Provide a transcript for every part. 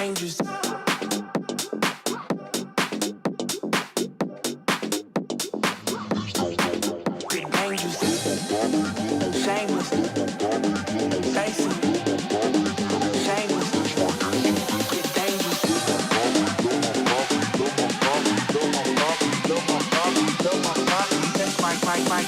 dangerous. Get dangerous. Shameless. Basic. Shameless. Get dangerous. That's my.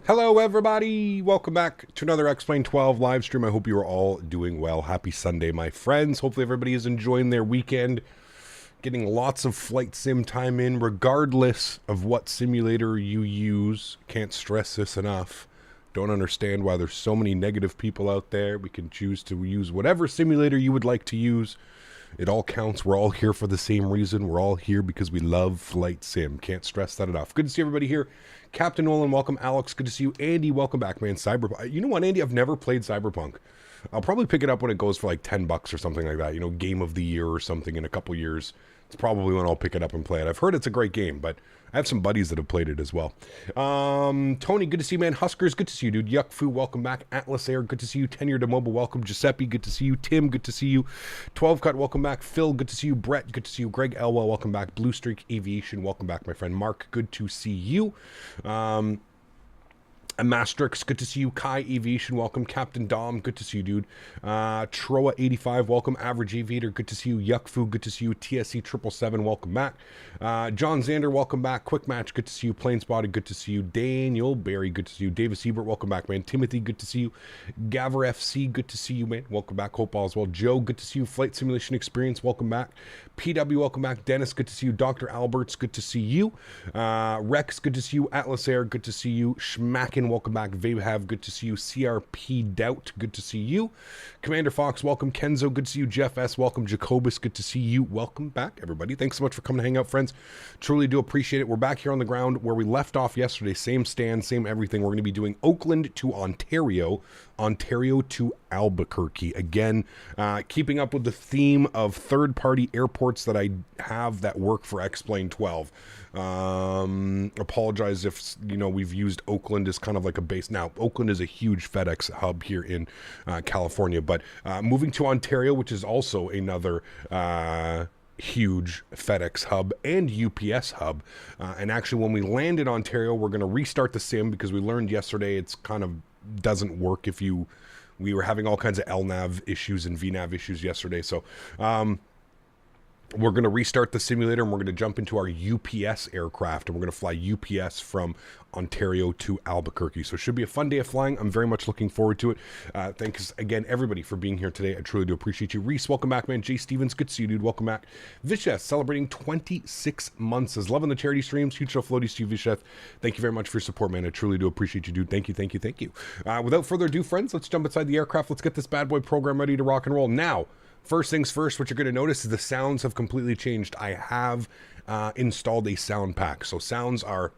Hello everybody, welcome back to another X-Plane 12 live stream. I hope you are all doing well. Happy Sunday, my friends. Hopefully everybody is enjoying their weekend, getting lots of flight sim time in, regardless of what simulator you use. Can't stress this enough. Don't understand why there's so many negative people out there. We can choose to use whatever simulator you would like to use. It all counts. We're all here for the same reason. We're all here because we love flight sim. Can't stress that enough. Good to see everybody here. Captain Nolan, welcome. Alex, good to see you. Andy, welcome back, man. Cyberpunk. You know what, Andy? I've never played Cyberpunk. I'll probably pick it up when it goes for like 10 bucks or something like that. You know, game of the year or something in a couple years. It's probably when I'll pick it up and play it. I've heard it's a great game, but I have some buddies that have played it as well. Tony, good to see you, man. Huskers, good to see you, dude. Yuck Fu, welcome back. Atlas Air, good to see you. Tenure to Mobile, welcome. Giuseppe, good to see you. Tim, good to see you. 12 Cut, welcome back. Phil, good to see you. Brett, good to see you. Greg Elwell, welcome back. Blue Streak Aviation, welcome back, my friend. Mark, good to see you. Mastrix, good to see you. Kai Aviation, welcome. Captain Dom, good to see you, dude. Troa85, welcome. Average Aviator, good to see you. Yuckfu, good to see you. TSC 777, welcome back. John Zander, welcome back. Quick Match, good to see you. Plain Spotted, good to see you. Daniel Barry, good to see you. Davis Ebert, welcome back, man. Timothy, good to see you. Gaver FC, good to see you, man. Welcome back. Hope all is well. Joe, good to see you. Flight Simulation Experience, welcome back. PW, welcome back. Dennis, good to see you. Dr. Alberts, good to see you. Rex, good to see you. Atlas Air, good to see you. Schmacken, welcome back. Vabehav, good to see you. CRP Doubt, good to see you. Commander Fox, welcome. Kenzo, good to see you. Jeff S, welcome. Jacobus, good to see you. Welcome back, everybody. Thanks so much for coming to hang out, friends. Truly do appreciate it. We're back here on the ground where we left off yesterday. Same stand, same everything. We're going to be doing Oakland to Ontario, Ontario to Albuquerque. Again, keeping up with the theme of third-party airports that I have that work for X-Plane 12. Apologize if, you know, we've used Oakland as kind of like a base. Now, Oakland is a huge FedEx hub here in California, but moving to Ontario, which is also another huge FedEx hub and UPS hub. And actually, when we land in Ontario, we're going to restart the sim because we learned yesterday it's kind of doesn't work if you... We were having all kinds of LNAV issues and VNAV issues yesterday, so... we're going to restart the simulator and we're going to jump into our UPS aircraft and we're going to fly UPS from Ontario to Albuquerque. So it should be a fun day of flying. I'm very much looking forward to it. Thanks again, everybody, for being here today. I truly do appreciate you. Reese, welcome back, man. Jay Stevens, good to see you, dude. Welcome back. Visheth, celebrating 26 months. Is loving the charity streams. Huge floaties to you, Visheth. Thank you very much for your support, man. I truly do appreciate you, dude. Thank you, thank you, thank you. Without further ado, friends, let's jump inside the aircraft. Let's get this bad boy program ready to rock and roll. Now, first things first, what you're going to notice is the sounds have completely changed. I have installed a sound pack. So sounds are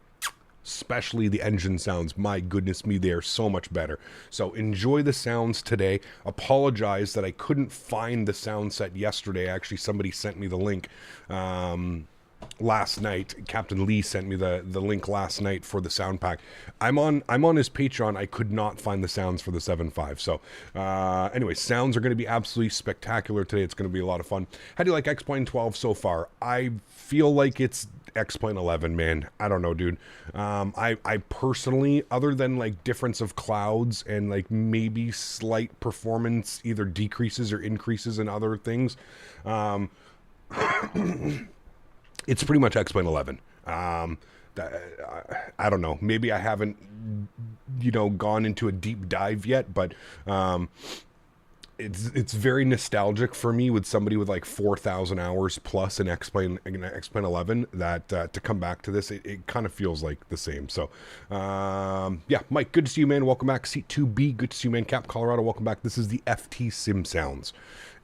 especially the engine sounds. My goodness me, they are so much better. So enjoy the sounds today. Apologize that I couldn't find the sound set yesterday. Actually, somebody sent me the link last night. Captain Lee sent me the link last night for the sound pack. I'm on his Patreon. I could not find the sounds for the 7.5. So anyway, sounds are going to be absolutely spectacular today. It's going to be a lot of fun. How do you like X-Plane 12 so far? I feel like it's X-Plane 11, man. I don't know, dude. I personally, other than like difference of clouds and like maybe slight performance either decreases or increases in other things, it's pretty much X-Plane 11. I don't know. Maybe I haven't, gone into a deep dive yet, but it's very nostalgic for me with somebody with like 4,000 hours plus in X-Plane 11 that to come back to this, it kind of feels like the same. So, yeah, Mike, good to see you, man. Welcome back. C2B, good to see you, man. Cap Colorado, welcome back. This is the FT Sim Sounds.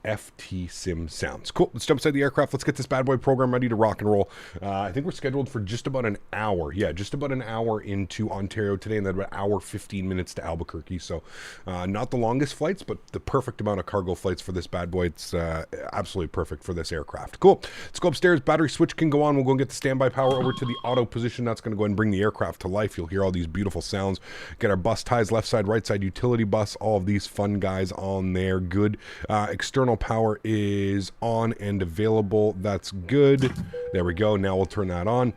FT Sim Sounds. Cool. Let's jump inside the aircraft. Let's get this bad boy program ready to rock and roll. I think we're scheduled for just about an hour. Yeah, just about an hour into Ontario today, and then about an hour 15 minutes to Albuquerque. So not the longest flights, but the perfect amount of cargo flights for this bad boy. It's absolutely perfect for this aircraft. Cool. Let's go upstairs. Battery switch can go on. We'll go and get the standby power over to the auto position. That's going to go ahead and bring the aircraft to life. You'll hear all these beautiful sounds. Get our bus ties, left side, right side, utility bus, all of these fun guys on there. Good. External power is on and available. That's good. There we go. Now we'll turn that on.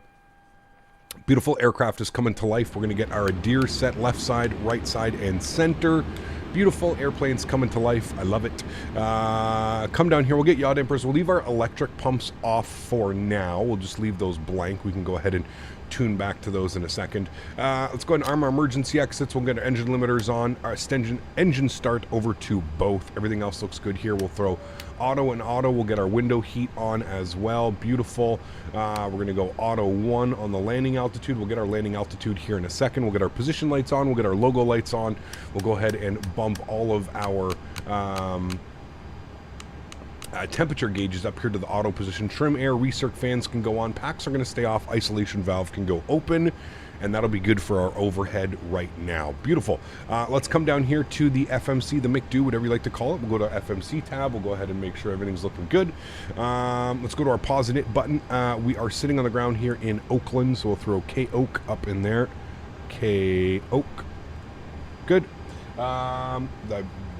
Beautiful aircraft is coming to life. We're going to get our Adir set left side, right side, and center. Beautiful airplanes coming to life. I love it. Come down here. We'll get yaw dampers. We'll leave our electric pumps off for now. We'll just leave those blank. We can go ahead and tune back to those in a second. Let's go ahead and arm our emergency exits. We'll get our engine limiters on. Our engine start over to both. Everything else looks good here. We'll throw auto and auto. We'll get our window heat on as well. Beautiful. We're going to go auto 1 on the landing altitude. We'll get our landing altitude here in a second. We'll get our position lights on. We'll get our logo lights on. We'll go ahead and bump all of our temperature gauges up here to the auto position. Trim, air, recirc fans can go on. Packs are going to stay off. Isolation valve can go open, and that'll be good for our overhead right now. Beautiful. Let's come down here to the FMC, the McDo, whatever you like to call it. We'll go to our FMC tab. We'll go ahead and make sure everything's looking good. Let's go to our pause and it button. We are sitting on the ground here in Oakland, so we'll throw K-Oak up in there. K-Oak. Good.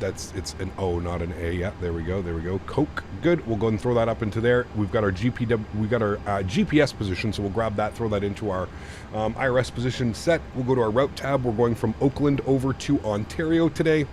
It's an O, not an A. Yeah, there we go. Koch. Good. We'll go ahead and throw that up into there. We've got our GPS position, so we'll grab that, throw that into our IRS position set. We'll go to our route tab. We're going from Oakland over to Ontario today.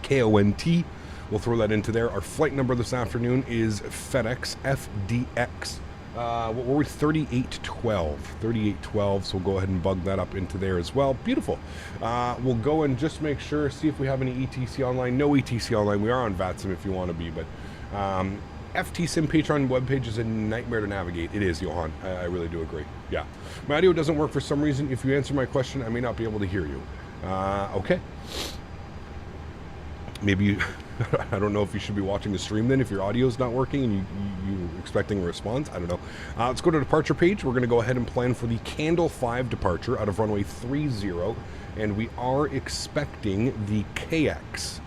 KONT. We'll throw that into there. Our flight number this afternoon is FedEx FDX. What were we? 3812. 3812. So we'll go ahead and bug that up into there as well. Beautiful. We'll go and just make sure, see if we have any ETC online. No ETC online. We are on VATSIM if you want to be, but FT Sim Patreon webpage is a nightmare to navigate. It is, Johan. I really do agree. Yeah. My audio doesn't work for some reason. If you answer my question, I may not be able to hear you. Okay. Maybe you, I don't know if you should be watching the stream then if your audio is not working and you're expecting a response. I don't know. Let's go to the departure page. We're going to go ahead and plan for the Candle 5 departure out of runway 30, and we are expecting the KX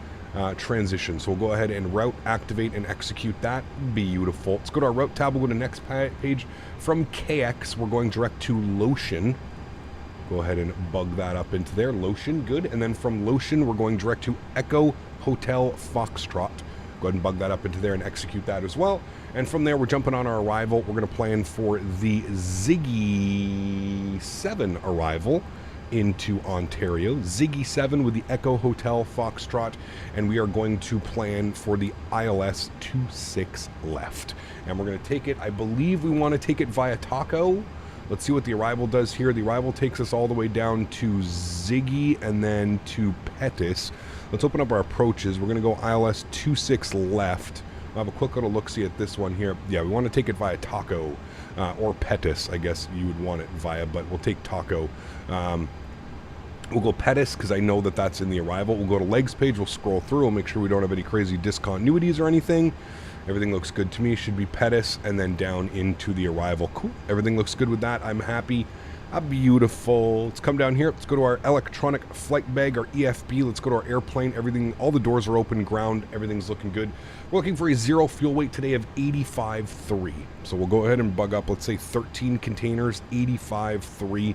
transition. So we'll go ahead and route, activate, and execute that. Beautiful. Let's go to our route tab. We'll go to the next page. From KX, we're going direct to Lotion. Go ahead and bug that up into there. Lotion, good. And then from Lotion, we're going direct to Echo Hotel Foxtrot. Go ahead and bug that up into there and execute that as well. And from there, we're jumping on our arrival. We're going to plan for the Ziggy 7 arrival into Ontario. Ziggy 7 with the Echo Hotel Foxtrot. And we are going to plan for the ILS 26 left. And we're going to take it, I believe we want to take it via Taco. Let's see what the arrival does here. The arrival takes us all the way down to Ziggy and then to Pettis. Let's open up our approaches. We're going to go ILS 26 left. We'll have a quick little look-see at this one here. Yeah, we want to take it via Taco or Pettis, I guess you would want it via, but we'll take Taco. We'll go Pettis because I know that that's in the arrival. We'll go to legs page. We'll scroll through. We'll make sure we don't have any crazy discontinuities or anything. Everything looks good to me. Should be Pettis and then down into the arrival. Cool. Everything looks good with that. I'm happy. Beautiful. Let's come down here. Let's go to our electronic flight bag, our EFB. Let's go to our airplane. Everything, all the doors are open, ground, everything's looking good. We're looking for a zero fuel weight today of 85.3. So we'll go ahead and bug up, let's say 13 containers, 85.3.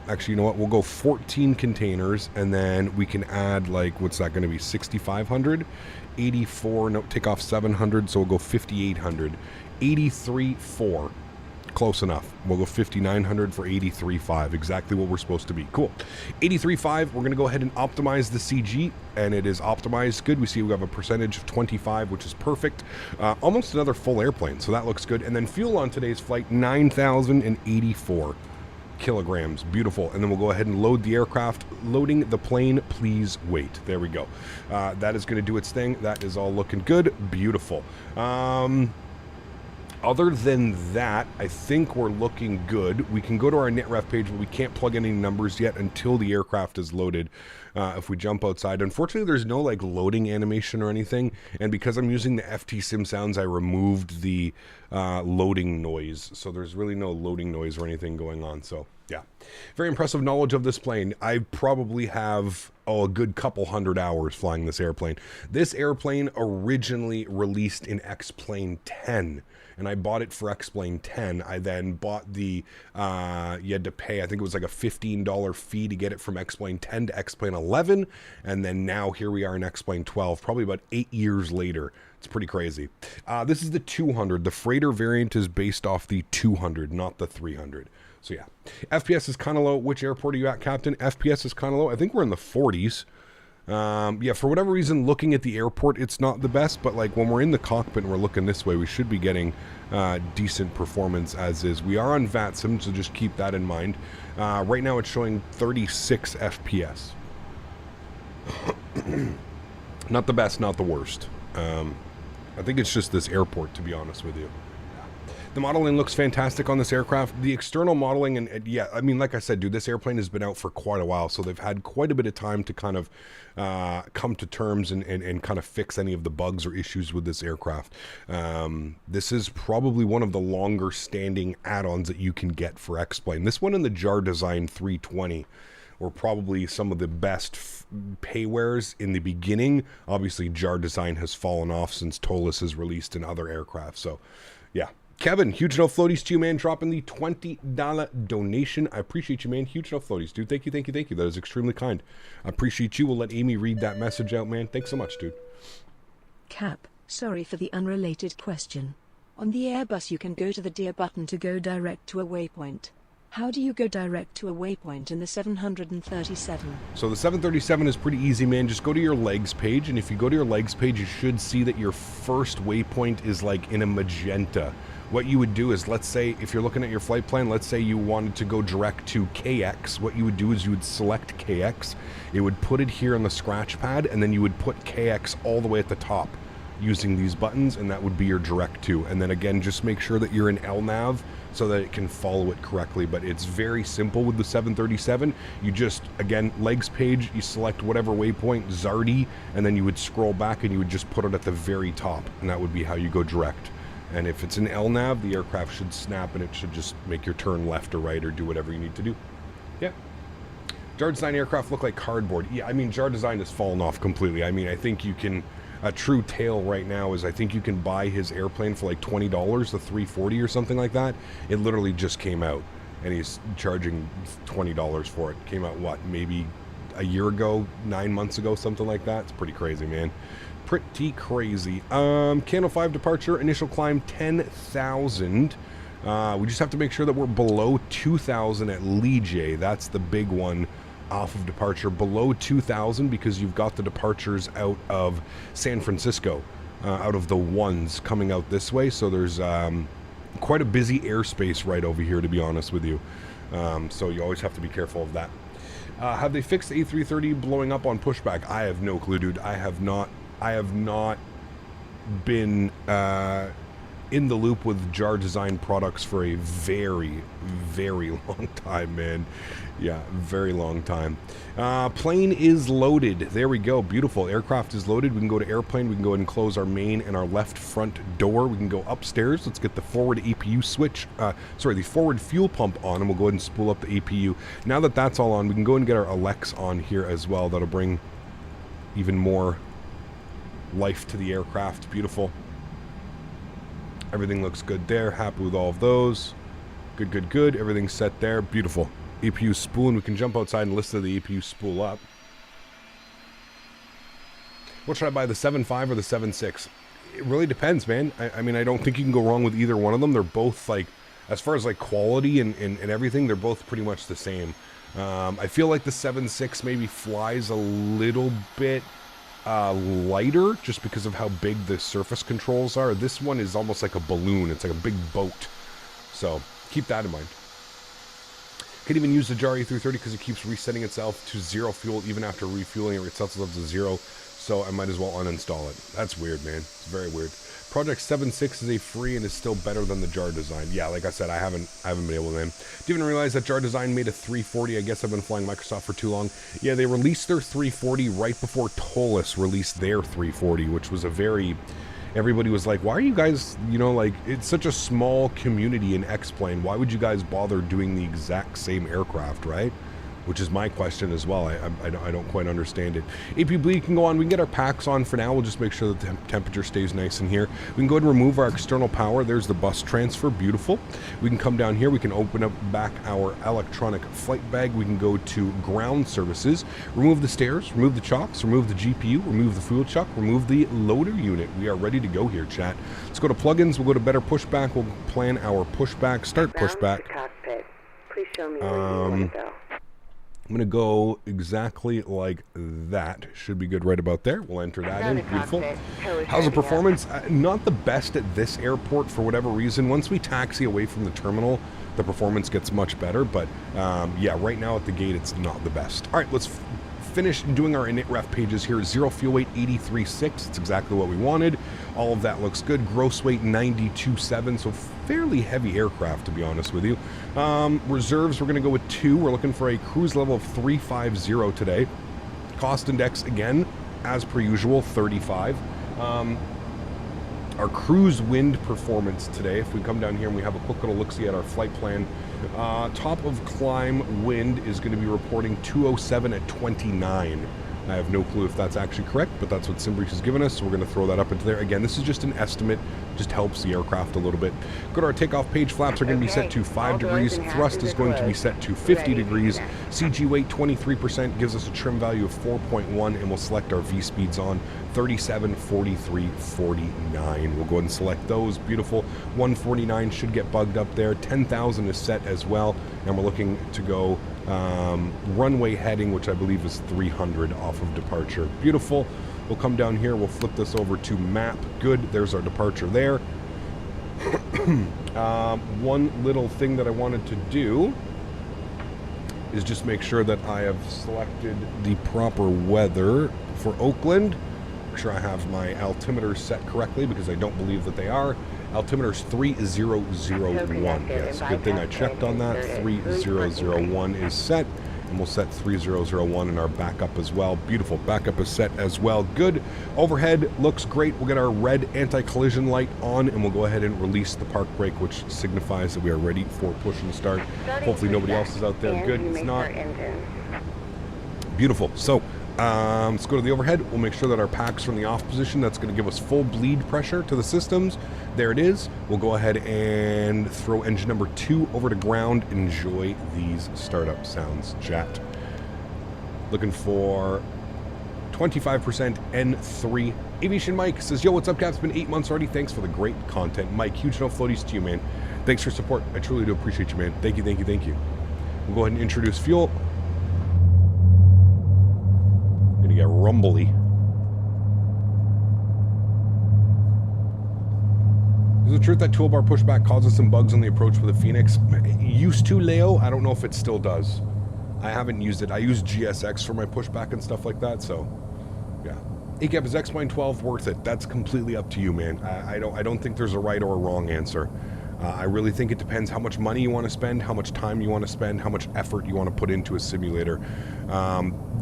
Actually, you know what? We'll go 14 containers, and then we can add, like, what's that going to be? 6,500? 84, no, take off 700, so we'll go 5,800. 83.4. Close enough. We'll go 5,900 for 83.5. Exactly what we're supposed to be. Cool. 83.5. We're going to go ahead and optimize the CG, and it is optimized good. We see we have a percentage of 25, which is perfect. Almost another full airplane, so that looks good. And then fuel on today's flight, 9,084 kilograms. Beautiful. And then we'll go ahead and load the aircraft. Loading the plane, please wait. There we go. That is going to do its thing. That is all looking good. Beautiful. Other than that, I think we're looking good. We can go to our NetRef page, but we can't plug any numbers yet until the aircraft is loaded. If we jump outside, unfortunately, there's no like loading animation or anything. And because I'm using the FT Sim Sounds, I removed the loading noise. So there's really no loading noise or anything going on. So yeah, very impressive knowledge of this plane. I probably have a good couple hundred hours flying this airplane. This airplane originally released in X-Plane 10. And I bought it for X-Plane 10. I then bought the, you had to pay, I think it was like a $15 fee to get it from X-Plane 10 to X-Plane 11. And then now here we are in X-Plane 12, probably about 8 years later. It's pretty crazy. This is the 200. The freighter variant is based off the 200, not the 300. So yeah. FPS is kind of low. Which airport are you at, Captain? FPS is kind of low. I think we're in the 40s. Yeah, for whatever reason, looking at the airport, it's not the best, but like when we're in the cockpit and we're looking this way, we should be getting decent performance as is. We are on VATSIM, so just keep that in mind. Right now it's showing 36 FPS. Not the best, not the worst. I think it's just this airport, to be honest with you. The modeling looks fantastic on this aircraft. The external modeling, and yeah, I mean, like I said, dude, this airplane has been out for quite a while, so they've had quite a bit of time to kind of come to terms and kind of fix any of the bugs or issues with this aircraft. This is probably one of the longer standing add-ons that you can get for X-Plane. This one and the Jar Design 320 were probably some of the best paywares in the beginning. Obviously, Jar Design has fallen off since Tolis has released in other aircraft, so yeah. Kevin, huge enough floaties to you, man. Dropping the $20 donation. I appreciate you, man. Huge enough floaties, dude. Thank you, thank you, thank you. That is extremely kind. I appreciate you. We'll let Amy read that message out, man. Thanks so much, dude. Cap, sorry for the unrelated question. On the Airbus you can go to the Dear button to go direct to a waypoint. How do you go direct to a waypoint in the 737? So the 737 is pretty easy, man. Just go to your legs page, and if you go to your legs page, you should see that your first waypoint is like in a magenta. What you would do is, let's say, if you're looking at your flight plan, let's say you wanted to go direct to KX. What you would do is you would select KX. It would put it here on the scratch pad, and then you would put KX all the way at the top using these buttons, and that would be your direct to. And then again, just make sure that you're in LNAV so that it can follow it correctly. But it's very simple with the 737. You just, again, legs page, you select whatever waypoint, Zardy, and then you would scroll back and you would just put it at the very top, and that would be how you go direct. And if it's an LNAV, the aircraft should snap and it should just make your turn left or right or do whatever you need to do. Yeah. Jar Design aircraft look like cardboard. Yeah, I mean, Jar Design has fallen off completely. I mean, I think you can, a true tale right now is I think you can buy his airplane for like $20, the 340 or something like that. It literally just came out and he's charging $20 for it. Came out, what, maybe a year ago, 9 months ago, something like that. It's pretty crazy, man. Pretty crazy. Candle 5 departure, initial climb 10,000. We just have to make sure that we're below 2,000 at Liege. That's the big one off of departure. Below 2,000 because you've got the departures out of San Francisco, out of the ones coming out this way. So there's quite a busy airspace right over here, to be honest with you. So you always have to be careful of that. Have they fixed the A330 blowing up on pushback? I have no clue, dude. I have not been in the loop with Jar Design products for a very, very long time, man. Yeah, very long time. Plane is loaded. There we go. Beautiful. Aircraft is loaded. We can go to airplane. We can go ahead and close our main and our left front door. We can go upstairs. Let's get the forward APU switch. The forward fuel pump on, and we'll go ahead and spool up the APU. Now that that's all on, we can go and get our Alex on here as well. That'll bring even more life to the aircraft. Beautiful. Everything looks good there. Happy with all of those. Good, good, good. Everything's set there. Beautiful. APU spool, and we can jump outside and listen to the APU spool up. What should I buy, the 7.5 or the 7.6? It really depends, man. I mean, I don't think you can go wrong with either one of them. They're both, like, as far as, like, quality and everything, they're both pretty much the same. I feel like the 7.6 maybe flies a little bit lighter just because of how big the surface controls are. This one is almost like a balloon. It's like a big boat. So keep that in mind. Can even use the Jar A330 because it keeps resetting itself to 0 fuel even after refueling. It resets itself to 0, so I might as well uninstall it. That's weird, man. It's very weird. Project 7.6 is a free and is still better than the Jar Design. Yeah, like I said, I haven't been able to, man. Didn't even realize that Jar Design made a 340. I guess I've been flying Microsoft for too long. Yeah, they released their 340 right before Tolis released their 340, which was a very... Everybody was like, why are you guys, you know, like, it's such a small community in X-Plane. Why would you guys bother doing the exact same aircraft, right? Which is my question as well. I don't quite understand it. AP Bleed can go on. We can get our packs on for now. We'll just make sure that the temperature stays nice in here. We can go ahead and remove our external power. There's the bus transfer. Beautiful. We can come down here. We can open up back our electronic flight bag. We can go to ground services. Remove the stairs. Remove the chocks. Remove the GPU. Remove the fuel chuck. Remove the loader unit. We are ready to go here, chat. Let's go to plugins. We'll go to better pushback. We'll plan our pushback. Start pushback. Please show me where you want to go. I'm going to go exactly like that. Should be good right about there. We'll enter that in. Beautiful. How's the performance? Not the best at this airport for whatever reason. Once we taxi away from the terminal, the performance gets much better. But yeah, right now at the gate, it's not the best. All right, let's finish doing our init ref pages here. 0 fuel weight 83.6. It's exactly what we wanted. All of that looks good. Gross weight 92.7. So fairly heavy aircraft, to be honest with you. Reserves, we're going to go with 2. We're looking for a cruise level of 350 today. Cost index, again, as per usual, 35. Our cruise wind performance today, if we come down here and we have a quick little look-see at our flight plan, top of climb wind is going to be reporting 207 at 29. I have no clue if that's actually correct, but that's what SimBreeze has given us, so we're going to throw that up into there. Again, this is just an estimate, just helps the aircraft a little bit. Go to our takeoff page. Flaps are going to be set to 5 degrees. Thrust is going to be set to 50 degrees. CG weight 23% gives us a trim value of 4.1, and we'll select our V-speeds on 37, 43, 49. We'll go ahead and select those. Beautiful. 149 should get bugged up there. 10,000 is set as well, and we're looking to go runway heading, which I believe is 300 off of departure. Beautiful. We'll come down here. We'll flip this over to map. Good. There's our departure there. One little thing that I wanted to do is just make sure that I have selected the proper weather for Oakland. Make sure I have my altimeters set correctly, because I don't believe that they are. Altimeter's 3001. Yes, good thing I checked on that. 3001 is set, and we'll set 3001 in our backup as well. Beautiful. Backup is set as well. Good. Overhead looks great. We'll get our red anti-collision light on, and we'll go ahead and release the park brake, which signifies that we are ready for push and start. Hopefully nobody else is out there. Good. It's not. Beautiful. So let's go to the overhead. We'll make sure that our pack's from the off position. That's going to give us full bleed pressure to the systems. There it is. We'll go ahead and throw engine number 2 over to ground. Enjoy these startup sounds, chat. Looking for 25% N3. Aviation Mike says, yo, what's up, Cap? It's been 8 months already. Thanks for the great content. Mike, huge no floaties to you, man. Thanks for support. I truly do appreciate you, man. Thank you, thank you, thank you. We'll go ahead and introduce fuel. Gonna get rumbly. Is it truth that toolbar pushback causes some bugs on the approach with the Phoenix? It used to, Leo. I don't know if it still does. I haven't used it. I use GSX for my pushback and stuff like that, so yeah. ACAP, is X-Plane 12 worth it? That's completely up to you, man. I don't think there's a right or a wrong answer. I really think it depends how much money you want to spend, how much time you want to spend, how much effort you want to put into a simulator.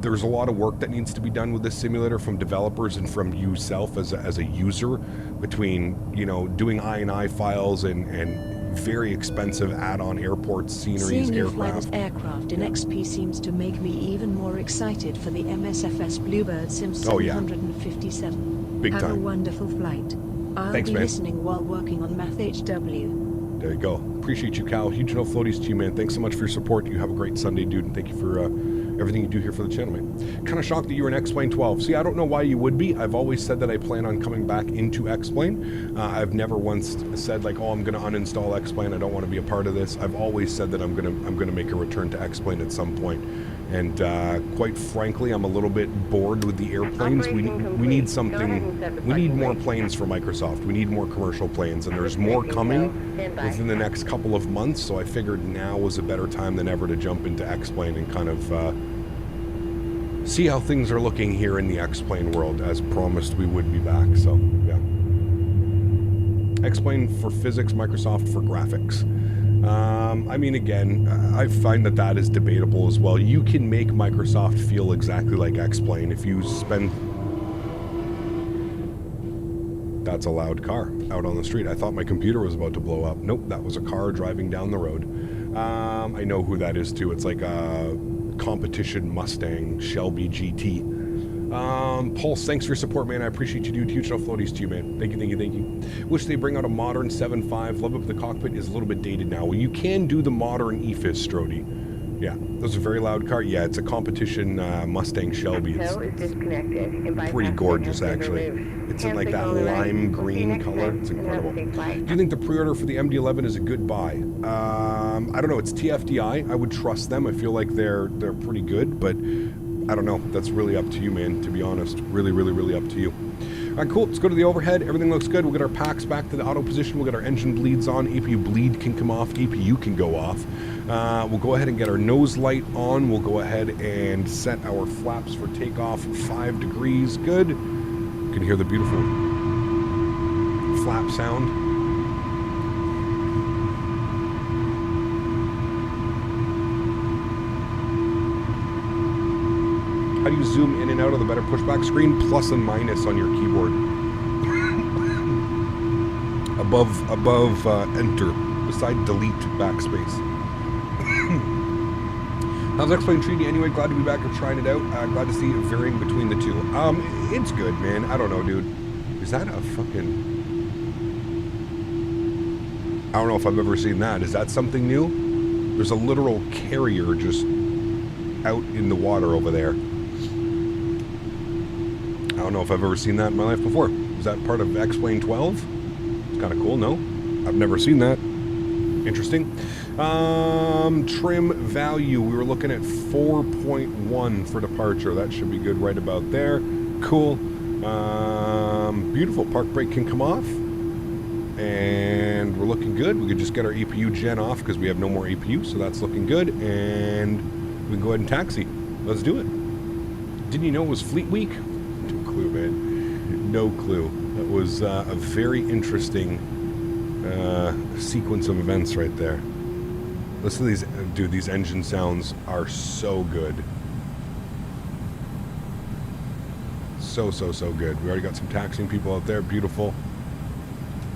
There's a lot of work that needs to be done with this simulator from developers and from yourself as a user, between, you know, doing I&I files and very expensive add-on airports, sceneries, Seeing you fly aircraft. this aircraft in XP seems to make me even more excited for the MSFS Bluebird Sim Oh, yeah. 757. Big Have a time. wonderful flight. I'll Thanks, be man. listening while working on Math HW. There you go. Appreciate you, Cal. Huge no floaties to you, man. Thanks so much for your support. You have a great Sunday, dude, and thank you for everything you do here for the channel, man. Kind of shocked that you were an X-Plane 12. See, I don't know why you would be. I've always said that I plan on coming back into X-Plane. I've never once said like, oh, I'm going to uninstall X-Plane. I don't want to be a part of this. I've always said that I'm gonna make a return to X-Plane at some point. And quite frankly, I'm a little bit bored with the airplanes. We need something. We need more planes for Microsoft. We need more commercial planes, and there's more coming within the next couple of months. So I figured now was a better time than ever to jump into X-Plane and kind of see how things are looking here in the X-Plane world. As promised, we would be back. So yeah, X-Plane for physics, Microsoft for graphics. I mean, again, I find that is debatable as well. You can make Microsoft feel exactly like X-Plane if you spend... That's a loud car out on the street. I thought my computer was about to blow up. Nope, that was a car driving down the road. I know who that is too. It's like a competition Mustang Shelby GT. Pulse, thanks for your support, man. I appreciate you, dude. Huge no floaties to you, man. Thank you, thank you, thank you. Wish they bring out a modern 7.5. Love it, but the cockpit is a little bit dated now. Well, you can do the modern EFIS, Strody. Yeah, those are very loud car. Yeah, it's a competition Mustang Shelby. It's pretty gorgeous, actually. It's in like that lime green color. It's incredible. Do you think the pre-order for the MD-11 is a good buy? I don't know. It's TFDI. I would trust them. I feel like they're pretty good, but I don't know. That's really up to you, man, to be honest. Really, really, really up to you. All right, cool. Let's go to the overhead. Everything looks good. We'll get our packs back to the auto position. We'll get our engine bleeds on. APU bleed can come off. APU can go off. We'll go ahead and get our nose light on. We'll go ahead and set our flaps for takeoff 5 degrees. Good. You can hear the beautiful flap sound. How do you zoom in and out of the better pushback screen? Plus and minus on your keyboard. above enter, beside delete, backspace. How's X-Plane treating you anyway? Glad to be back and trying it out. Glad to see it varying between the two. It's good, man. I don't know, dude. Is that a fucking... I don't know if I've ever seen that. Is that something new? There's a literal carrier just out in the water over there. I don't know if I've ever seen that in my life before. Is that part of X-Plane 12? It's kind of cool, no? I've never seen that. Interesting. Trim value. We were looking at 4.1 for departure. That should be good right about there. Cool. Beautiful. Park brake can come off. And we're looking good. We could just get our EPU gen off because we have no more EPU, so that's looking good. And we can go ahead and taxi. Let's do it. Didn't you know it was Fleet Week? No clue, man. No clue. That was a very interesting sequence of events right there. Listen to these, dude, these engine sounds are so good. So good. We already got some taxiing people out there. Beautiful.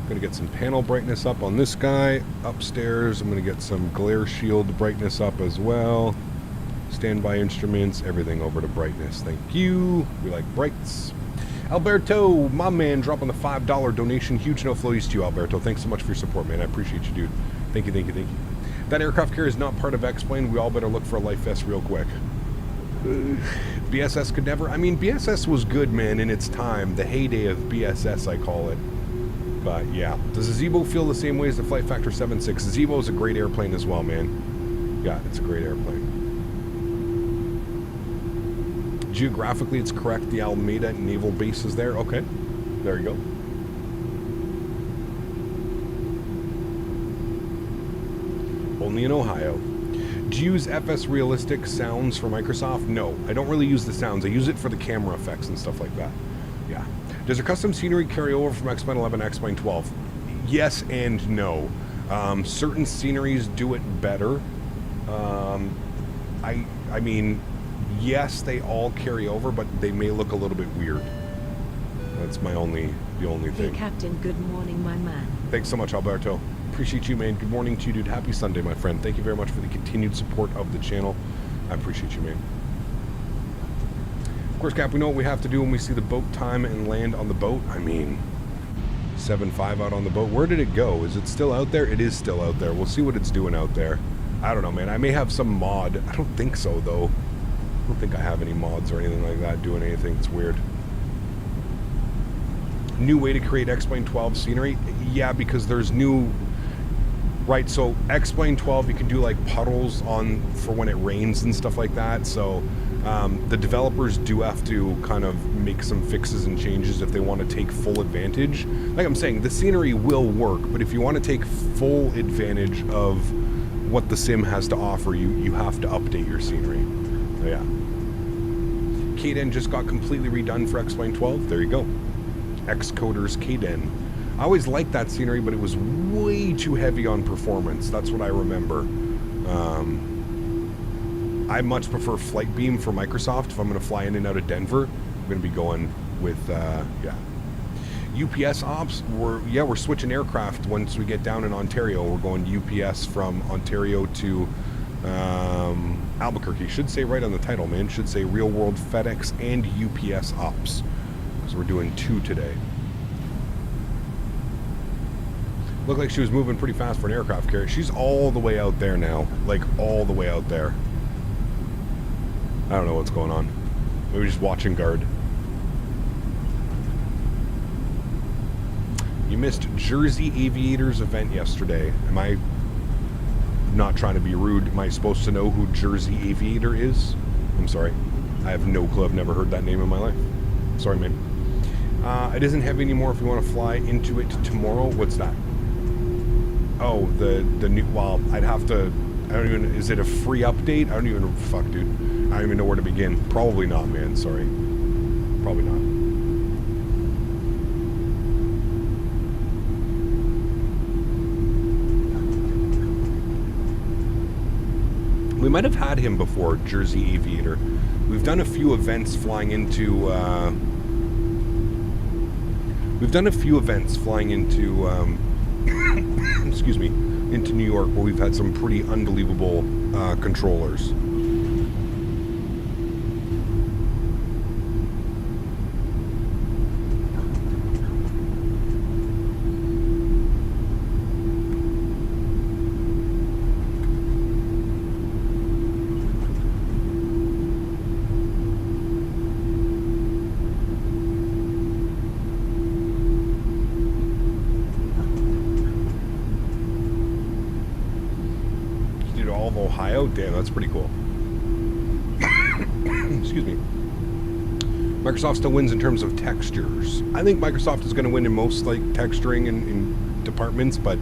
Gonna get some panel brightness up on this guy. Upstairs, I'm gonna get some glare shield brightness up as well. Standby instruments, everything over to brightness. Thank you. We like brights. Alberto, my man, dropping the $5 donation. Huge no floaties to you, Alberto. Thanks so much for your support, man. I appreciate you, dude. Thank you, thank you, thank you. That aircraft carrier is not part of X-Plane. We all better look for a life vest real quick. BSS could never... I mean, BSS was good, man, in its time. The heyday of BSS, I call it. But, yeah. Does the Zebo feel the same way as the FlightFactor 7.6? The Zebo is a great airplane as well, man. Yeah, it's a great airplane. Geographically, it's correct. The Almeida Naval Base is there. Okay. There you go. Only in Ohio. Do you use FS Realistic sounds for Microsoft? No, I don't really use the sounds. I use it for the camera effects and stuff like that. Yeah. Does your custom scenery carry over from X-Plane 11 to X-Plane 12? Yes and no. Certain sceneries do it better. I mean, yes, they all carry over, but they may look a little bit weird. That's the only Hey thing. Captain, good morning, my man. Thanks so much, Alberto. Appreciate you, man. Good morning to you, dude. Happy Sunday, my friend. Thank you very much for the continued support of the channel. I appreciate you, man. Of course, Cap, we know what we have to do when we see the boat time and land on the boat. I mean, 7.5 out on the boat. Where did it go? Is it still out there? It is still out there. We'll see what it's doing out there. I don't know, man. I may have some mod. I don't think so, though. I don't think I have any mods or anything like that doing anything. It's weird. New way to create X-Plane 12 scenery? Yeah, because there's new... Right, so X-Plane 12, you can do like puddles on for when it rains and stuff like that. So the developers do have to kind of make some fixes and changes if they want to take full advantage. Like I'm saying, the scenery will work, but if you want to take full advantage of what the sim has to offer you, you have to update your scenery. So yeah. Kden just got completely redone for X-Plane 12. There you go. Xcoders Kden. I always liked that scenery, but it was way too heavy on performance. That's what I remember. I much prefer Flight Beam for Microsoft. If I'm going to fly in and out of Denver, I'm going to be going with, yeah. UPS ops, we're switching aircraft once we get down in Ontario. We're going UPS from Ontario to Albuquerque. Should say right on the title, man. Should say Real World FedEx and UPS ops. Because we're doing 2 today. Looked like she was moving pretty fast for an aircraft carrier. She's all the way out there now. Like, all the way out there. I don't know what's going on. Maybe just watching guard. You missed Jersey Aviators event yesterday. Am I not trying to be rude? Am I supposed to know who Jersey Aviator is? I'm sorry. I have no clue. I've never heard that name in my life. Sorry, man. It isn't heavy anymore if you want to fly into it tomorrow. What's that? Oh, the new, well, I'd have to, I don't even, is it a free update? I don't even, fuck, dude. I don't even know where to begin. Probably not, man, sorry. Probably not. We might have had him before, Jersey Aviator. We've done a few events flying into, excuse me, into New York, where we've had some pretty unbelievable controllers. Ohio? Damn, that's pretty cool. Excuse me. Microsoft still wins in terms of textures. I think Microsoft is going to win in most like texturing and departments, but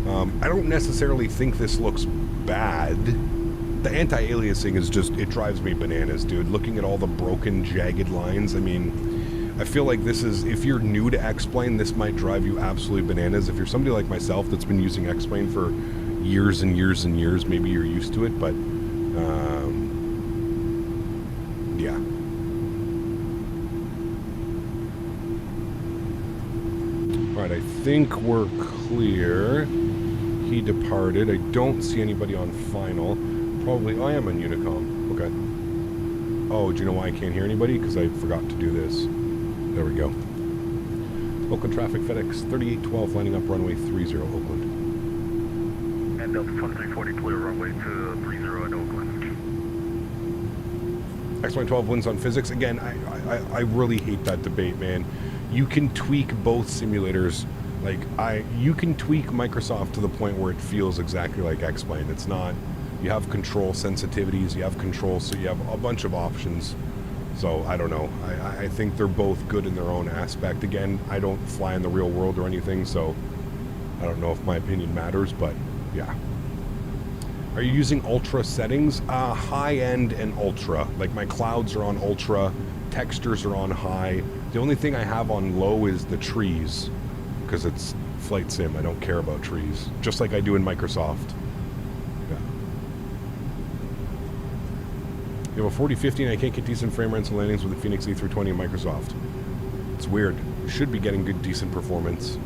I don't necessarily think this looks bad. The anti-aliasing is just, it drives me bananas, dude. Looking at all the broken, jagged lines, I mean, I feel like this is, if you're new to X-Plane, this might drive you absolutely bananas. If you're somebody like myself that's been using X-Plane for years and years and years, maybe you're used to it, but yeah. Alright, I think we're clear. He departed. I don't see anybody on final. Probably, I am on Unicom. Okay. Oh, do you know why I can't hear anybody? Because I forgot to do this. There we go. Oakland traffic, FedEx 3812, lining up runway 30, Oakland. And Delta 2340 clear runway to 30 at Oakland. X-Plane 12 wins on physics. Again, I really hate that debate, man. You can tweak both simulators. Like, you can tweak Microsoft to the point where it feels exactly like X-Plane. It's not, you have control sensitivities, you have control, so you have a bunch of options. So, I don't know. I think they're both good in their own aspect. Again, I don't fly in the real world or anything, so I don't know if my opinion matters, but yeah. Are you using ultra settings? High end and ultra. Like my clouds are on ultra, textures are on high. The only thing I have on low is the trees, because it's flight sim. I don't care about trees, just like I do in Microsoft. Yeah. You have a 4050 and I can't get decent frame rates and landings with the Phoenix E320 in Microsoft. It's weird. You should be getting good, decent performance.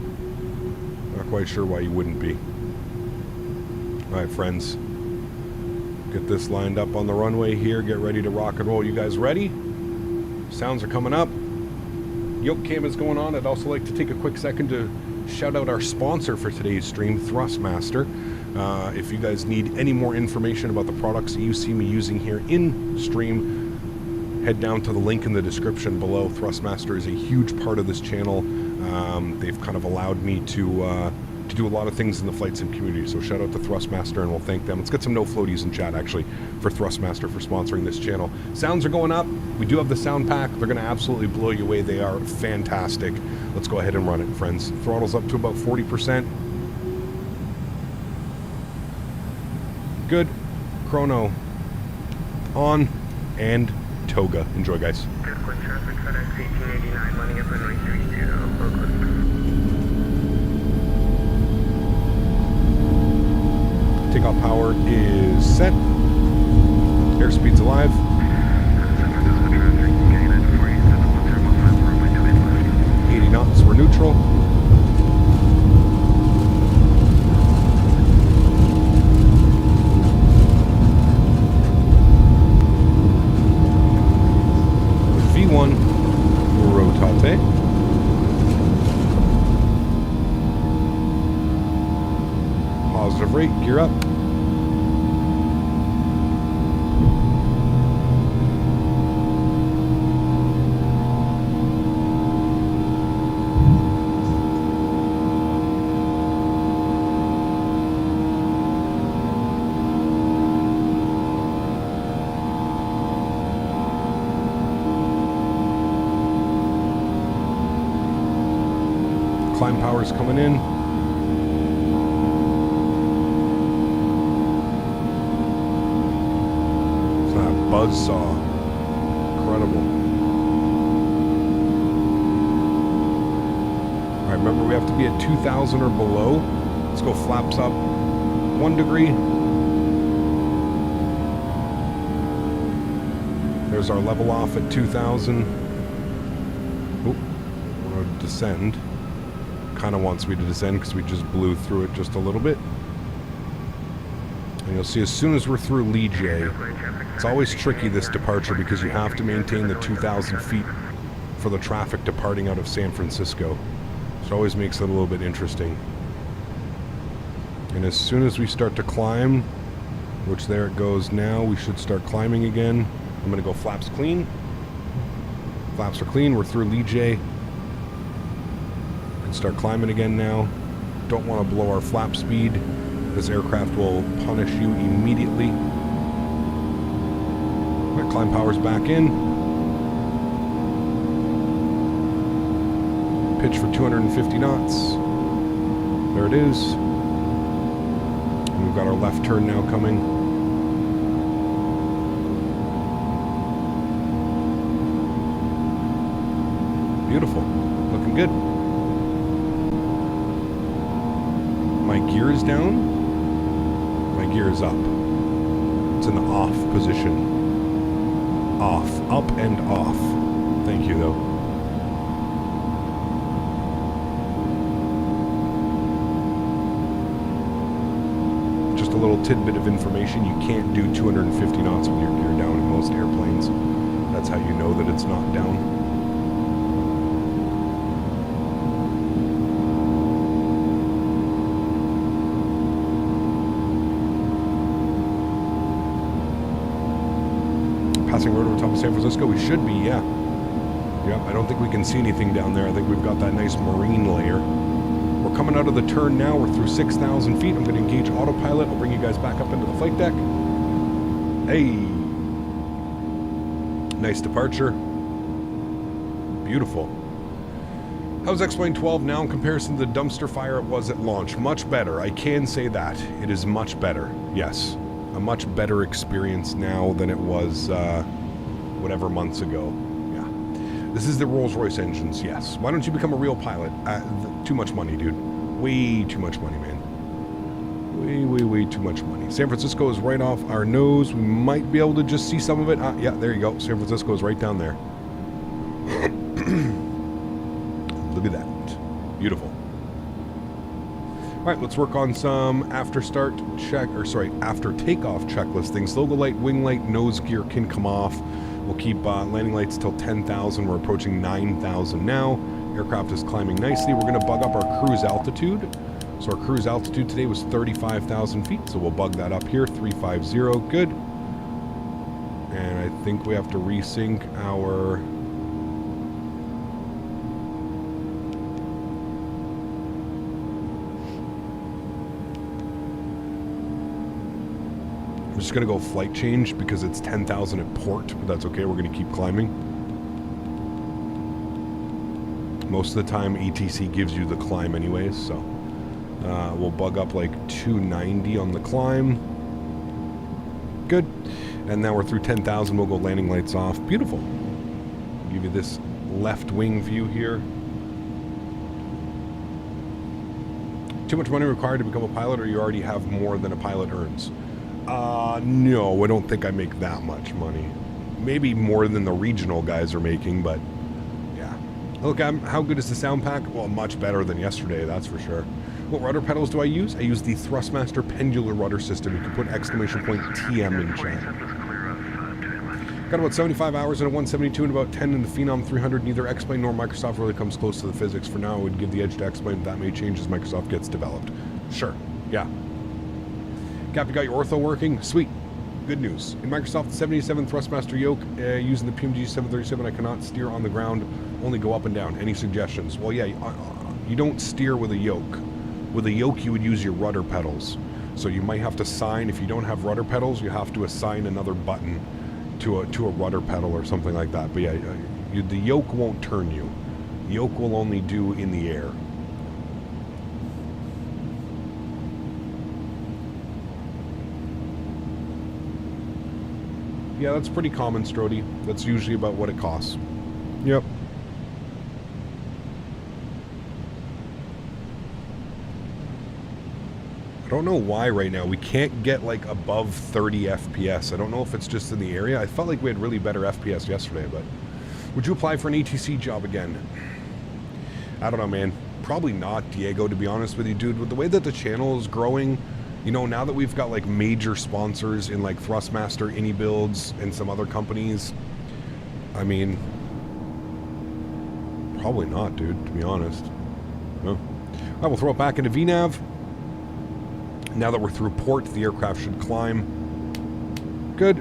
Not quite sure why you wouldn't be. Alright, friends. Get this lined up on the runway here. Get ready to rock and roll. You guys ready? Sounds are coming up. Yoke cam is going on. I'd also like to take a quick second to shout out our sponsor for today's stream, Thrustmaster. If you guys need any more information about the products that you see me using here in stream, head down to the link in the description below. Thrustmaster is a huge part of this channel. They've kind of allowed me to do a lot of things in the flight sim community, so shout out to Thrustmaster and we'll thank them. Let's get some no floaties in chat actually for Thrustmaster for sponsoring this channel. Sounds are going up. We do have the sound pack. They're going to absolutely blow you away. They are fantastic. Let's go ahead and run it, friends. Throttle's up to about 40%. Good. Chrono on and toga. Enjoy, guys. Airport traffic, FedEx 1889, landing up runway 32, Oakland. Takeoff power is set. Airspeed's alive. 80 knots, we're neutral. V1 rotate. Positive rate, gear up. Climb power's coming in. It's that buzzsaw. Incredible. Alright, remember we have to be at 2,000 or below. Let's go flaps up 1 degree. There's our level off at 2,000. Oop, I want to descend. Kind of wants me to descend because we just blew through it just a little bit. And you'll see as soon as we're through Lee J, it's always tricky this departure because you have to maintain the 2,000 feet for the traffic departing out of San Francisco. So it always makes it a little bit interesting. And as soon as we start to climb, which there it goes now, we should start climbing again. I'm going to go flaps clean. Flaps are clean. We're through Lee J. Start climbing again now. Don't want to blow our flap speed. This aircraft will punish you immediately. My climb power's back in. Pitch for 250 knots. There it is. And we've got our left turn now coming. Beautiful. Looking good. My gear is down. My gear is up. It's in the off position. Off. Up and off. Thank you, though. Just a little tidbit of information. You can't do 250 knots with your gear down in most airplanes. That's how you know that it's not down. Passing right over top of San Francisco, we should be, yeah. Yep, I don't think we can see anything down there. I think we've got that nice marine layer. We're coming out of the turn now. We're through 6,000 feet. I'm going to engage autopilot. I'll bring you guys back up into the flight deck. Hey. Nice departure. Beautiful. How's X-Plane 12 now in comparison to the dumpster fire it was at launch? Much better. I can say that. It is much better. Yes. A much better experience now than it was whatever months ago. Yeah. This is the Rolls-Royce engines, yes. Why don't you become a real pilot? Too much money, dude. Way too much money, man. Way too much money. San Francisco is right off our nose. We might be able to just see some of it. Yeah, there you go. San Francisco is right down there. Look at that. Beautiful. All right, let's work on some after takeoff checklist things. Logo light, wing light, nose gear can come off. We'll keep landing lights till 10,000. We're approaching 9,000 now. Aircraft is climbing nicely. We're going to bug up our cruise altitude. So our cruise altitude today was 35,000 feet. So we'll bug that up here, 350. Good. And I think we have to resync our... I'm just going to go flight change because it's 10,000 at port, but that's okay. We're going to keep climbing. Most of the time, ATC gives you the climb anyways, so we'll bug up like 290 on the climb. Good. And now we're through 10,000. We'll go landing lights off. Beautiful. I'll give you this left wing view here. Too much money required to become a pilot, or you already have more than a pilot earns? No, I don't think I make that much money. Maybe more than the regional guys are making, but yeah. Look, how good is the sound pack? Well, much better than yesterday, that's for sure. What rudder pedals do I use? I use the Thrustmaster pendular rudder system. You can put exclamation point TM in chat. Got about 75 hours in a 172 and about 10 in the Phenom 300. Neither X-Plane nor Microsoft really comes close to the physics. For now, I would give the edge to X-Plane, but that may change as Microsoft gets developed. Sure, yeah. Cap, you got your ortho working? Sweet. Good news. In Microsoft 77 Thrustmaster Yoke, using the PMG 737, I cannot steer on the ground, only go up and down. Any suggestions? Well, yeah, you don't steer with a yoke. With a yoke, you would use your rudder pedals. So you might have to assign, if you don't have rudder pedals, you have to assign another button to a rudder pedal or something like that. But yeah, the yoke won't turn you. The yoke will only do in the air. Yeah, that's pretty common, Strody. That's usually about what it costs. Yep. I don't know why right now we can't get like above 30 FPS. I don't know if it's just in the area. I felt like we had really better FPS yesterday, but would you apply for an ATC job again? I don't know, man. Probably not, Diego, to be honest with you, dude. With the way that the channel is growing, you know, now that we've got like major sponsors in like Thrustmaster, AnyBuilds, and some other companies, I mean, probably not, dude, to be honest. No. All right, we'll throw it back into VNAV. Now that we're through port, the aircraft should climb. Good.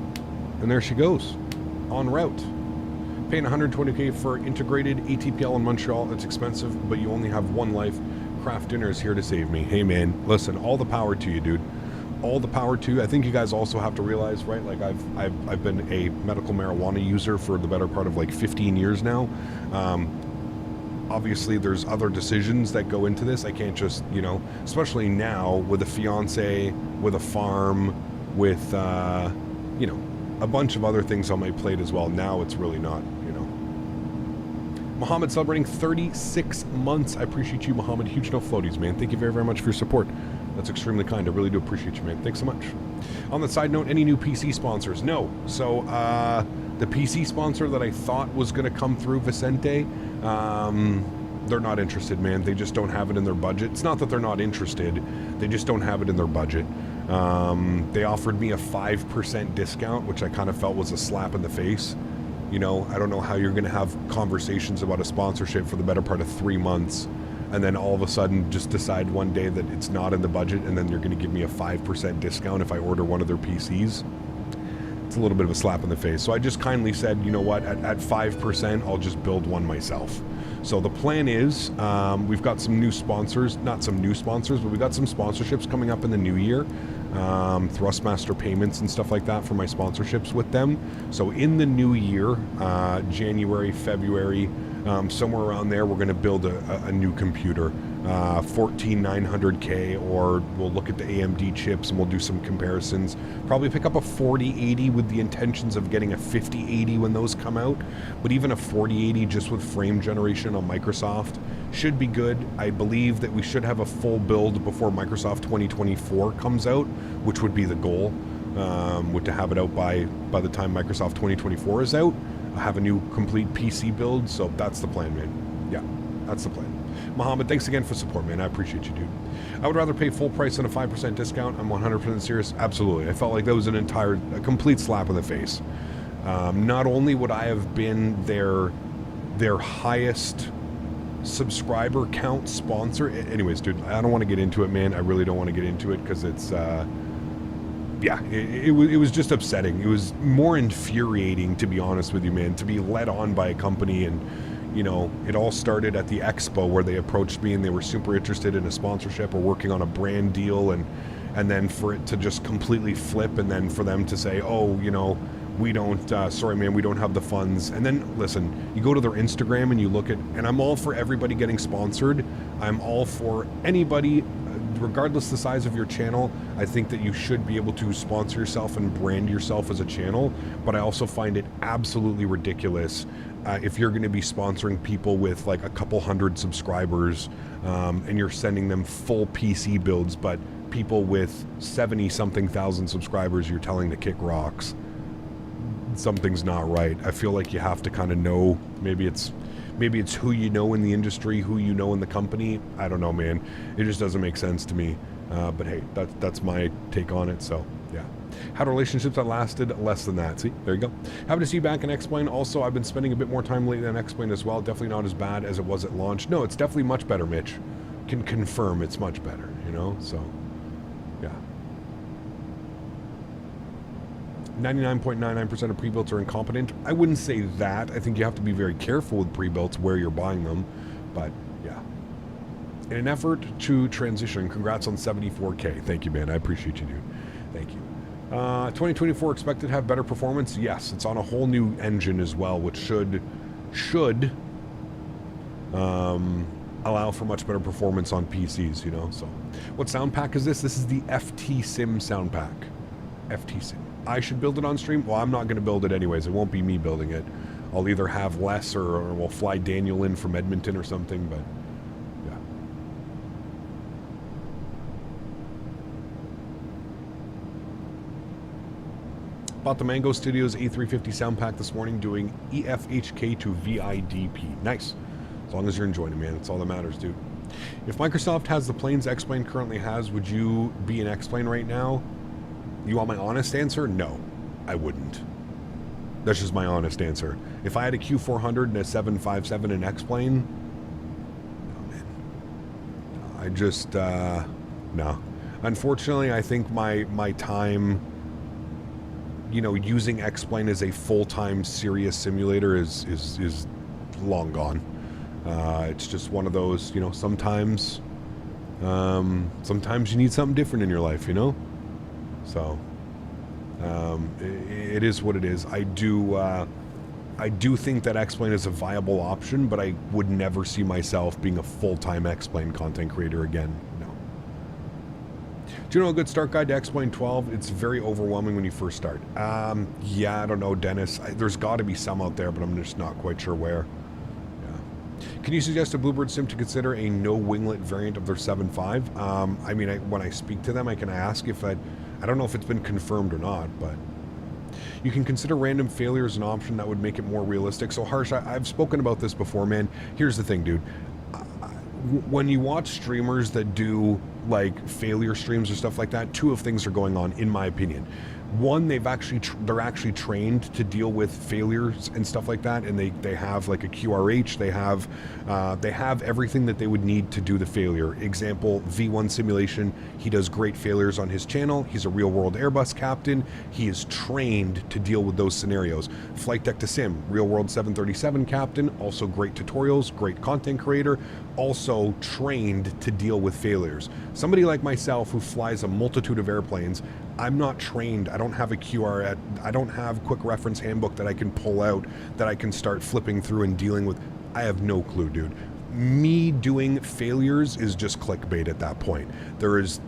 And there she goes. En route. Paying $120K for integrated ATPL in Montreal. It's expensive, but you only have one life. Craft dinner is here to save me. Hey man, listen, all the power to you, dude. All the power to you. I think you guys also have to realize, right? Like I've been a medical marijuana user for the better part of like 15 years now. Obviously there's other decisions that go into this. I can't just, you know, especially now with a fiance, with a farm, with you know, a bunch of other things on my plate as well. Now it's really not, you know. Mohammed celebrating 36 months. I appreciate you, Mohammed. Huge no floaties, man. Thank you very, very much for your support. That's extremely kind. I really do appreciate you, man. Thanks so much. On the side note, any new PC sponsors? No. So the PC sponsor that I thought was going to come through, Vicente, they're not interested, man. They just don't have it in their budget. It's not that they're not interested. They just don't have it in their budget. They offered me a 5% discount, which I kind of felt was a slap in the face. You know, I don't know how you're going to have conversations about a sponsorship for the better part of 3 months and then all of a sudden just decide one day that it's not in the budget and then you're going to give me a 5% discount if I order one of their PCs. It's a little bit of a slap in the face. So I just kindly said, you know what, at 5%, I'll just build one myself. So the plan is, we've got some new sponsors, not some new sponsors, but we've got some sponsorships coming up in the new year. Thrustmaster payments and stuff like that for my sponsorships with them. So in the new year, January, February, Somewhere around there, we're going to build a new computer, 14900K, or we'll look at the AMD chips and we'll do some comparisons. Probably pick up a 4080 with the intentions of getting a 5080 when those come out. But even a 4080 just with frame generation on Microsoft should be good. I believe that we should have a full build before Microsoft 2024 comes out, which would be the goal, to have it out by the time Microsoft 2024 is out. Have a new complete PC build, so that's the plan, man. Yeah, that's the plan. Mohammed, thanks again for support, man. I appreciate you, dude. I would rather pay full price than a 5% discount. I'm 100% serious. Absolutely. I felt like that was a complete slap in the face. Not only would I have been their highest subscriber count sponsor. Anyways, dude, I don't want to get into it, man. I really don't want to get into it because it's yeah, it was just upsetting. It was more infuriating, to be honest with you, man, to be led on by a company. And, you know, it all started at the expo where they approached me and they were super interested in a sponsorship or working on a brand deal. And then for it to just completely flip, and then for them to say, oh, you know, we don't, sorry, man, we don't have the funds. And then, listen, you go to their Instagram and you look at, and I'm all for everybody getting sponsored. I'm all for anybody, regardless the size of your channel. I think that you should be able to sponsor yourself and brand yourself as a channel, but I also find it absolutely ridiculous if you're going to be sponsoring people with like a couple hundred subscribers, and you're sending them full PC builds, but people with 70-something thousand subscribers you're telling to kick rocks. Something's not right. I feel like you have to kind of know, maybe it's who you know in the industry, who you know in the company. I don't know, man. It just doesn't make sense to me. But hey, that's my take on it. So yeah, had relationships that lasted less than that. See, there you go. Happy to see you back in X-Plane. Also, I've been spending a bit more time lately on X-Plane as well. Definitely not as bad as it was at launch. No, it's definitely much better, Mitch. Can confirm it's much better, you know? So yeah. 99.99% of pre-builts are incompetent. I wouldn't say that. I think you have to be very careful with pre-builts where you're buying them. But yeah. In an effort to transition, congrats on 74K. Thank you, man. I appreciate you, dude. Thank you. 2024 expected to have better performance. Yes, it's on a whole new engine as well, which should allow for much better performance on PCs, you know. So what sound pack is this? This is the FT Sim sound pack. FT Sim. I should build it on stream? Well, I'm not going to build it anyways. It won't be me building it. I'll either have Les or we'll fly Daniel in from Edmonton or something, but yeah. Bought the Mango Studios A350 sound pack this morning doing EFHK to VIDP. Nice. As long as you're enjoying it, man. That's all that matters, dude. If Microsoft has the planes X-Plane currently has, would you be an X-Plane right now? You want my honest answer? No, I wouldn't. That's just my honest answer. If I had a Q400 and a 757 in X-Plane, no, man. I just, no. Unfortunately, I think my time, you know, using X-Plane as a full-time serious simulator is long gone. It's just one of those, you know, sometimes you need something different in your life, you know? So, it is what it is. I do think that X-Plane is a viable option, but I would never see myself being a full-time X-Plane content creator again. No. Do you know a good start guide to X-Plane 12? It's very overwhelming when you first start. Yeah, I don't know, Denis. There's got to be some out there, but I'm just not quite sure where. Can you suggest a Bluebird Sim to consider a no winglet variant of their 7.5? I mean, when I speak to them, I can ask if I don't know if it's been confirmed or not, but you can consider random failure as an option that would make it more realistic. So Harsh, I've spoken about this before, man. Here's the thing, dude. When you watch streamers that do like failure streams or stuff like that, two of things are going on, in my opinion. One, they're actually trained to deal with failures and stuff like that, and they have like a QRH, they have everything that they would need to do the failure. Example, V1 Simulation, he does great failures on his channel. He's a real world Airbus captain. He is trained to deal with those scenarios. Flight Deck to Sim, real world 737 captain, also great tutorials, great content creator, also trained to deal with failures. Somebody like myself who flies a multitude of airplanes, I'm not trained. I don't have a I don't have quick reference handbook that I can pull out, that I can start flipping through and dealing with. I have no clue, dude. Me doing failures is just clickbait at that point. There's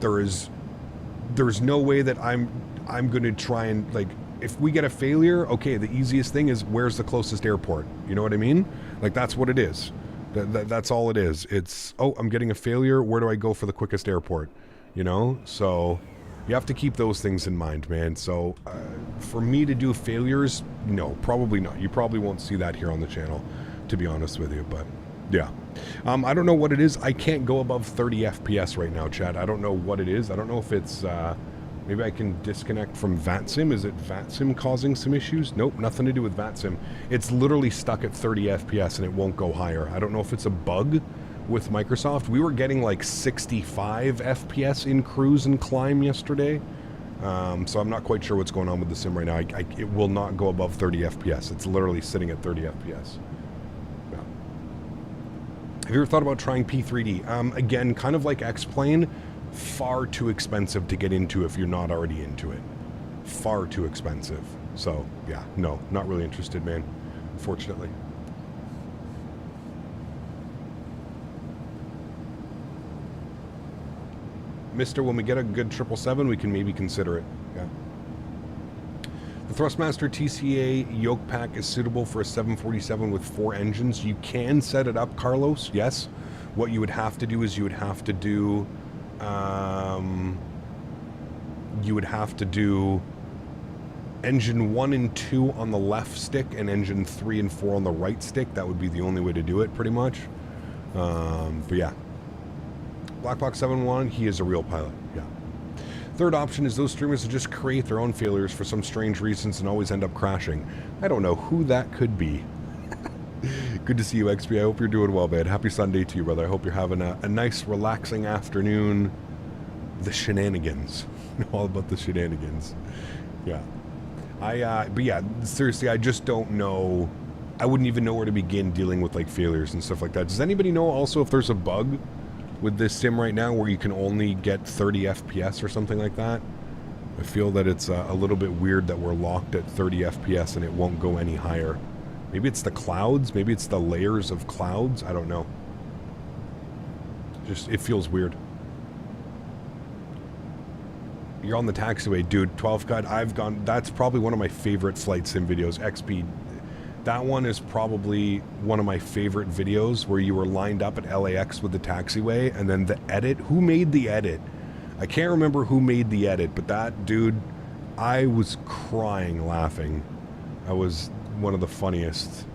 no way that I'm going to try and, like, if we get a failure, okay, the easiest thing is where's the closest airport? You know what I mean? Like, that's what it is. That's all it is. It's, oh, I'm getting a failure. Where do I go for the quickest airport? You know? So you have to keep those things in mind, man. So for me to do failures, no, probably not. You probably won't see that here on the channel, to be honest with you. But yeah. I don't know what it is. I can't go above 30 FPS right now, Chad. I don't know what it is. I don't know if it's... maybe I can disconnect from VATSIM. Is it VATSIM causing some issues? Nope, nothing to do with VATSIM. It's literally stuck at 30 FPS and it won't go higher. I don't know if it's a bug with Microsoft. We were getting like 65 FPS in cruise and climb yesterday. So I'm not quite sure what's going on with the sim right now. It will not go above 30 FPS. It's literally sitting at 30 FPS. Yeah. Have you ever thought about trying P3D? Again, kind of like X-Plane. Far too expensive to get into if you're not already into it. Far too expensive. So, yeah, no, not really interested, man. Unfortunately. Mister, when we get a good 777, we can maybe consider it. Yeah. The Thrustmaster TCA Yoke pack is suitable for a 747 with 4 engines. You can set it up, Carlos, yes. What you would have to do is you would have to do engine 1 and 2 on the left stick and engine 3 and 4 on the right stick. That would be the only way to do it, pretty much. But yeah. Blackbox71, he is a real pilot, yeah. Third option is those streamers that just create their own failures for some strange reasons and always end up crashing. I don't know who that could be. Good to see you, XP. I hope you're doing well, man. Happy Sunday to you, brother. I hope you're having a nice, relaxing afternoon. The shenanigans. All about the shenanigans. Yeah. But yeah, seriously, I just don't know. I wouldn't even know where to begin dealing with, like, failures and stuff like that. Does anybody know also if there's a bug with this sim right now where you can only get 30 FPS or something like that? I feel that it's a little bit weird that we're locked at 30 FPS and it won't go any higher. Maybe it's the clouds. Maybe it's the layers of clouds. I don't know. Just, it feels weird. You're on the taxiway, dude. 12 cut. I've gone. That's probably one of my favorite flight sim videos. XP. That one is probably one of my favorite videos where you were lined up at LAX with the taxiway and then the edit. Who made the edit? I can't remember who made the edit, but that dude, I was crying laughing. I was one of the funniest.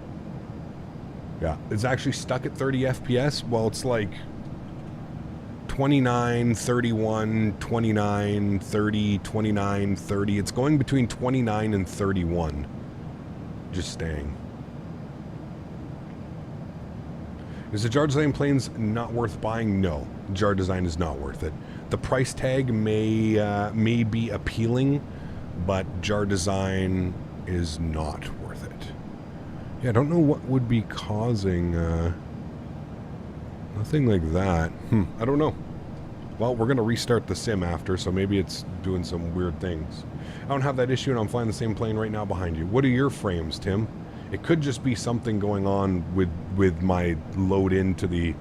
Yeah, it's actually stuck at 30 FPS. Well, it's like 29, 31, 29, 30, 29, 30. It's going between 29 and 31. Just staying. Is the jar design planes not worth buying? No, jar design is not worth it. The price tag may be appealing, but jar design is not worth it. Yeah, I don't know what would be causing nothing like that. I don't know. Well, we're gonna restart the sim after, so maybe it's doing some weird things. I don't have that issue and I'm flying the same plane right now behind you. What are your frames, Tim? It could just be something going on with my load into the...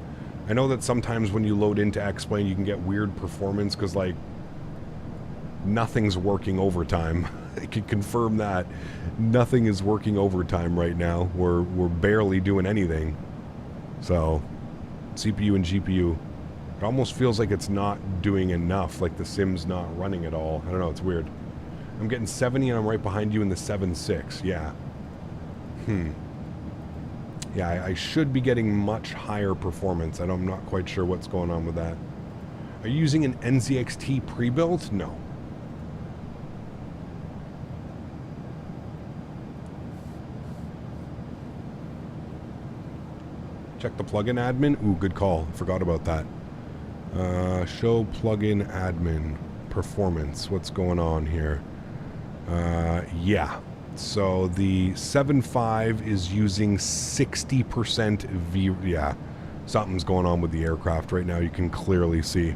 I know that sometimes when you load into X-Plane you can get weird performance because, like, nothing's working overtime. I can confirm that. Nothing is working overtime right now. We're barely doing anything. So, CPU and GPU. It almost feels like it's not doing enough, like the sim's not running at all. I don't know, it's weird. I'm getting 70 and I'm right behind you in the 7.6, yeah. Yeah, I should be getting much higher performance. I'm not quite sure what's going on with that. Are you using an NZXT pre-built? No. Check the plugin admin. Ooh, good call. Forgot about that. Show plugin admin performance. What's going on here? Yeah. So the 7.5 is using 60% V. Yeah. Something's going on with the aircraft right now. You can clearly see.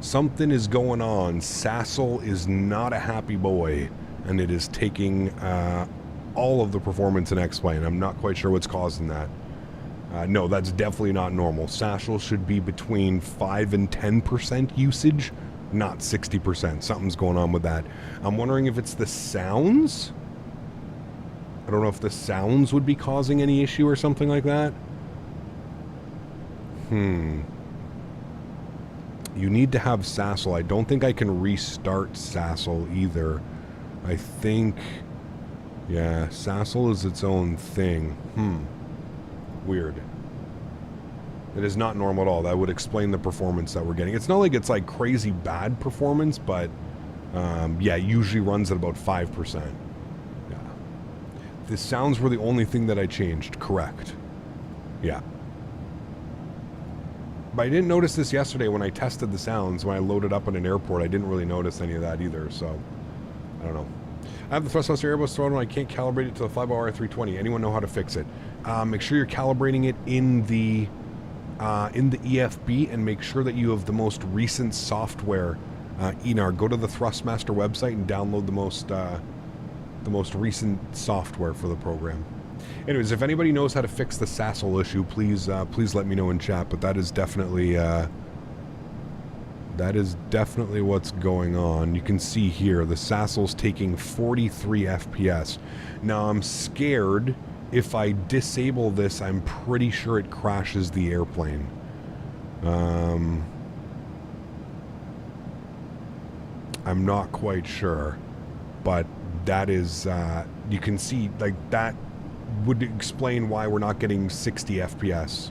Something is going on. Sassel is not a happy boy, and it is taking all of the performance in X-Plane. I'm not quite sure what's causing that. No, that's definitely not normal. Satchel should be between 5 and 10% usage, not 60%. Something's going on with that. I'm wondering if it's the sounds. I don't know if the sounds would be causing any issue or something like that. You need to have Sassel. I don't think I can restart Sassel either. I think... yeah, Sassel is its own thing. Weird. It is not normal at all. That would explain the performance that we're getting. It's not like it's like crazy bad performance, but yeah, it usually runs at about 5%. Yeah. The sounds were the only thing that I changed. Correct. Yeah. But I didn't notice this yesterday when I tested the sounds. When I loaded up at an airport, I didn't really notice any of that either, so I don't know. I have the Thrustmaster Airbus throttle and I can't calibrate it to the Flyboy R320. Anyone know how to fix it? Make sure you're calibrating it in the EFB, and make sure that you have the most recent software. Enar, go to the Thrustmaster website and download the most recent software for the program. Anyways, if anybody knows how to fix the Sassel issue, please let me know in chat. But that is definitely what's going on. You can see here the Sassel's taking 43 FPS. Now I'm scared if I disable this, I'm pretty sure it crashes the airplane. I'm not quite sure, but that is you can see like that would explain why we're not getting 60 FPS.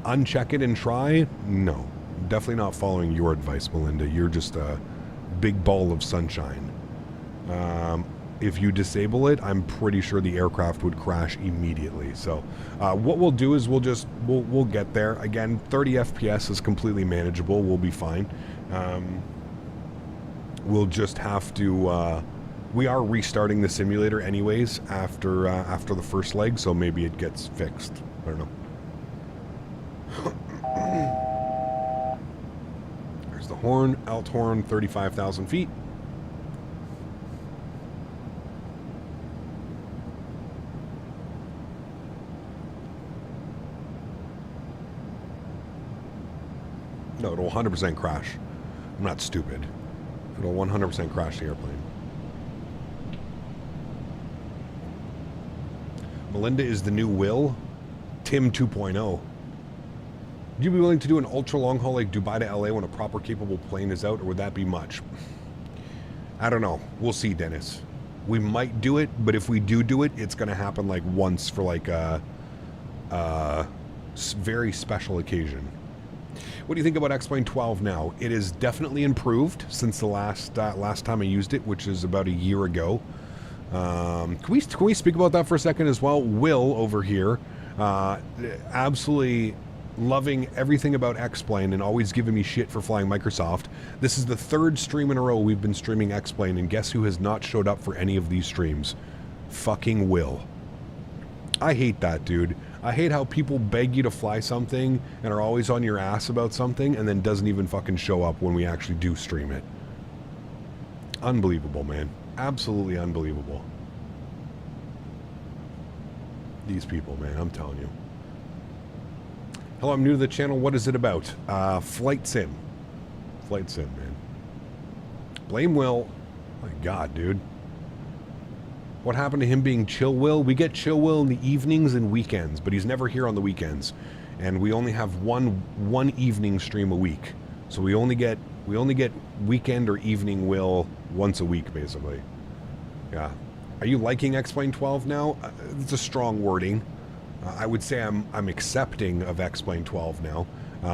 Uncheck it and try? No. Definitely not following your advice, Melinda. You're just a big ball of sunshine. If you disable it, I'm pretty sure the aircraft would crash immediately. So what we'll do is we'll get there. Again, 30 FPS is completely manageable. We'll be fine. We'll just have to... we are restarting the simulator anyways after the first leg, so maybe it gets fixed. I don't know. There's the horn, alt horn, 35,000 feet. No, it'll 100% crash. I'm not stupid. It'll 100% crash the airplane. Melinda is the new Will. Tim 2.0. Would you be willing to do an ultra long haul like Dubai to LA when a proper capable plane is out, or would that be much? I don't know. We'll see, Dennis. We might do it, but if we do it, it's going to happen like once for like a very special occasion. What do you think about X-Plane 12 now? It is definitely improved since the last time I used it, which is about a year ago. Can we speak about that for a second as well? Will over here, absolutely loving everything about X-Plane and always giving me shit for flying Microsoft. This is the third stream in a row we've been streaming X-Plane, and guess who has not showed up for any of these streams? Fucking Will. I hate that, dude. I hate how people beg you to fly something and are always on your ass about something and then doesn't even fucking show up when we actually do stream it. Unbelievable, man. Absolutely unbelievable. These people, man, I'm telling you. Hello, I'm new to the channel. What is it about? Flight sim. Flight sim, man. Blame Will. My God, dude. What happened to him being Chill Will? We get Chill Will in the evenings and weekends, but he's never here on the weekends. And we only have one evening stream a week. So we only get weekend or evening Will once a week, basically. Yeah. Are you liking X-Plane 12 now? It's a strong wording. I would say I'm accepting of X-Plane 12 now.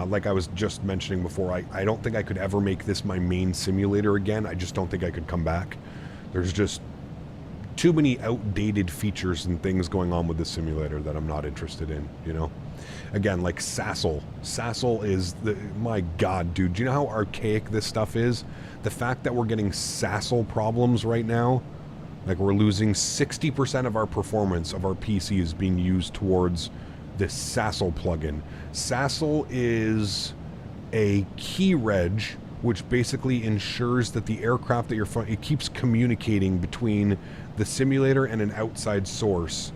Like I was just mentioning before, I don't think I could ever make this my main simulator again. I just don't think I could come back. There's just too many outdated features and things going on with the simulator that I'm not interested in, you know? Again, like Sassel. Sassel is my God, dude. Do you know how archaic this stuff is? The fact that we're getting Sassel problems right now, like we're losing 60% of our performance of our PCs being used towards this Sassel plugin. Sassel is a key reg, which basically ensures that the aircraft that you're flying, it keeps communicating between the simulator and an outside source,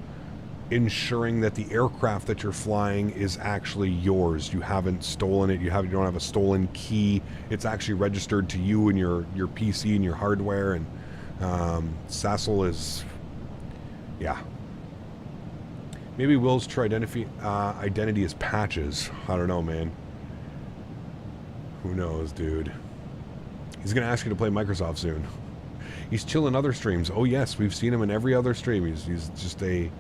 ensuring that the aircraft that you're flying is actually yours. You haven't stolen it. You don't have a stolen key. It's actually registered to you and your PC and your hardware. And Sassel is, yeah. Maybe Will's true identity is patches. I don't know, man. Who knows, dude? He's gonna ask you to play Microsoft soon. He's chilling other streams. Oh yes, we've seen him in every other stream. He's just a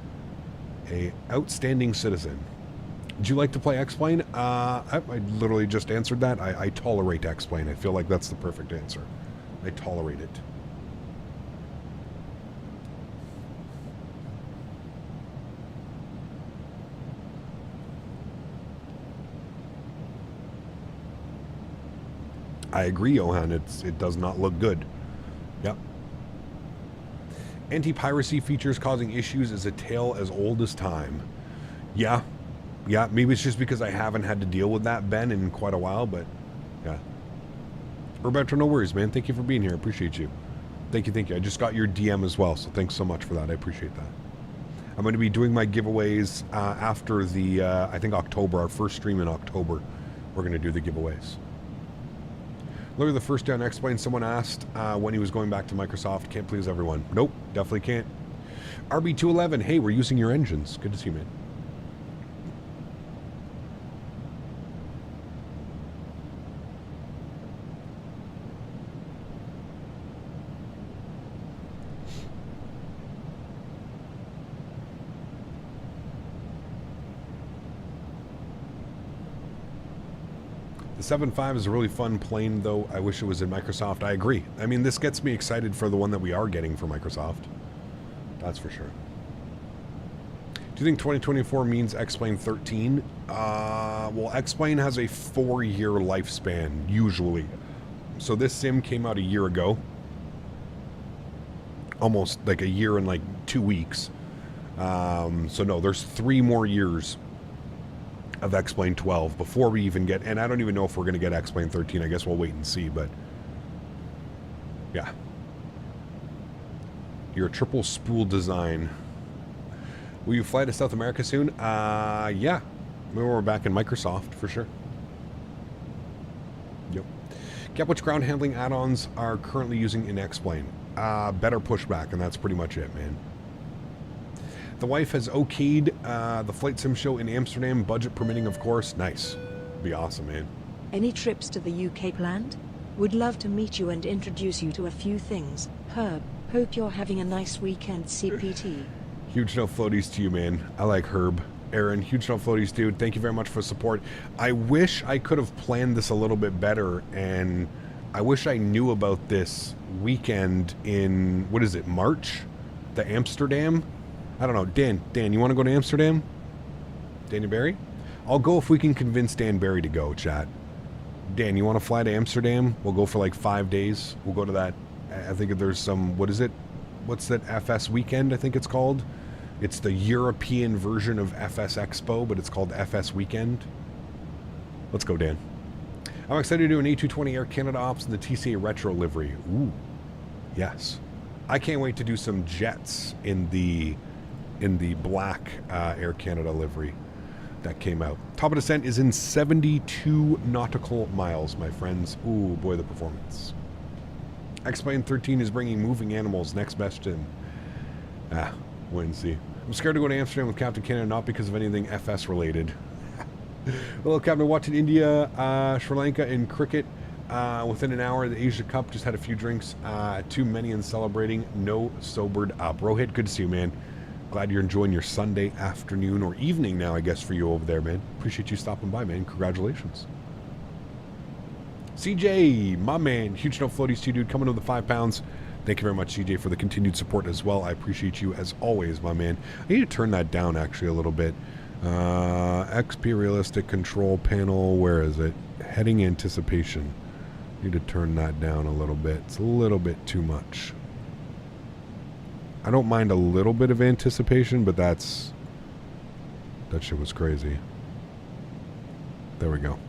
outstanding citizen. Would you like to play X-Plane? I literally just answered that. I tolerate X-Plane. I feel like that's the perfect answer. I tolerate it. I agree, Johan. It does not look good. Yep. Anti-piracy features causing issues is a tale as old as time. Yeah. Yeah, maybe it's just because I haven't had to deal with that, Ben, in quite a while, but yeah. Roberto, no worries, man. Thank you for being here. I appreciate you. Thank you, thank you. I just got your DM as well, so thanks so much for that. I appreciate that. I'm going to be doing my giveaways after the, I think October, our first stream in October. We're going to do the giveaways. Look at the first day on X-Plane. Someone asked when he was going back to Microsoft. Can't please everyone. Nope, definitely can't. RB211, hey, we're using your engines. Good to see you, man. The 7.5 is a really fun plane, though. I wish it was in Microsoft. I agree. I mean, this gets me excited for the one that we are getting for Microsoft. That's for sure. Do you think 2024 means X-Plane 13? Well, X-Plane has a 4-year lifespan, usually. So this sim came out a year ago. Almost like a year and like 2 weeks. So no, there's 3 more years of X-Plane 12 before we even get, and I don't even know if we're going to get X-Plane 13. I guess we'll wait and see, but yeah. Your triple spool design. Will you fly to South America soon? Yeah. Maybe we're back in Microsoft for sure. Yep. Get which ground handling add-ons are currently using in X-Plane. Better pushback, and that's pretty much it, man. The wife has okayed the flight sim show in Amsterdam, budget permitting, of course. Nice. Be awesome, man. Any trips to the UK planned? Would love to meet you and introduce you to a few things. Herb, hope you're having a nice weekend, CPT. Huge no floaties to you, man. I like Herb. Erin, huge no floaties, dude. Thank you very much for support. I wish I could have planned this a little bit better, and I wish I knew about this weekend in, what is it, March? The Amsterdam? I don't know. Dan, you want to go to Amsterdam? Danny Barry? I'll go if we can convince Dan Barry to go, chat. Dan, you want to fly to Amsterdam? We'll go for like 5 days. We'll go to that. I think there's some, what is it? What's that FS weekend, I think it's called? It's the European version of FS Expo, but it's called FS Weekend. Let's go, Dan. I'm excited to do an A220 Air Canada ops in the TCA Retro livery. Ooh, yes. I can't wait to do some jets in the black Air Canada livery that came out. Top of descent is in 72 nautical miles, my friends. Ooh, boy, the performance. X-Plane 13 is bringing moving animals next best in. Wait and see. I'm scared to go to Amsterdam with Captain Canada, not because of anything FS related. Hello, Captain. Watching India, Sri Lanka in cricket. Within an hour, the Asia Cup. Just had a few drinks. Too many and celebrating. No sobered up. Rohit, good to see you, man. Glad you're enjoying your Sunday afternoon or evening now, I guess, for you over there, man. Appreciate you stopping by, man. Congratulations. CJ, my man. Huge no floaties to you, dude. Coming to the 5 pounds. Thank you very much, CJ, for the continued support as well. I appreciate you as always, my man. I need to turn that down, actually, a little bit. XP Realistic Control Panel. Where is it? Heading Anticipation. Need to turn that down a little bit. It's a little bit too much. I don't mind a little bit of anticipation, but that shit was crazy. There we go.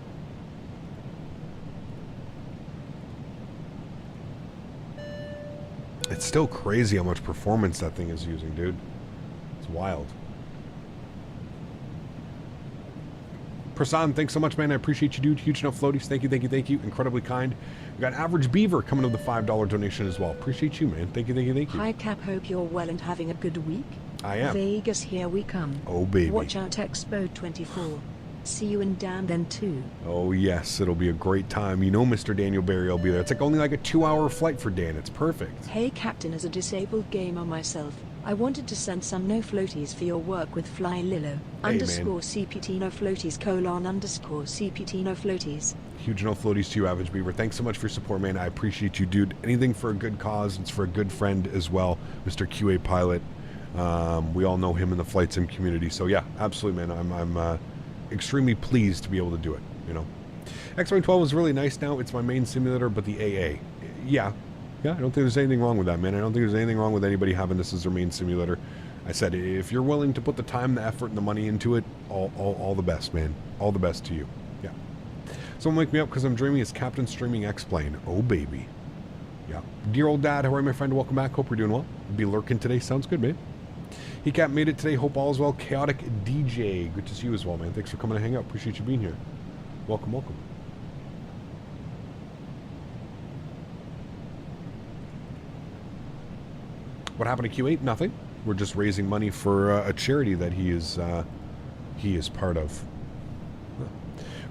It's still crazy how much performance that thing is using, dude. It's wild. Prasan, thanks so much, man. I appreciate you, dude. Huge enough floaties. Thank you, thank you, thank you. Incredibly kind. We got Average Beaver coming with the $5 donation as well. Appreciate you, man. Thank you, thank you, thank you. Hi, Cap. Hope you're well and having a good week. I am. Vegas, here we come. Oh, baby. Watch out, Expo 24. See you in Dan then too. Oh, yes. It'll be a great time. You know Mr. Daniel Barry will be there. It's like only like a 2-hour flight for Dan. It's perfect. Hey, Captain, as a disabled gamer myself, I wanted to send some no floaties for your work with Fly Lilo. Hey, _ CPT no floaties _ CPT no floaties. Huge no floaties to you, Average Beaver. Thanks so much for your support, man. I appreciate you, dude. Anything for a good cause. It's for a good friend as well, Mr. QA Pilot. We all know him in the flight sim community. So yeah, absolutely, man. I'm extremely pleased to be able to do it, you know. X-Wing 12 is really nice now. It's my main simulator, but the AA, yeah, I don't think there's anything wrong with that, man. I don't think there's anything wrong with anybody having this as their main simulator. I said, if you're willing to put the time, the effort, and the money into it, all the best, man. All the best to you. Yeah. Someone wake me up because I'm dreaming. It's Captain Streaming X-Plane. Oh, baby. Yeah. Dear old dad, how are you, my friend? Welcome back. Hope you're doing well. Be lurking today. Sounds good, man. He Cap made it today. Hope all is well. Chaotic DJ. Good to see you as well, man. Thanks for coming to hang out. Appreciate you being here. Welcome, welcome. What happened to Q8? Nothing. We're just raising money for a charity that he is part of.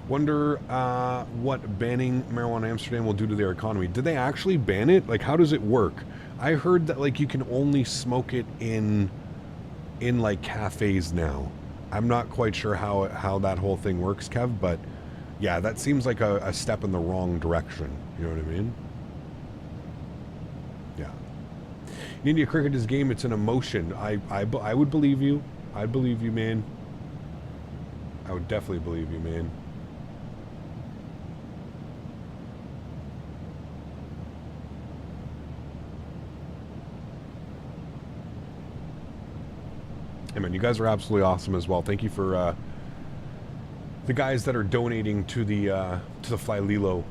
Wonder what banning marijuana in Amsterdam will do to their economy. Did they actually ban it? Like, how does it work? I heard that like you can only smoke it in like cafes now. I'm not quite sure how that whole thing works, Kev, but yeah, that seems like a step in the wrong direction. You know what I mean? Yeah. India cricket is game. It's an emotion. I would believe you. I'd believe you, man. I would definitely believe you, man. Hey, man, you guys are absolutely awesome as well. Thank you for the guys that are donating to the Fly Lilo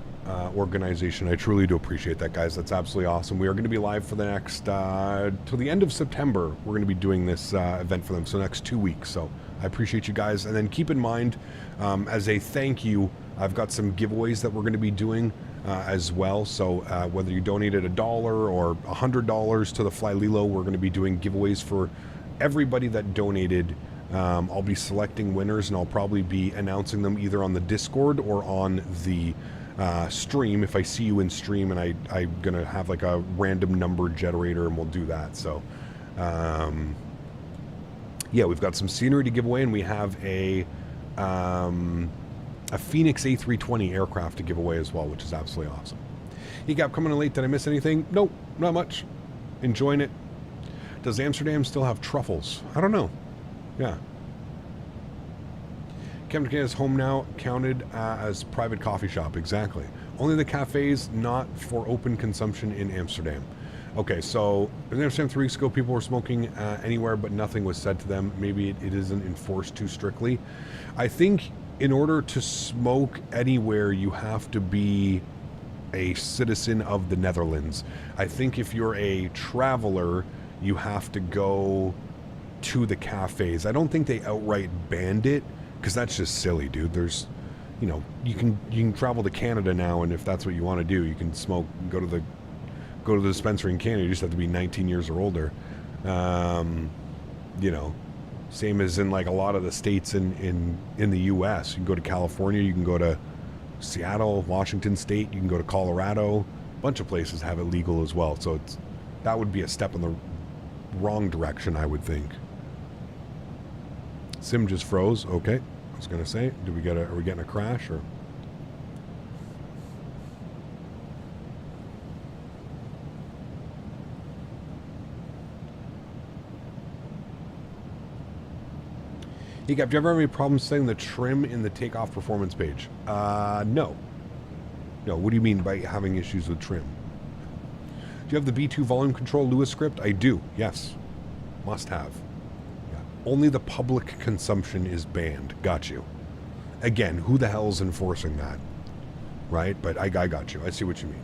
organization. I truly do appreciate that, guys. That's absolutely awesome. We are going to be live for the next till the end of September. We're going to be doing this event for them, so next 2 weeks. So I appreciate you guys. And then keep in mind, as a thank you, I've got some giveaways that we're going to be doing as well. So whether you donated $1 or $100 to the Fly Lilo, we're going to be doing giveaways for everybody that donated. I'll be selecting winners, and I'll probably be announcing them either on the Discord or on the stream. If I see you in stream, and I'm gonna have like a random number generator, and we'll do that. So yeah, we've got some scenery to give away, and we have a Phoenix A320 aircraft to give away as well, which is absolutely awesome. EGAP coming in late. Did I miss anything? Nope, not much. Enjoying it. Does Amsterdam still have truffles? I don't know. Yeah. Captain Canada's home now counted as private coffee shop. Exactly. Only the cafes, not for open consumption in Amsterdam. Okay, so in Amsterdam 3 weeks ago, people were smoking anywhere, but nothing was said to them. Maybe it isn't enforced too strictly. I think in order to smoke anywhere, you have to be a citizen of the Netherlands. I think if you're a traveler, you have to go to the cafes. I don't think they outright banned it, because that's just silly, dude. There's, you know, you can travel to Canada now, and if that's what you want to do, you can smoke, go to the dispensary in Canada. You just have to be 19 years or older. You know, same as in like a lot of the states in the U.S. You can go to California, you can go to Seattle, Washington State, you can go to Colorado. A bunch of places have it legal as well. So that would be a step in the wrong direction, I would think. Sim just froze. Okay, I was gonna say, are we getting a crash or? Hey, Gap, do you ever have any problems setting the trim in the takeoff performance page? No. No, what do you mean by having issues with trim? Do you have the B2 volume control Lewis script? I do, yes. Must have. Yeah. Only the public consumption is banned. Got you. Again, who the hell is enforcing that? Right? But I got you. I see what you mean.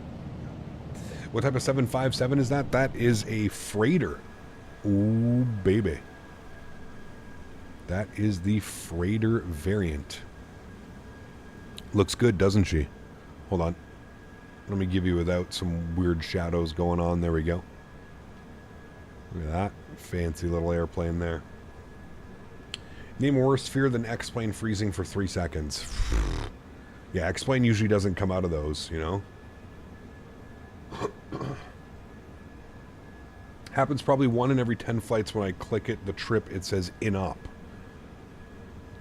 What type of 757 is that? That is a freighter. Ooh, baby. That is the freighter variant. Looks good, doesn't she? Hold on. Let me give you without some weird shadows going on. There we go. Look at that. Fancy little airplane there. Name a worse fear than X-plane freezing for 3 seconds. Yeah, X-plane usually doesn't come out of those, you know? Happens probably 1 in every 10 flights. When I click it, the trip, it says in-op.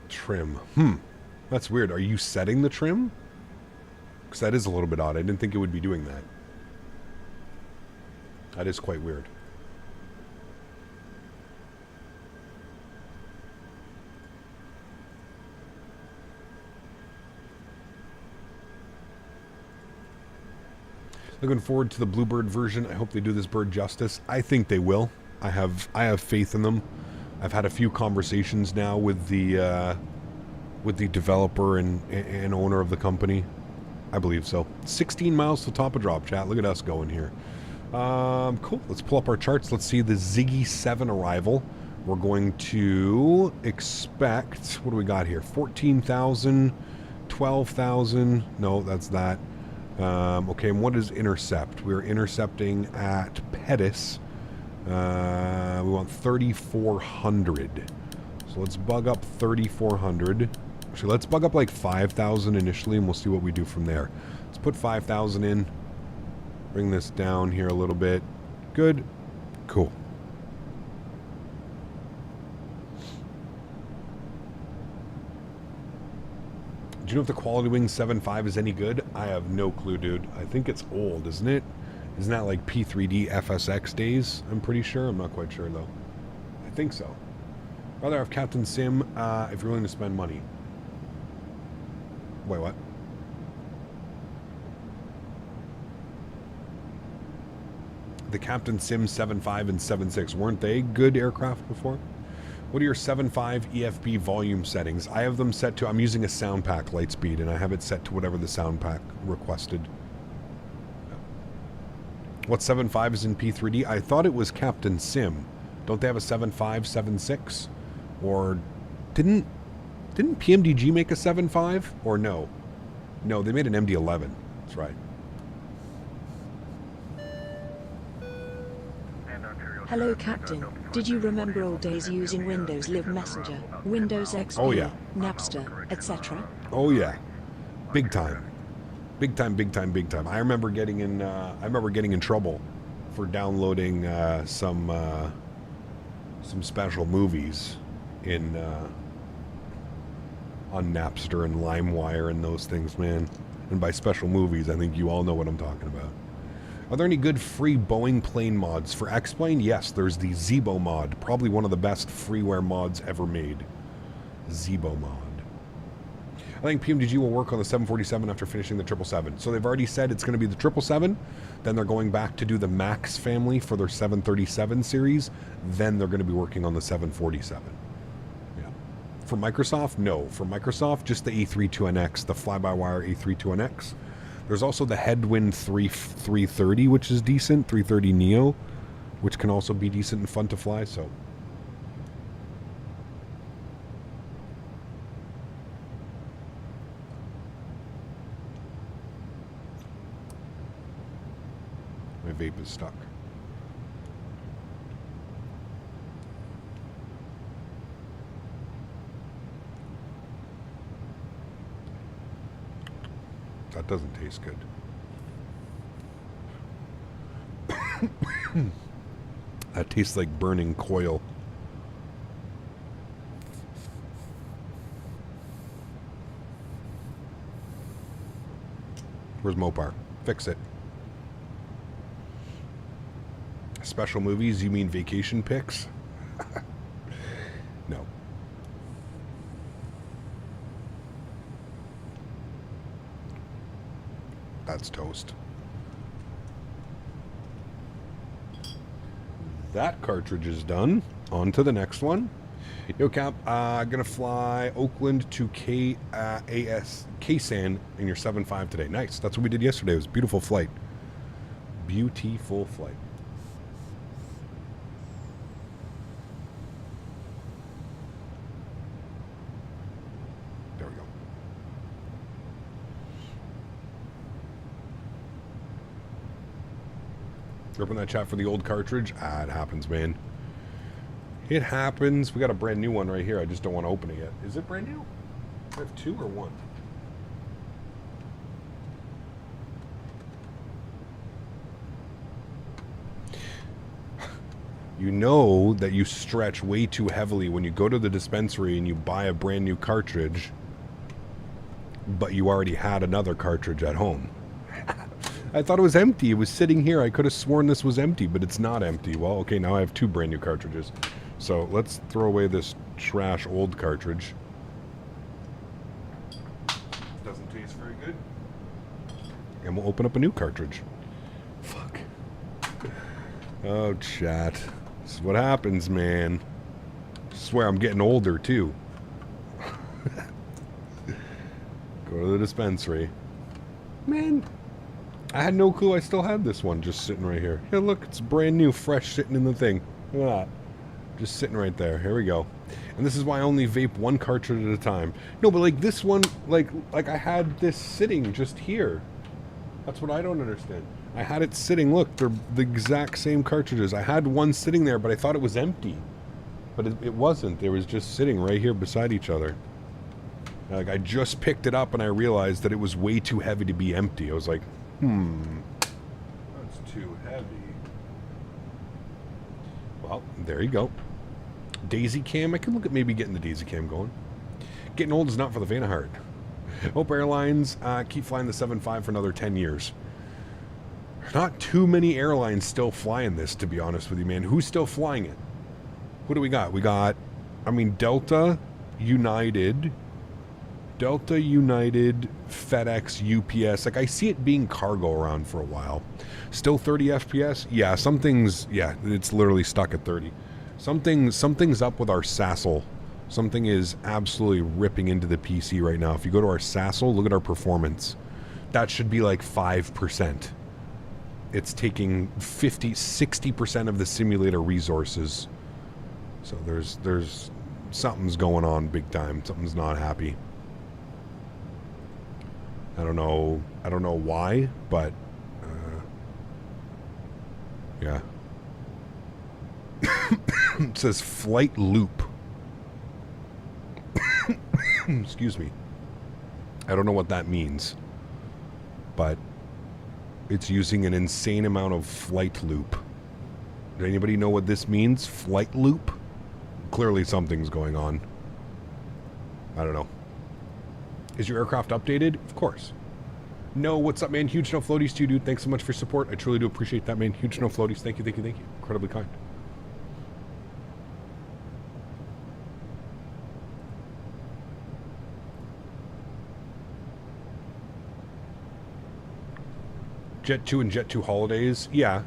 Trim. That's weird. Are you setting the trim? Because that is a little bit odd. I didn't think it would be doing that. That is quite weird. Looking forward to the Bluebird version. I hope they do this bird justice. I think they will. I have faith in them. I've had a few conversations now with the developer and owner of the company. I believe so. 16 miles to top of drop, chat. Look at us going here. Cool. Let's pull up our charts. Let's see the Ziggy 7 arrival. We're going to expect, what do we got here? 14,000, 12,000. No, that's that. Okay, and what is intercept? We're intercepting at Pettis. We want 3,400. So let's bug up 3,400. Actually, let's bug up like 5,000 initially, and we'll see what we do from there. Let's put 5,000 in. Bring this down here a little bit. Good. Cool. Do you know if the Quality Wing 7.5 is any good? I have no clue, dude. I think it's old, isn't it? Isn't that like P3D FSX days? I'm pretty sure. I'm not quite sure, though. I think so. Rather have Captain Sim if you're willing to spend money. Wait, what? The Captain Sim 7.5 and 7.6, weren't they good aircraft before? What are your 7.5 EFB volume settings? I have them set to, I'm using a sound pack light speed, and I have it set to whatever the sound pack requested. What 7.5 is in P3D? I thought it was Captain Sim. Don't they have a 7.5, 7.6? Or didn't PMDG make a 7.5? Or no? No, they made an MD-11. That's right. Hello, Captain. Did you remember old days using Windows Live Messenger, Windows XP, Oh, yeah. Napster, etc.? Oh yeah, big time, big time, big time, big time. I remember getting in trouble for downloading some special movies in on Napster and LimeWire and those things, man. And by special movies, I think you all know what I'm talking about. Are there any good free Boeing plane mods? For X-Plane, yes, there's the Zebo mod. Probably one of the best freeware mods ever made. Zebo mod. I think PMDG will work on the 747 after finishing the 777. So they've already said it's going to be the 777. Then they're going back to do the MAX family for their 737 series. Then they're going to be working on the 747. Yeah. For Microsoft, no. For Microsoft, just the A32NX, the fly-by-wire A32NX. There's also the Headwind 330, which is decent, 330 Neo, which can also be decent and fun to fly, so. My vape is stuck. That doesn't taste good. That tastes like burning coil. Where's Mopar? Fix it. Special movies? You mean vacation pics? No. That's toast. That cartridge is done. On to the next one. Yo, Cap, gonna fly Oakland to Ksan in your 7.5 today. Nice. That's what we did yesterday. It was a beautiful flight. beautiful flight. There we go. Open that chat for the old cartridge. Ah, it happens, man. It happens. We got a brand new one right here. I just don't want to open it yet. Is it brand new? I have two or one? You know that you stretch way too heavily when you go to the dispensary and you buy a brand new cartridge, but you already had another cartridge at home. I thought it was empty. It was sitting here. I could have sworn this was empty, but it's not empty. Well, okay, now I have two brand new cartridges. So let's throw away this trash old cartridge. Doesn't taste very good. And we'll open up a new cartridge. Fuck. Oh, chat. This is what happens, man. I swear I'm getting older, too. Go to the dispensary. Man, I had no clue I still had this one just sitting right here. Yeah, look, it's brand new, fresh, sitting in the thing. Look at that. Just sitting right there. Here we go. And this is why I only vape one cartridge at a time. No, but like this one, like I had this sitting just here. That's what I don't understand. I had it sitting. Look, they're the exact same cartridges. I had one sitting there, but I thought it was empty. But it wasn't. It was just sitting right here beside each other. Like, I just picked it up and I realized that it was way too heavy to be empty. I was like, that's too heavy. Well, there you go. Daisy cam. I could look at maybe getting the daisy cam going. Getting old is not for the faint of heart. Hope Airlines keep flying the 7.5 for another 10 years. Not too many airlines still flying this, to be honest with you, man. Who's still flying it? What do we got? We got, I mean, Delta, United, FedEx, UPS. Like, I see it being cargo around for a while. Still 30 FPS? Yeah, something's, yeah, it's literally stuck at 30. Something's up with our Sassel. Something is absolutely ripping into the PC right now. If you go to our Sassel, look at our performance. That should be like 5%. It's taking 60% of the simulator resources. So there's something's going on big time. Something's not happy. I don't know why, but yeah. It says flight loop. Excuse me. I don't know what that means, but it's using an insane amount of flight loop. Does anybody know what this means? Flight loop? Clearly something's going on. I don't know. Is your aircraft updated? Of course. No, what's up, man? Huge no floaties to you, dude. Thanks so much for your support. I truly do appreciate that, man. Huge no floaties. Thank you. Incredibly kind. Jet 2 and Jet 2 holidays, yeah.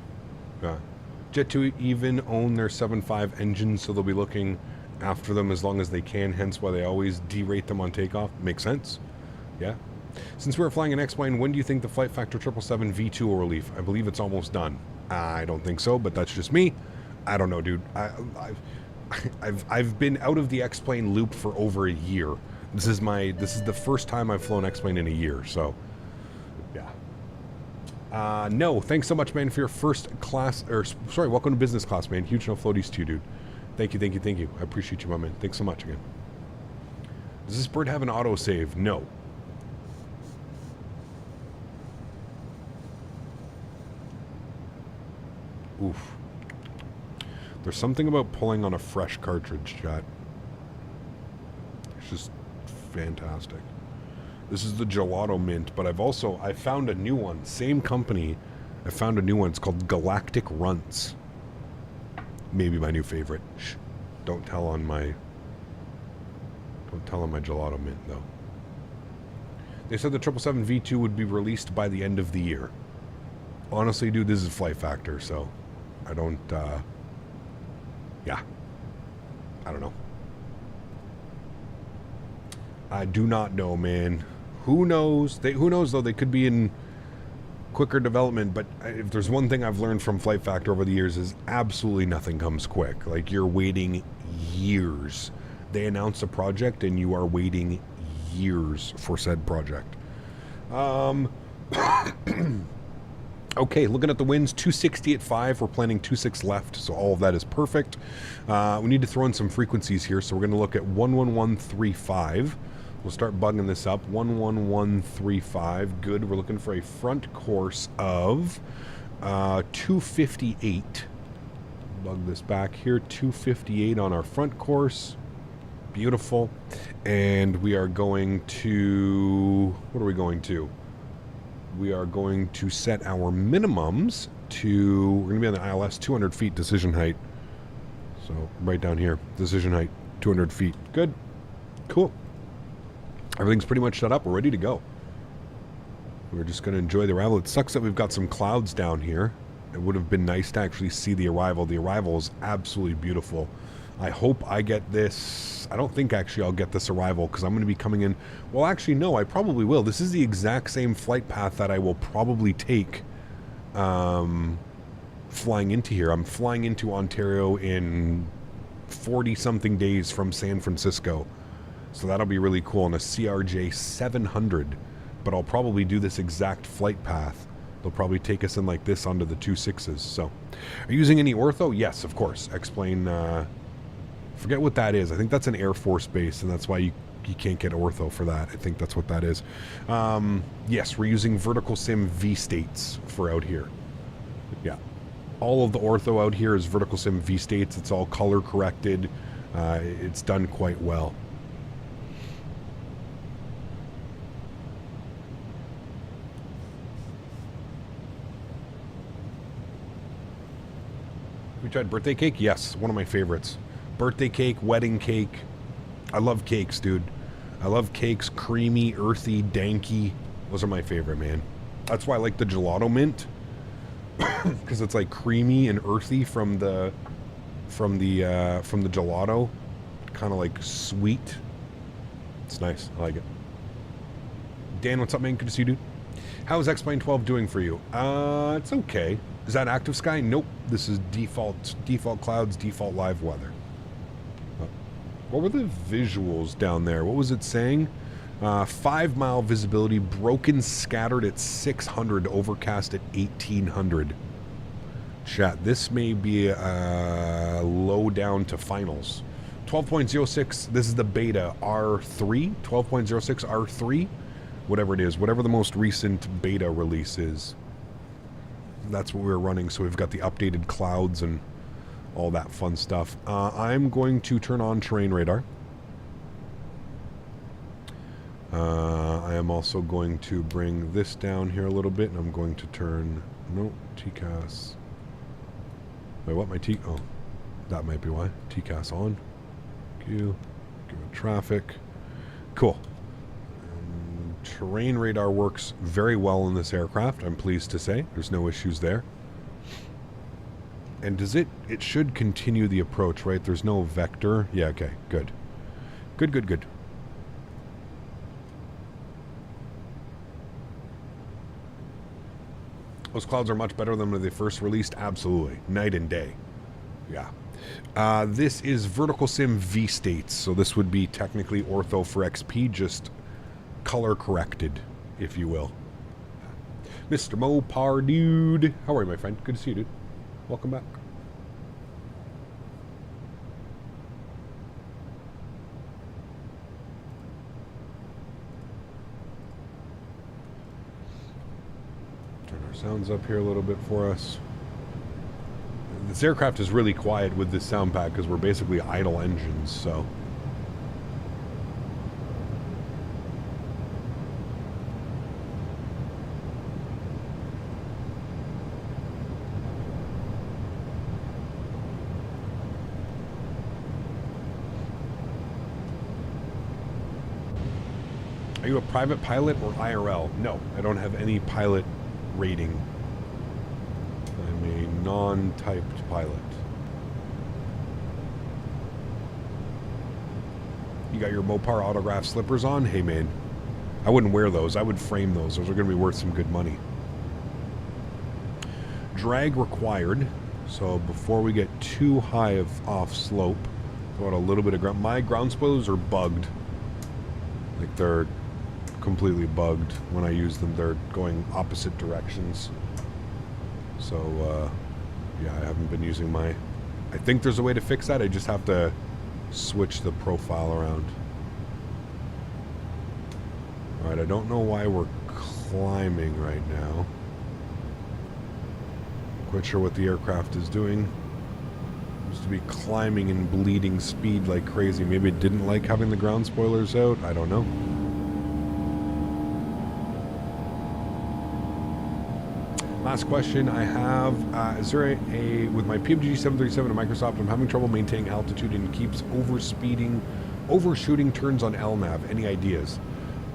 Jet 2 even own their 7.5 engines, so they'll be looking after them as long as they can, hence why they always derate them on takeoff. Makes sense. Yeah. Since we're flying an X-plane, when do you think the FlightFactor 777 V2 will relief? I believe it's almost done. I don't think so, but that's just me. I don't know, dude. I've been out of the X-plane loop for over a year. This is the first time I've flown X-plane in a year, so yeah. No, thanks so much, man, for your first class, or sorry, welcome to business class, man. Huge no floaties to you, dude. Thank you. I appreciate you, my man. Thanks so much again. Does this bird have an autosave? No. Oof. There's something about pulling on a fresh cartridge, chat. It's just fantastic. This is the gelato mint, but I found a new one. Same company. I found a new one. It's called Galactic Runts. Maybe my new favorite. Shh. Don't tell on my gelato mint, though. They said the 777 V2 would be released by the end of the year. Honestly, dude, this is FlightFactor, so I don't, yeah. I don't know. I do not know, man. Who knows? Who knows, though? They could be in quicker development, but if there's one thing I've learned from FlightFactor over the years is absolutely nothing comes quick. Like, you're waiting years. They announce a project and you are waiting years for said project. Okay, looking at the winds, 260 at 5. We're planning 26 left, so all of that is perfect. We need to throw in some frequencies here, so we're going to look at 11135. We'll start bugging this up. 11135. Good. We're looking for a front course of 258. Bug this back here. 258 on our front course. Beautiful. And we are going to... What are we going to? We are going to set our minimums to... We're going to be on the ILS 200 feet decision height. So right down here. Decision height. 200 feet. Good. Cool. Everything's pretty much set up. We're ready to go. We're just going to enjoy the arrival. It sucks that we've got some clouds down here. It would have been nice to actually see the arrival. The arrival is absolutely beautiful. I hope I get this. I don't think actually I'll get this arrival because I'm going to be coming in. Well, actually, no, I probably will. This is the exact same flight path that I will probably take flying into here. I'm flying into Ontario in 40-something days from San Francisco. So that'll be really cool on a CRJ 700. But I'll probably do this exact flight path. They'll probably take us in like this onto the 26s. So, are you using any ortho? Yes, of course. Explain... forget what that is. I think that's an Air Force base, and that's why you can't get ortho for that. I think that's what that is. Yes, we're using vertical sim V-states for out here. Yeah. All of the ortho out here is vertical sim V-states. It's all color corrected. It's done quite well. We tried birthday cake? Yes, one of my favorites. Birthday cake, wedding cake. I love cakes, dude. I love cakes, creamy, earthy, danky. Those are my favorite, man. That's why I like the gelato mint, because it's like creamy and earthy from the gelato, kind of like sweet. It's nice. I like it. Dan, what's up, man? Good to see you, dude. How is X-Plane 12 doing for you? It's okay. Is that active sky? Nope. This is default clouds, default live weather. What were the visuals down there? What was it saying? 5 mile visibility, broken, scattered at 600, overcast at 1800. Chat, this may be low down to finals. 12.06, this is the beta R3, 12.06 R3, whatever it is, whatever the most recent beta release is. That's what we're running, so we've got the updated clouds and all that fun stuff. I'm going to turn on terrain radar. I am also going to bring this down here a little bit, and I'm going to turn... No, TCAS. Wait, what? Oh, that might be why. TCAS on. Q. Give it traffic. Cool. Terrain radar works very well in this aircraft, I'm pleased to say. There's no issues there. And does it should continue the approach, right? There's no vector. Yeah, okay, good. Good. Those clouds are much better than when they first released. Absolutely. Night and day. Yeah. This is vertical sim V-states, so this would be technically ortho for XP, just color corrected, if you will. Mr. Mopar, dude. How are you, my friend? Good to see you, dude. Welcome back. Turn our sounds up here a little bit for us. This aircraft is really quiet with this sound pack because we're basically idle engines, so... Are you a private pilot or IRL? No, I don't have any pilot rating. I'm a non-typed pilot. You got your Mopar autograph slippers on? Hey man, I wouldn't wear those. I would frame those. Those are going to be worth some good money. drag required. So before we get too high of off slope, throw out a little bit of ground. My ground spoilers are bugged. Like they're completely bugged when I use them. They're going opposite directions. So yeah, I haven't been using my... I think there's a way to fix that. I just have to switch the profile around. Alright, I don't know why we're climbing right now. Quite sure what the aircraft is doing. Seems to be climbing and bleeding speed like crazy. Maybe it didn't like having the ground spoilers out. I don't know. Last question I have, is there a with my PMG 737 and Microsoft, I'm having trouble maintaining altitude and keeps overshooting turns on LNAV. Any ideas?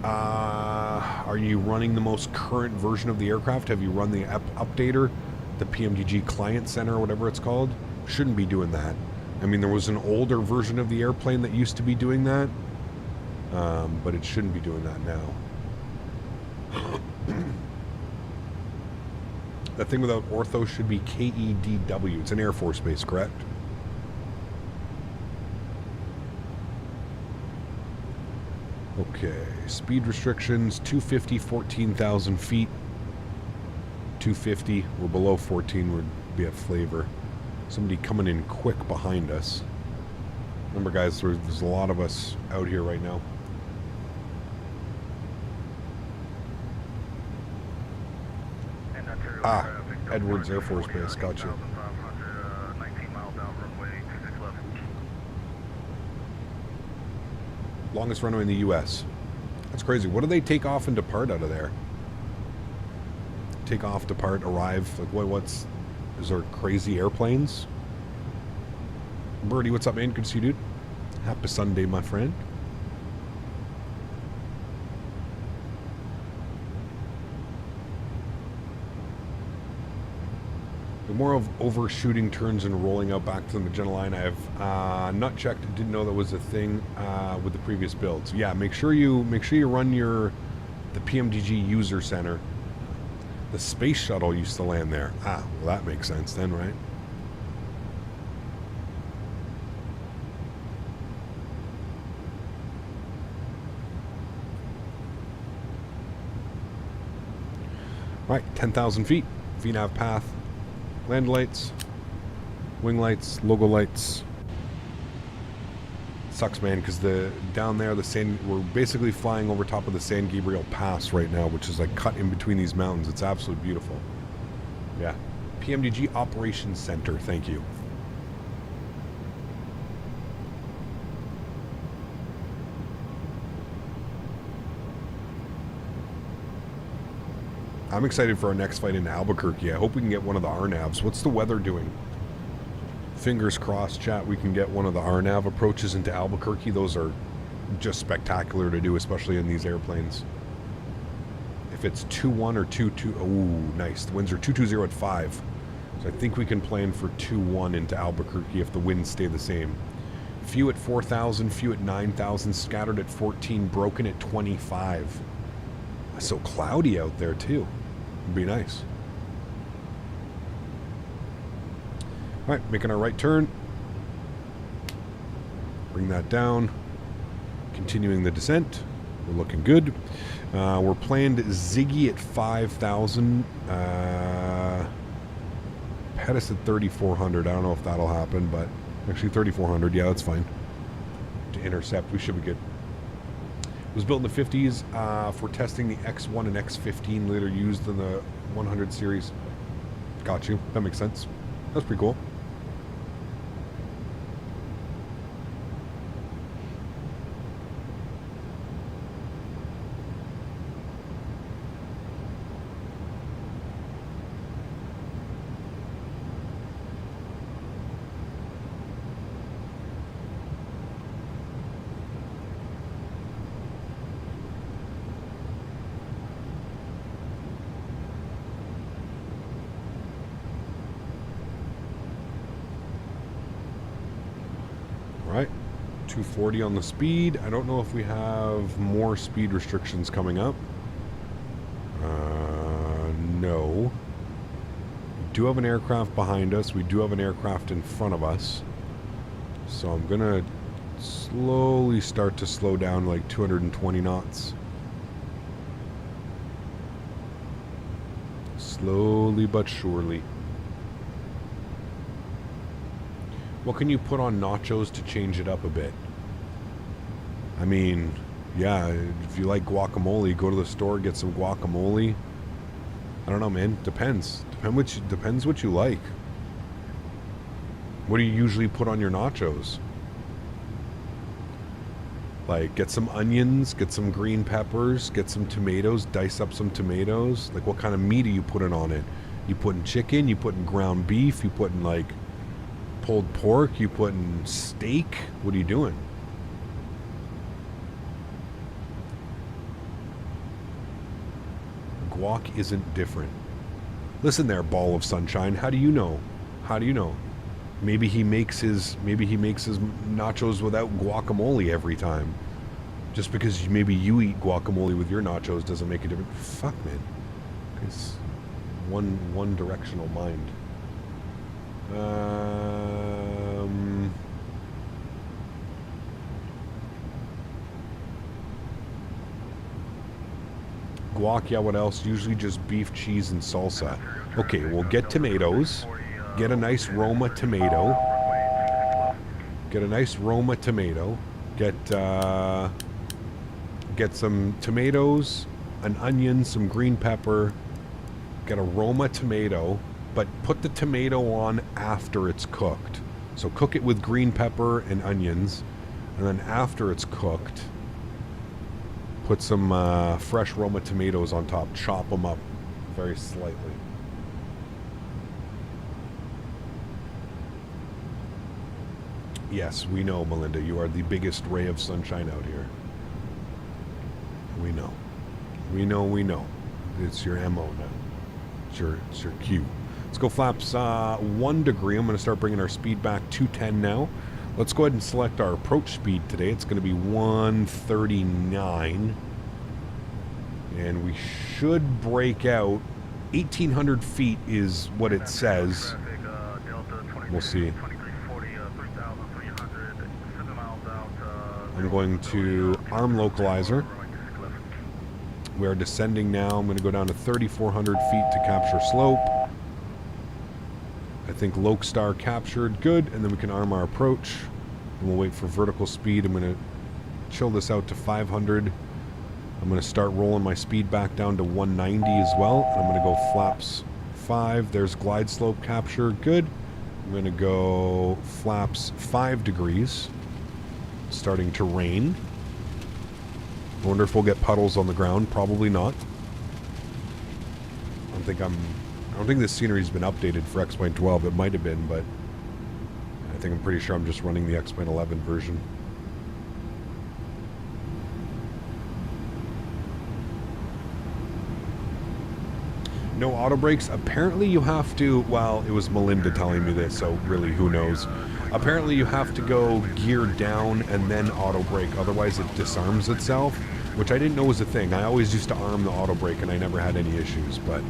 Are you running the most current version of the aircraft? Have you run the updater, the PMDG Client Center or whatever it's called? Shouldn't be doing that. I mean, there was an older version of the airplane that used to be doing that, but it shouldn't be doing that now. That thing without ortho should be KEDW. It's an Air Force base, correct? Okay, speed restrictions, 250, 14,000 feet. 250, we're below 14, would be a flavor. Somebody coming in quick behind us. Remember guys, there's a lot of us out here right now. Ah, Edwards Air Force Base, gotcha. 19 miles out, runway 26 left. Longest runway in the U.S. That's crazy. What do they take off and depart out of there? Take off, depart, arrive. Like, what's... Is there crazy airplanes? Birdie, what's up, man? Good to see you, dude. Happy Sunday, my friend. More of overshooting turns and rolling out back to the Magenta line. I have not checked. Didn't know that was a thing with the previous builds. Yeah, make sure you run the PMDG user center. The space shuttle used to land there. Ah, well that makes sense then, right? Right, 10,000 feet. VNAV path. Land lights, wing lights, logo lights. Sucks, man, because down there, we're basically flying over top of the San Gabriel Pass right now, which is like cut in between these mountains. It's absolutely beautiful. Yeah. PMDG Operations Center, thank you. I'm excited for our next flight into Albuquerque. I hope we can get one of the RNAVs. What's the weather doing? Fingers crossed, chat, we can get one of the RNAV approaches into Albuquerque. Those are just spectacular to do, especially in these airplanes. If it's 2-1 or 2-2, ooh, nice. The winds are 220 at 5. So I think we can plan for 2-1 into Albuquerque if the winds stay the same. Few at 4,000, few at 9,000, scattered at 14, broken at 25. It's so cloudy out there too. It'd be nice. All right, making our right turn. Bring that down. Continuing the descent. We're looking good. We're planned Ziggy at 5,000. Pettis at 3,400. I don't know if that'll happen, but actually 3,400. Yeah, that's fine. To intercept, we should be good. It was built in the 50s for testing the X1 and X15, later used in the 100 series. Got you. That makes sense. That's pretty cool. Right, 240 on the speed. I don't know if we have more speed restrictions coming up. No. do have an aircraft behind us. We do have an aircraft in front of us. So I'm going to slowly start to slow down like 220 knots. Slowly but surely. What can you put on nachos to change it up a bit? I mean, yeah, if you like guacamole, go to the store, get some guacamole. I don't know, man. Depends. Depends what you like. What do you usually put on your nachos? Like, get some onions, get some green peppers, get some tomatoes, dice up some tomatoes. Like, what kind of meat are you putting on it? You putting chicken? You putting ground beef? You putting, like, pulled pork? You putting steak? What are you doing? Guac isn't different. Listen there, ball of sunshine. How do you know? How do you know? Maybe he makes his nachos without guacamole every time. Just because maybe you eat guacamole with your nachos doesn't make a difference. Fuck, man. It's one directional mind. Guac, yeah, what else? Usually just beef, cheese, and salsa. Okay, we'll get tomatoes. Get a nice Roma tomato. Get a nice Roma tomato. Get some tomatoes, an onion, some green pepper. Get a Roma tomato, but put the tomato on after it's cooked. So cook it with green pepper and onions, and then after it's cooked, put some fresh Roma tomatoes on top. Chop them up very slightly. Yes, we know, Melinda. You are the biggest ray of sunshine out here. We know. We know, we know. It's your MO now. It's your cue. Let's go flaps 1 degree. I'm going to start bringing our speed back 210 now. Let's go ahead and select our approach speed today. It's going to be 139. And we should break out. 1,800 feet is what it says. We'll see. I'm going to arm localizer. We are descending now. I'm going to go down to 3,400 feet to capture slope. I think Lokestar captured. Good. And then we can arm our approach. And we'll wait for vertical speed. I'm going to chill this out to 500. I'm going to start rolling my speed back down to 190 as well. And I'm going to go flaps 5. There's glide slope capture. Good. I'm going to go flaps 5 degrees. Starting to rain. I wonder if we'll get puddles on the ground. Probably not. I don't think this scenery's been updated for X-Plane 12. It might have been, but I think I'm pretty sure I'm just running the X-Plane 11 version. No auto brakes. Apparently you have to, well, it was Melinda telling me this, so really who knows. Apparently you have to go gear down and then auto brake, otherwise it disarms itself, which I didn't know was a thing. I always used to arm the auto brake and I never had any issues, but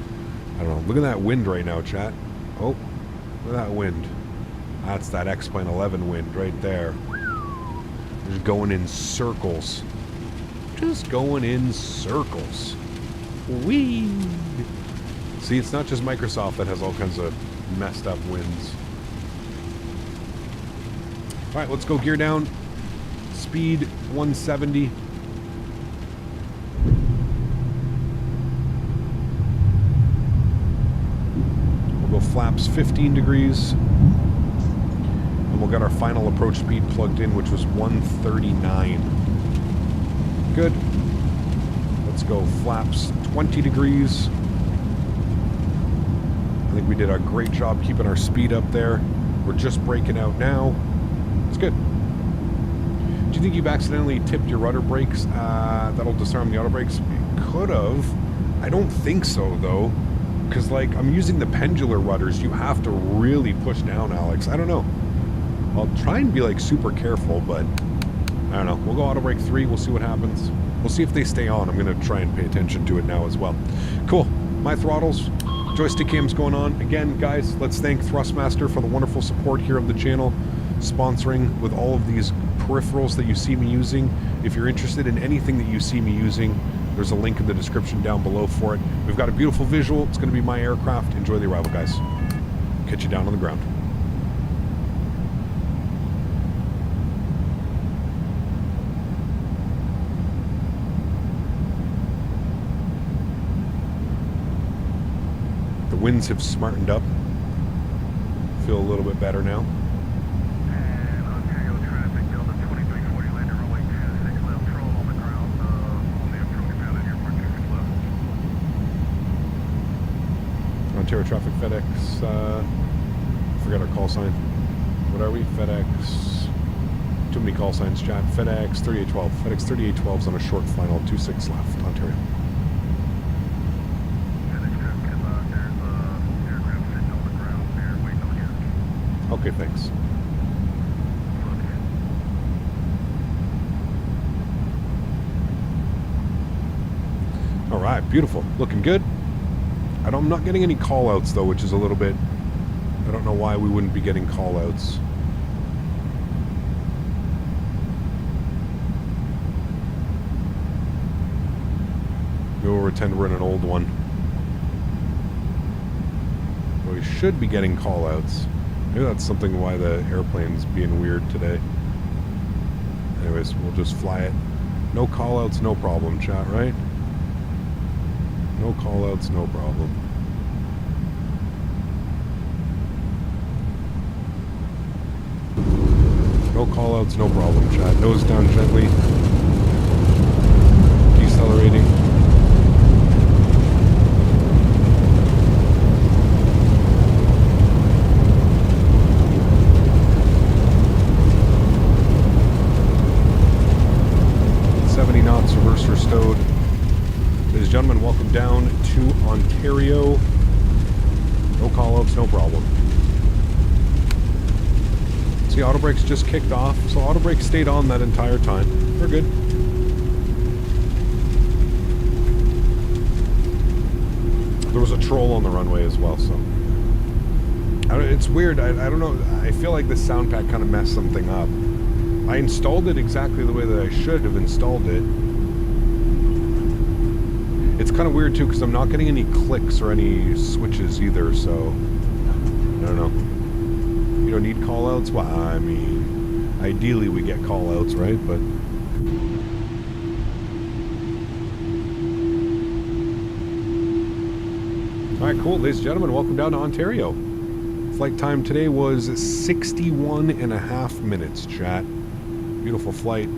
I don't know. Look at that wind right now, chat. Oh, look at that wind. That's that X-Plane 11 wind right there. Just going in circles. Just going in circles. Whee! See, it's not just Microsoft that has all kinds of messed up winds. All right, let's go gear down. Speed 170. We'll go flaps 15 degrees. And we'll get our final approach speed plugged in, which was 139. Good. Let's go flaps 20 degrees. I think we did a great job keeping our speed up there. We're just breaking out now. It's good. Do you think you've accidentally tipped your rudder brakes? That'll disarm the auto brakes? It could have. I don't think so, though. Because, like, I'm using the pendular rudders. You have to really push down, Alex. I don't know. I'll try and be, like, super careful, but I don't know. We'll go auto brake 3. We'll see what happens. We'll see if they stay on. I'm going to try and pay attention to it now as well. Cool. My throttles, Joystick cam's going on. Again, guys, let's thank Thrustmaster for the wonderful support here of the channel, sponsoring with all of these peripherals that you see me using. If you're interested in anything that you see me using, there's a link in the description down below for it. We've got a beautiful visual. It's going to be my aircraft. Enjoy the arrival, guys. Catch you down on the ground. The winds have smartened up. Feel a little bit better now. And Ontario traffic, Delta 2340, landing runway 26 left, troll on the ground, on the approach pad at airport 26 left. Ontario traffic, FedEx, forgot our call sign. What are we? FedEx, too many call signs, chat. FedEx 3812. FedEx 3812 is on a short final, 26 left, Ontario. Okay, thanks. All right, beautiful. Looking good. I'm not getting any call-outs, though, which is a little bit... I don't know why we wouldn't be getting call-outs. Maybe we'll pretend we're in an old one. But we should be getting call-outs. Maybe that's something why the airplane's being weird today. Anyways, we'll just fly it. No callouts, no problem, chat, right? No callouts, no problem. No callouts, no problem, chat. Nose down gently. Decelerating. Reverser stowed. Ladies and gentlemen, welcome down to Ontario. No call-outs, no problem. See, auto brakes just kicked off, so auto brakes stayed on that entire time. We're good. There was a troll on the runway as well, so... it's weird, I don't know, I feel like this sound pack kind of messed something up. I installed it exactly the way that I should have installed it. It's kind of weird too because I'm not getting any clicks or any switches either, so I don't know. You don't need callouts? Well, I mean, ideally we get callouts, right? But all right, cool, ladies and gentlemen, welcome down to Ontario. Flight time today was 61.5 minutes, chat. Beautiful flight.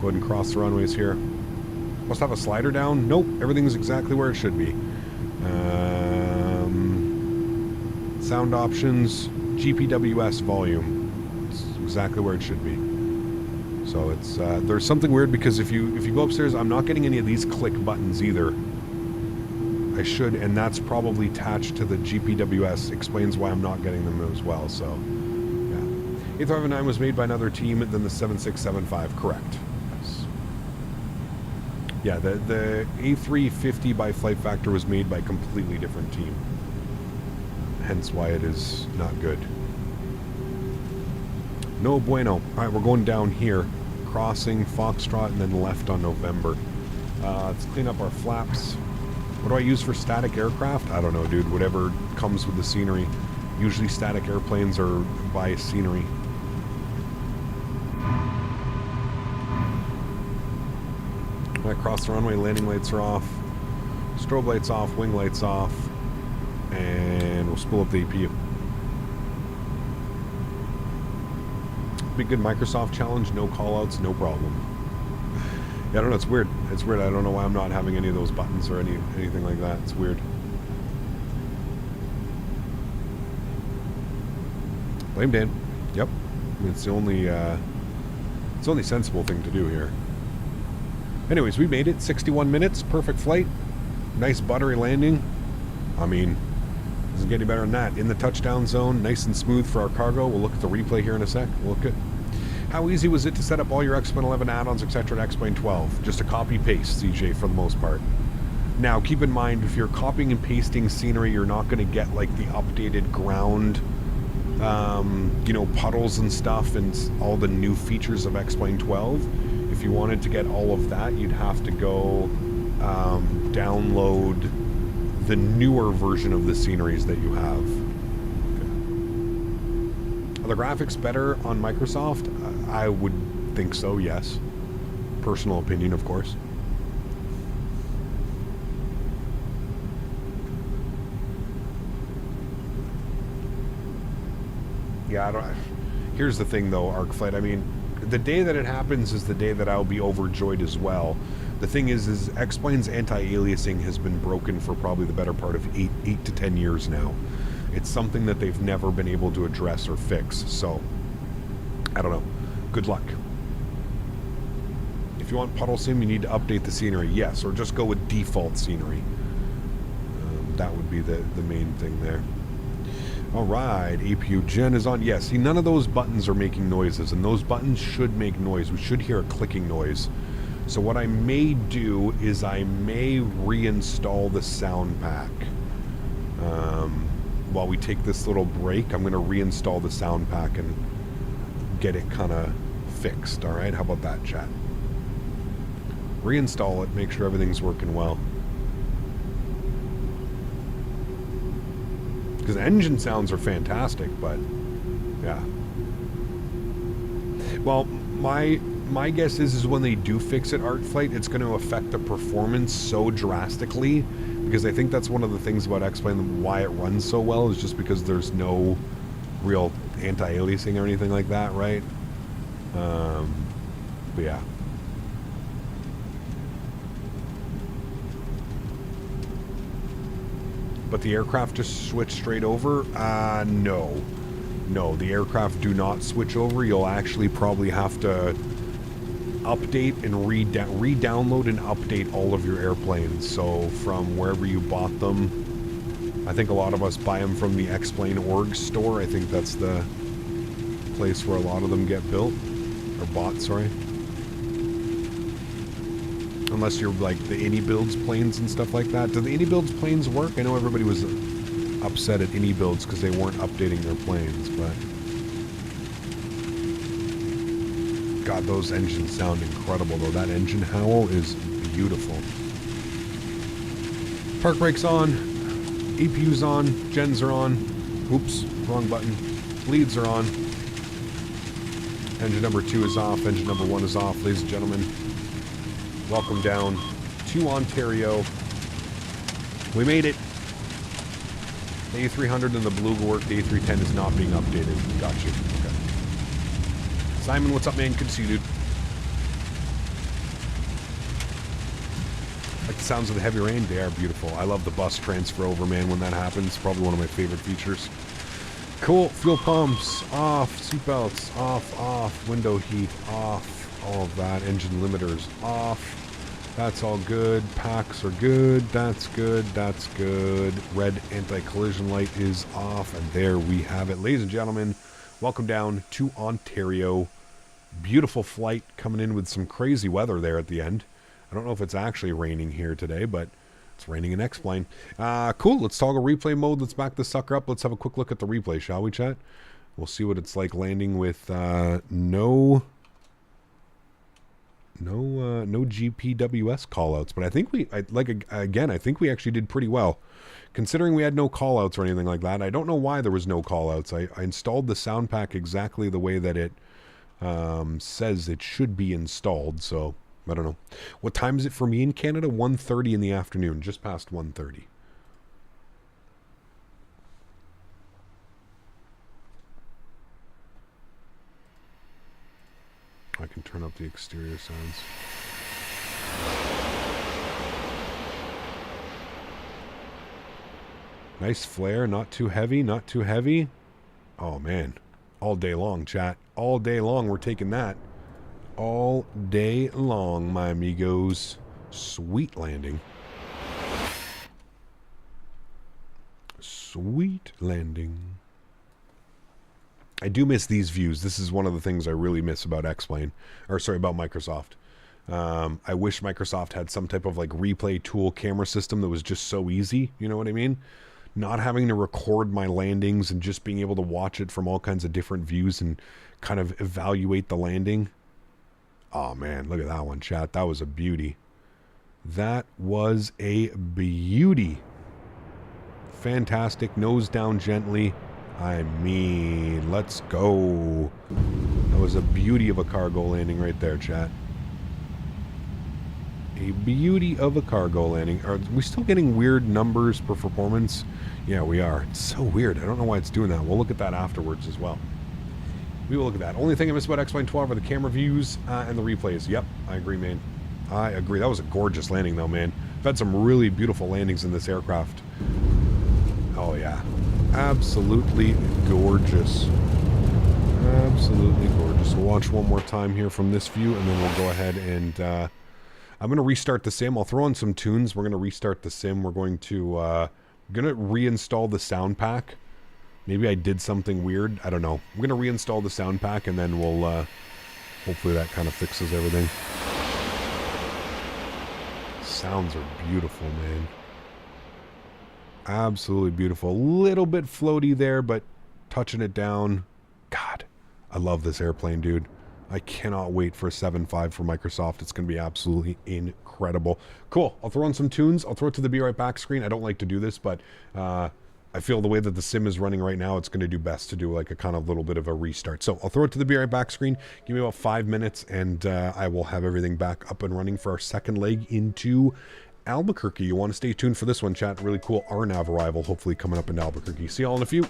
Go ahead and cross the runways here. Must have a slider down. Nope, everything's exactly where it should be. Sound options, GPWS volume. It's exactly where it should be. So it's there's something weird because if you go upstairs, I'm not getting any of these click buttons either. I should, and that's probably attached to the GPWS. Explains why I'm not getting them as well. So yeah, 859 was made by another team than the 7675. Correct. Yeah, the A350 by FlightFactor was made by a completely different team. Hence why it is not good. No bueno. Alright, we're going down here. Crossing Foxtrot and then left on November. Let's clean up our flaps. What do I use for static aircraft? I don't know, dude. Whatever comes with the scenery. Usually static airplanes are by scenery. Across the runway, landing lights are off, strobe lights off, wing lights off, and we'll spool up the APU. Be a good Microsoft challenge, no callouts, no problem. Yeah, I don't know, it's weird. It's weird. I don't know why I'm not having any of those buttons or anything like that. It's weird. Blame Dan. Yep. I mean, it's the only sensible thing to do here. Anyways, we made it. 61 minutes. Perfect flight. Nice buttery landing. I mean, doesn't get any better than that. In the touchdown zone. Nice and smooth for our cargo. We'll look at the replay here in a sec. We'll look at how easy was it to set up all your X-Plane 11 add-ons, etc. at X-Plane 12? Just a copy-paste, CJ, for the most part. Now, keep in mind, if you're copying and pasting scenery, you're not going to get like the updated ground, you know, puddles and stuff and all the new features of X-Plane 12. If you wanted to get all of that, you'd have to go download the newer version of the sceneries that you have. Okay. Are the graphics better on Microsoft? I would think so, yes. Personal opinion, of course. Yeah, I don't. Here's the thing, though, ArcFlight. I mean, the day that it happens is the day that I'll be overjoyed as well. The thing is X-Plane's anti-aliasing has been broken for probably the better part of 8 to 10 years now. It's something that they've never been able to address or fix. So, I don't know. Good luck. If you want puddle sim, you need to update the scenery. Yes, or just go with default scenery. That would be the main thing there. Alright, APU Gen is on. Yes, see, none of those buttons are making noises, and those buttons should make noise. We should hear a clicking noise. So what I may do is I may reinstall the sound pack. While we take this little break, I'm going to reinstall the sound pack and get it kind of fixed. Alright, how about that, chat? Reinstall it, make sure everything's working well. Because engine sounds are fantastic, but yeah. Well, my guess is when they do fix it, ArcFlight, it's going to affect the performance so drastically, because I think that's one of the things about X-Plane, why it runs so well, is just because there's no real anti-aliasing or anything like that, right? But yeah. But the aircraft just switch straight over? No. No, the aircraft do not switch over. You'll actually probably have to update and re-download and update all of your airplanes. So from wherever you bought them, I think a lot of us buy them from the X-Plane org store. I think that's the place where a lot of them get built. Or bought, sorry. Unless you're like the AnyBuilds planes and stuff like that. Do the AnyBuilds planes work? I know everybody was upset at AnyBuilds because they weren't updating their planes, but God, those engines sound incredible though. That engine howl is beautiful. Park brake's on, EPU's on, gens are on. Oops, wrong button. Leads are on. Engine number 2 is off, engine number 1 is off, ladies and gentlemen. Welcome down to Ontario. We made it. The A300 and the Blue work. The A310 is not being updated. Got you. Okay. Simon, what's up, man? Good to see you, dude. Like the sounds of the heavy rain. They are beautiful. I love the bus transfer over, man, when that happens. Probably one of my favorite features. Cool. Fuel pumps off. Seatbelts off. Window heat off. All of that. Engine limiters off. That's all good. Packs are good. That's good. That's good. Red anti-collision light is off. And there we have it. Ladies and gentlemen, welcome down to Ontario. Beautiful flight coming in with some crazy weather there at the end. I don't know if it's actually raining here today, but it's raining in X-Plane. Cool. Let's toggle replay mode. Let's back this sucker up. Let's have a quick look at the replay, shall we, chat? We'll see what it's like landing with no GPWS callouts, but I think I think we actually did pretty well, considering we had no callouts or anything like that. I don't know why there was no callouts. I installed the sound pack exactly the way that it says it should be installed, so I don't know. What time is it for me in Canada? 1:30 in the afternoon, just past 1:30. I can turn up the exterior sounds. Nice flare, not too heavy, not too heavy. Oh man, all day long, chat. All day long, we're taking that. All day long, my amigos. Sweet landing. Sweet landing. I do miss these views. This is one of the things I really miss about X-Plane. Or sorry, about Microsoft. I wish Microsoft had some type of like replay tool camera system that was just so easy. You know what I mean? Not having to record my landings and just being able to watch it from all kinds of different views and kind of evaluate the landing. Oh man, look at that one, chat. That was a beauty. That was a beauty. Fantastic. Nose down gently. I mean, let's go. That was a beauty of a cargo landing right there, chat. A beauty of a cargo landing. Are we still getting weird numbers for performance? Yeah, we are. It's so weird. I don't know why it's doing that. We'll look at that afterwards as well. We will look at that. Only thing I miss about X-Plane 12 are the camera views and the replays. Yep, I agree, man. I agree. That was a gorgeous landing, though, man. I've had some really beautiful landings in this aircraft. Oh, yeah. Absolutely gorgeous. Absolutely gorgeous. We'll watch one more time here from this view, and then we'll go ahead and... I'm going to restart the sim. I'll throw in some tunes. We're going to restart the sim. We're going to reinstall the sound pack. Maybe I did something weird. I don't know. I'm going to reinstall the sound pack, and then we'll... hopefully that kind of fixes everything. Sounds are beautiful, man. Absolutely beautiful. A little bit floaty there, but touching it down. God, I love this airplane, dude. I cannot wait for a 7.5 for Microsoft. It's going to be absolutely incredible. Cool. I'll throw in some tunes. I'll throw it to the Be Right Back screen. I don't like to do this, but I feel the way that the sim is running right now, it's going to do best to do like a kind of little bit of a restart. So I'll throw it to the Be Right Back screen. Give me about 5 minutes, and I will have everything back up and running for our second leg into Albuquerque. You want to stay tuned for this one, chat. Really cool RNAV arrival, hopefully coming up in Albuquerque. See y'all in a few.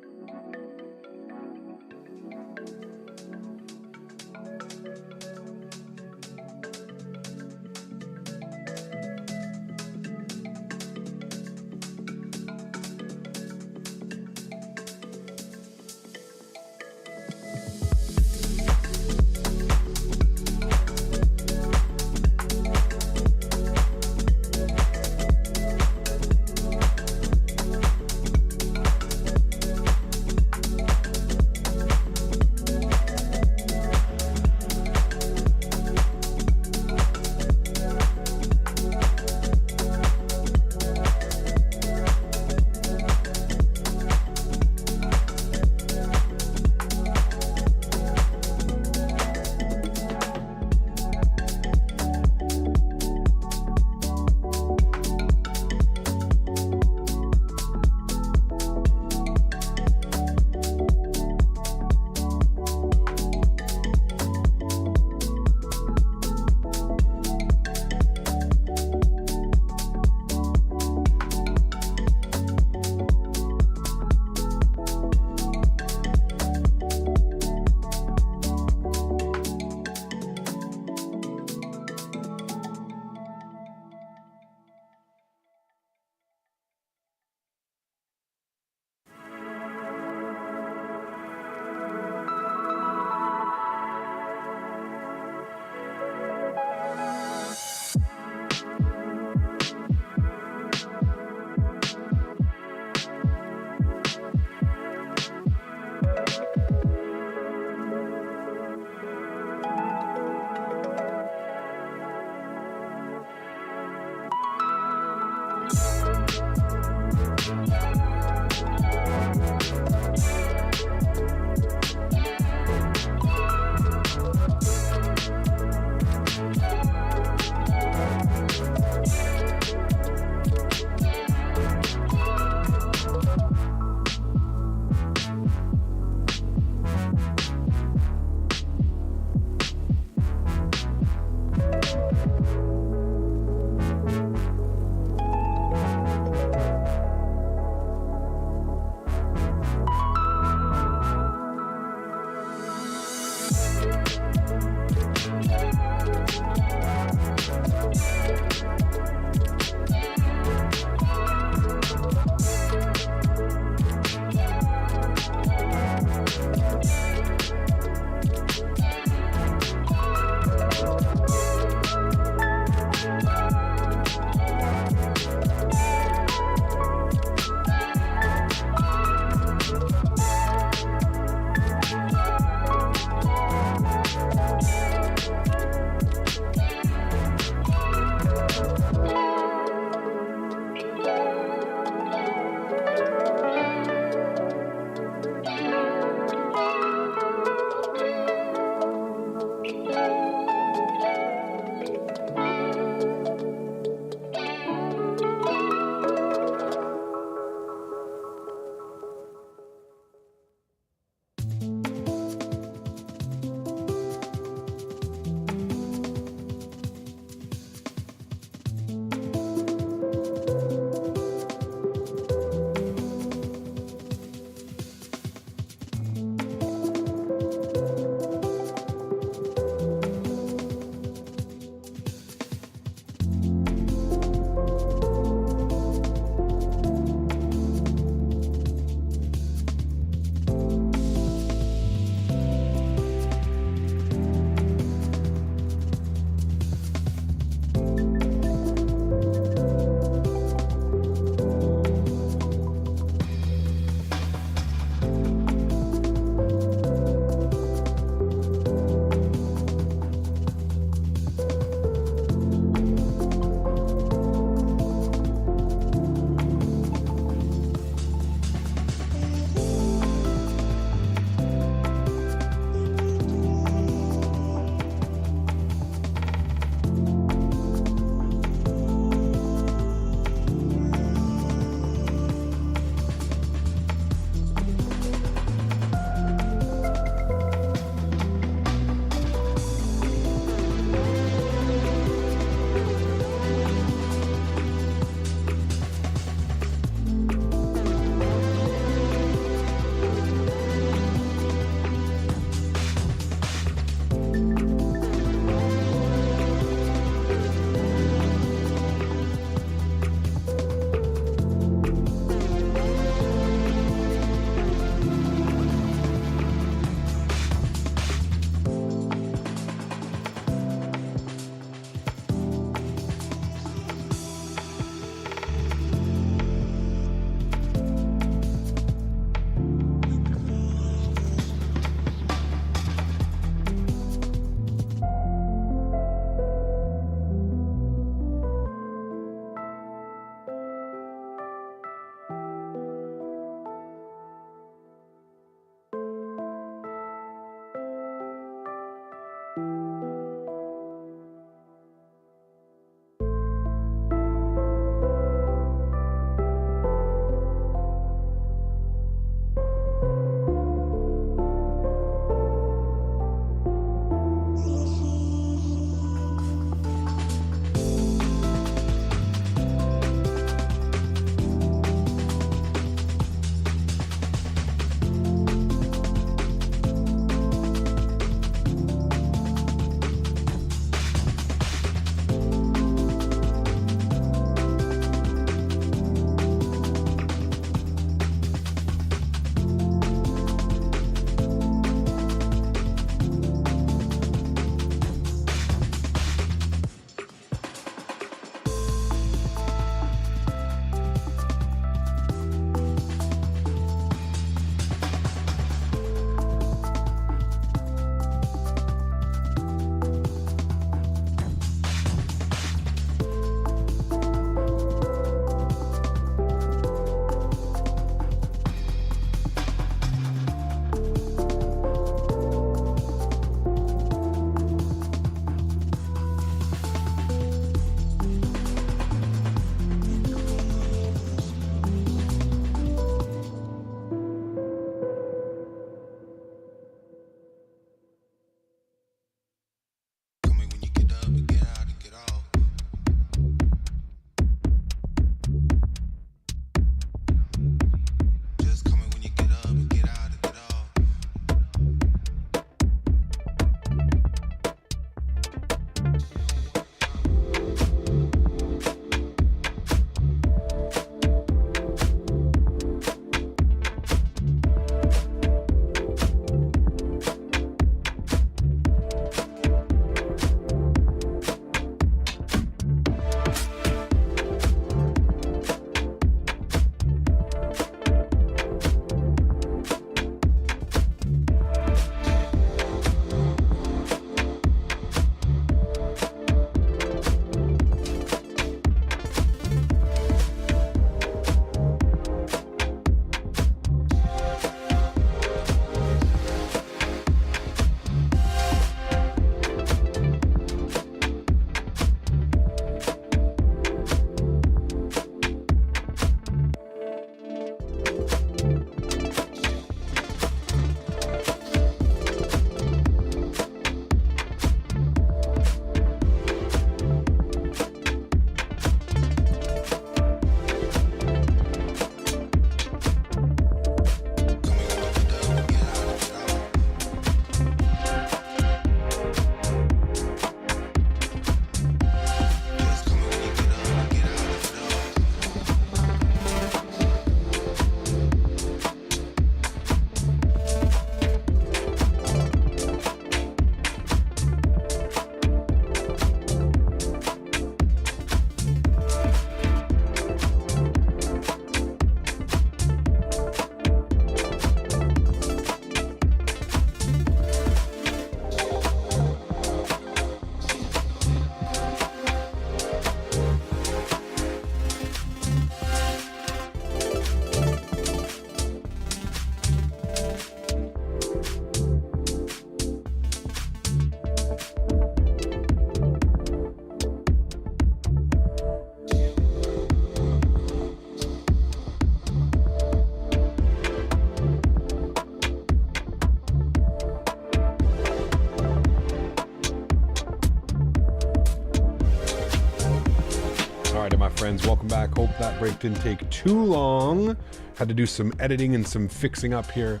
friends. Welcome back. Hope that break didn't take too long. Had to do some editing and some fixing up here.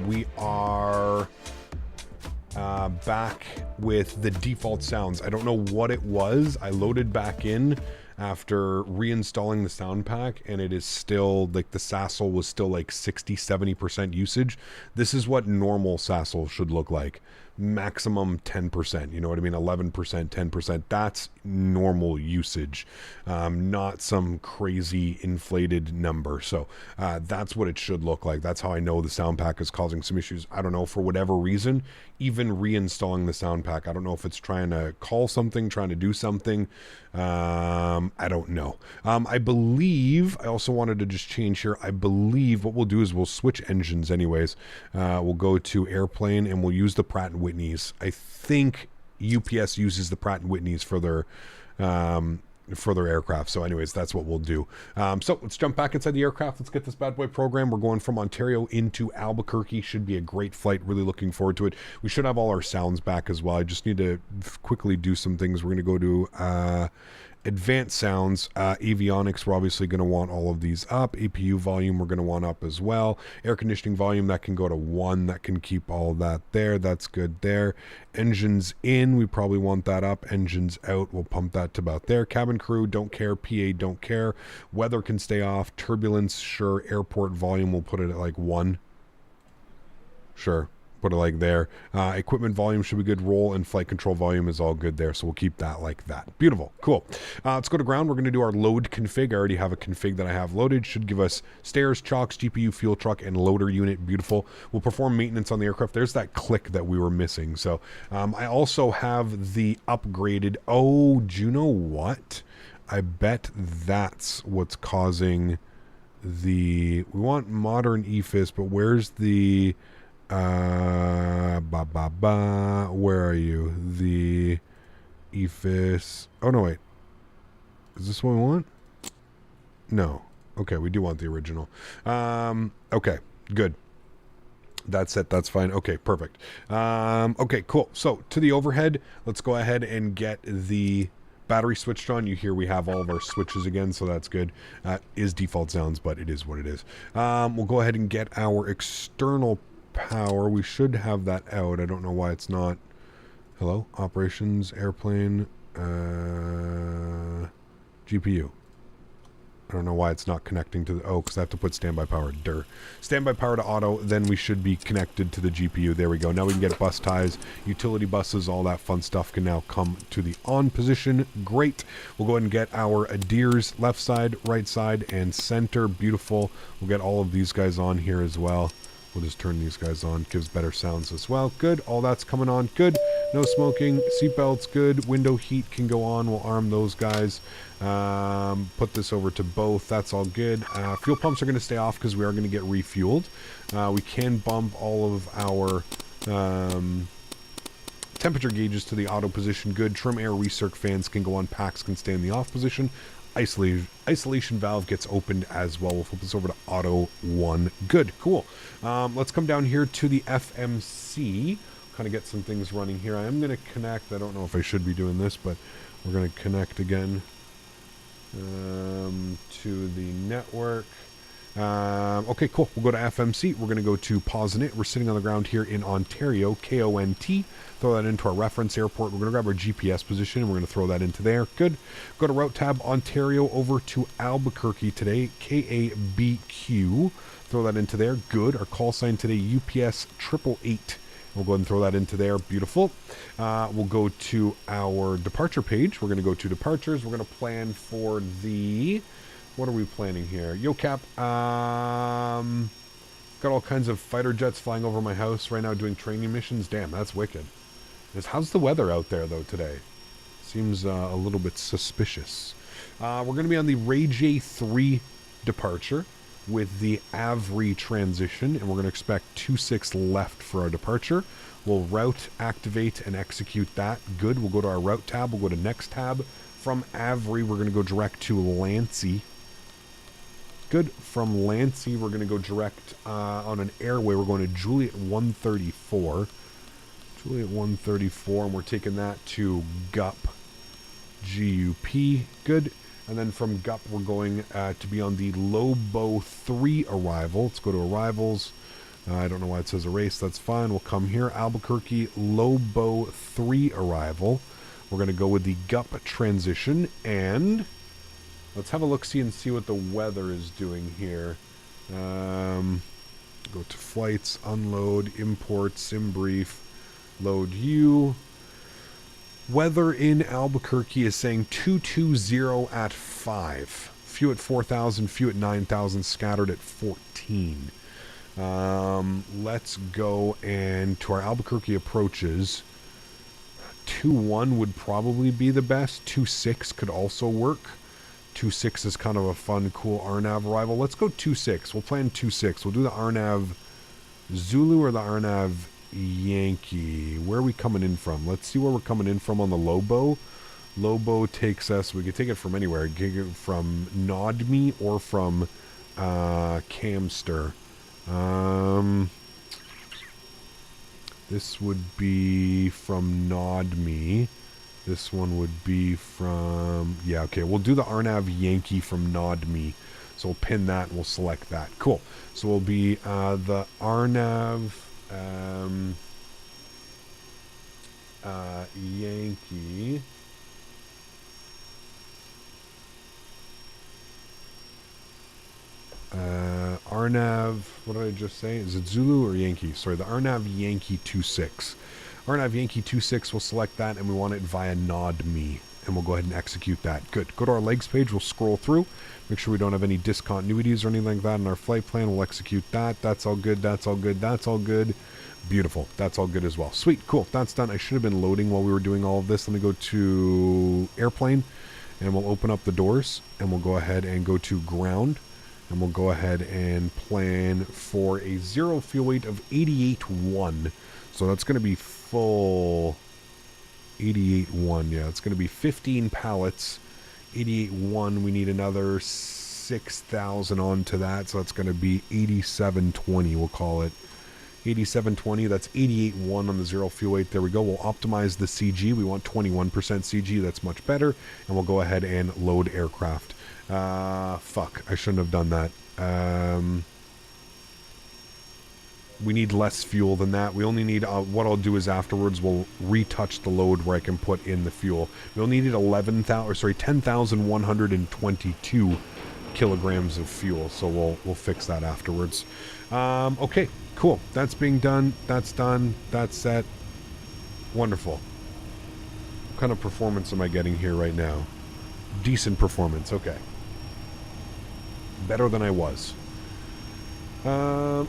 We are back with the default sounds. I don't know what it was. I loaded back in after reinstalling the sound pack, and it is still like the Sassel was still like 60-70% usage. This is what normal Sassel should look like. Maximum 10%, you know what I mean? 11%, 10%. That's normal usage, not some crazy inflated number. So that's what it should look like. That's how I know the sound pack is causing some issues. I don't know, for whatever reason, even reinstalling the sound pack, I don't know if it's trying to call something, trying to do something. I don't know. I believe, I also wanted to just change here. I believe what we'll do is we'll switch engines anyways. We'll go to airplane and we'll use the Pratt & Whitneys. I think UPS uses the Pratt & Whitneys for their aircraft. So anyways, that's what we'll do. So let's jump back inside the aircraft. Let's get this bad boy program. We're going from Ontario into Albuquerque. Should be a great flight. Really looking forward to it. We should have all our sounds back as well. I just need to quickly do some things. We're going to go to advanced sounds. Avionics, we're obviously going to want all of these up. APU volume, we're going to want up as well. Air conditioning volume, that can go to 1. That can keep all that there. That's good there. Engines in, we probably want that up. Engines out, we'll pump that to about there. Cabin crew, don't care. PA, don't care. Weather can stay off. Turbulence, sure. Airport volume, we'll put it at like 1. Sure. Put it like there. Equipment volume should be good. Roll and flight control volume is all good there, so we'll keep that like that. Beautiful. Cool. Let's go to ground. We're going to do our load config. I already have a config that I have loaded. Should give us stairs, chocks, GPU, fuel truck, and loader unit. Beautiful. We'll perform maintenance on the aircraft. There's that click that we were missing. So I also have the upgraded... Oh, do you know what? I bet that's what's causing the... We want modern EFIS, but where's the... where are you? The EFIS. Oh no, wait. Is this what we want? No. Okay, we do want the original. Okay, good. That's it. That's fine. Okay, perfect. Okay, cool. So to the overhead, let's go ahead and get the battery switched on. You hear we have all of our switches again, so that's good. Is default sounds, but it is what it is. We'll go ahead and get our external power. We should have that out. I don't know why it's not. Hello? Operations, airplane, GPU. I don't know why it's not connecting to the... Oh, because I have to put standby power. Standby power to auto, then we should be connected to the GPU. There we go. Now we can get bus ties, utility buses, all that fun stuff can now come to the on position. Great. We'll go ahead and get our ADIRs left side, right side, and center. Beautiful. We'll get all of these guys on here as well. We'll just turn these guys on. Gives better sounds as well. Good. All that's coming on. Good. No smoking. Seatbelts. Good. Window heat can go on. We'll arm those guys. Put this over to both. That's all good. Fuel pumps are going to stay off because we are going to get refueled. We can bump all of our temperature gauges to the auto position. Good. Trim air recirc fans can go on. Packs can stay in the off position. Isolation valve gets opened as well. We'll flip this over to auto 1. Good, cool. Let's come down here to the FMC. Kind of get some things running here. I am going to connect. I don't know if I should be doing this, but we're going to connect again to the network. Okay, cool. We'll go to FMC. We're going to go to pause in it. We're sitting on the ground here in Ontario, KONT. Throw that into our reference airport. We're going to grab our GPS position and we're going to throw that into there. Good. Go to route tab, Ontario over to Albuquerque today, KABQ. Throw that into there. Good. Our call sign today, UPS 888. We'll go ahead and throw that into there. Beautiful. We'll go to our departure page. We're going to go to departures. We're going to plan for the... What are we planning here? YoCap. Got all kinds of fighter jets flying over my house right now doing training missions. Damn, that's wicked. How's the weather out there, though, today? Seems a little bit suspicious. We're going to be on the Ray J3 departure with the AVRI transition, and we're going to expect 26 left for our departure. We'll route, activate, and execute that. Good. We'll go to our route tab. We'll go to next tab. From AVRI, we're going to go direct to Lancey. Good. From Lancey, we're going to go direct on an airway. We're going to Juliet 134. Juliet 134, and we're taking that to GUP. GUP. Good. And then from Gup, we're going to be on the Lobo 3 arrival. Let's go to arrivals. I don't know why it says erase. That's fine. We'll come here. Albuquerque Lobo 3 arrival. We're going to go with the Gup transition. And let's have a look-see and see what the weather is doing here. Go to flights, unload, import, sim brief, load you. Weather in Albuquerque is saying 220 at 5. Few at 4,000, few at 9,000, scattered at 14. Let's go and to our Albuquerque approaches. 2-1 would probably be the best. 2-6 could also work. 2-6 is kind of a fun, cool RNAV arrival. Let's go 2-6. We'll plan 2-6. We'll do the RNAV Zulu or the RNAV Yankee. Where are we coming in from? Let's see where we're coming in from on the Lobo. Lobo takes us, we can take it from anywhere. We can take it from Nodme or from Camster. This would be from Nodme. This one would be from... Yeah, okay. We'll do the RNAV Yankee from Nodme. So we'll pin that and we'll select that. Cool. So we'll be the RNAV Yankee. RNAV... What did I just say? Is it Zulu or Yankee? Sorry, the RNAV Yankee 26. RNAV Yankee 26, we'll select that, and we want it via NodMe, and we'll go ahead and execute that. Good. Go to our legs page, we'll scroll through, make sure we don't have any discontinuities or anything like that in our flight plan. We'll execute that. That's all good, that's all good, that's all good. Beautiful. That's all good as well. Sweet. Cool. That's done. I should have been loading while we were doing all of this. Let me go to airplane, and we'll open up the doors, and we'll go ahead and go to ground, and we'll go ahead and plan for a zero fuel weight of 88.1. So that's going to be full 88.1. Yeah, it's going to be 15 pallets. 88.1. We need another 6,000 onto that. So that's going to be 87.20. We'll call it 87.20. That's 88.1 on the zero fuel weight. There we go. We'll optimize the CG. We want 21% CG. That's much better. And we'll go ahead and load aircraft. Fuck. I shouldn't have done that. We need less fuel than that. We only need, what I'll do is afterwards we'll retouch the load where I can put in the fuel. We only needed 10,122 kilograms of fuel, so we'll fix that afterwards. Okay, cool. That's being done. That's done. That's set. Wonderful. What kind of performance am I getting here right now? Decent performance. Okay. Better than I was.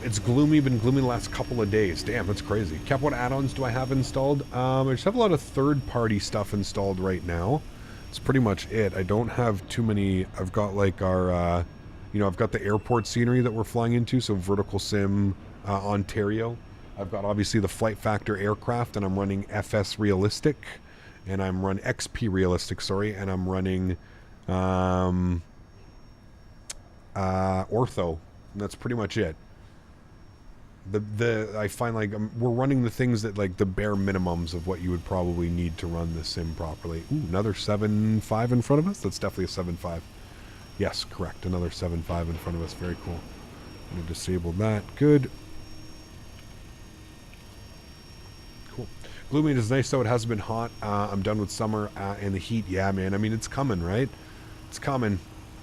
It's gloomy, been gloomy the last couple of days. Damn, that's crazy. Cap, what add-ons do I have installed? I just have a lot of third-party stuff installed right now. That's pretty much it. I don't have too many. I've got like our, I've got the airport scenery that we're flying into, so Vertical Sim, Ontario. I've got obviously the FlightFactor aircraft, and I'm running FS Realistic, and I'm running XP Realistic, sorry, and I'm running, Ortho. And that's pretty much it. I find like we're running the things that like the bare minimums of what you would probably need to run the sim properly. Ooh, another 7.5 in front of us. That's definitely a 7.5. Yes, correct. Another 7.5 in front of us. Very cool. I'm gonna disable that. Good. Cool. Gloomy is nice though. It hasn't been hot. I'm done with summer and the heat. Yeah, man. I mean, it's coming, right? It's coming.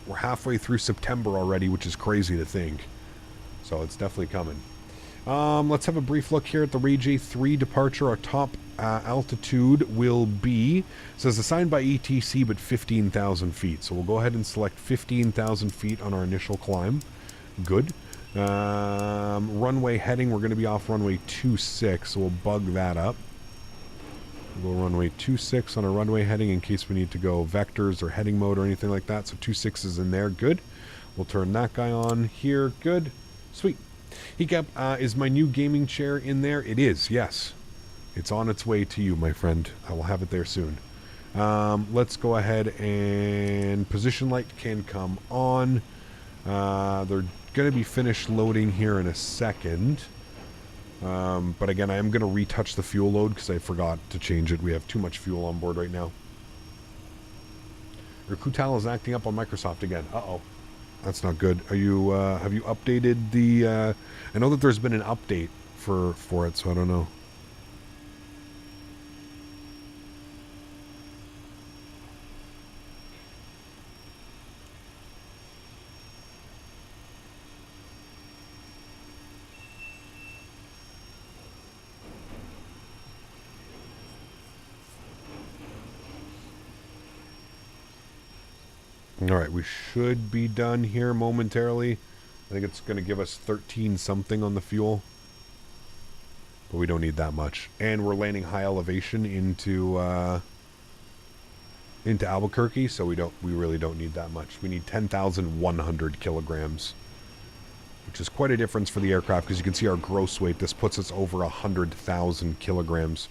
We're halfway through September already, which is crazy to think. So it's definitely coming. Let's have a brief look here at the Ray J3 departure. Our top altitude will be, says assigned by ETC, but 15,000 feet. So we'll go ahead and select 15,000 feet on our initial climb. Good. Runway heading, we're going to be off runway 26, so we'll bug that up. We'll go runway 26 on our runway heading in case we need to go vectors or heading mode or anything like that. So 26 is in there. Good. We'll turn that guy on here. Good. Sweet. Hiccup, is my new gaming chair in there? It is, yes. It's on its way to you, my friend. I will have it there soon. Let's go ahead and position light can come on. They're going to be finished loading here in a second. But again, I am going to retouch the fuel load because I forgot to change it. We have too much fuel on board right now. Your Kutal is acting up on Microsoft again. Uh-oh. That's not good. Are you, have you updated the, I know that there's been an update for it, so I don't know. Alright, we should be done here momentarily. I think it's going to give us 13 something on the fuel. But we don't need that much. And we're landing high elevation into Albuquerque, so we really don't need that much. We need 10,100 kilograms. Which is quite a difference for the aircraft, because you can see our gross weight. This puts us over 100,000 kilograms.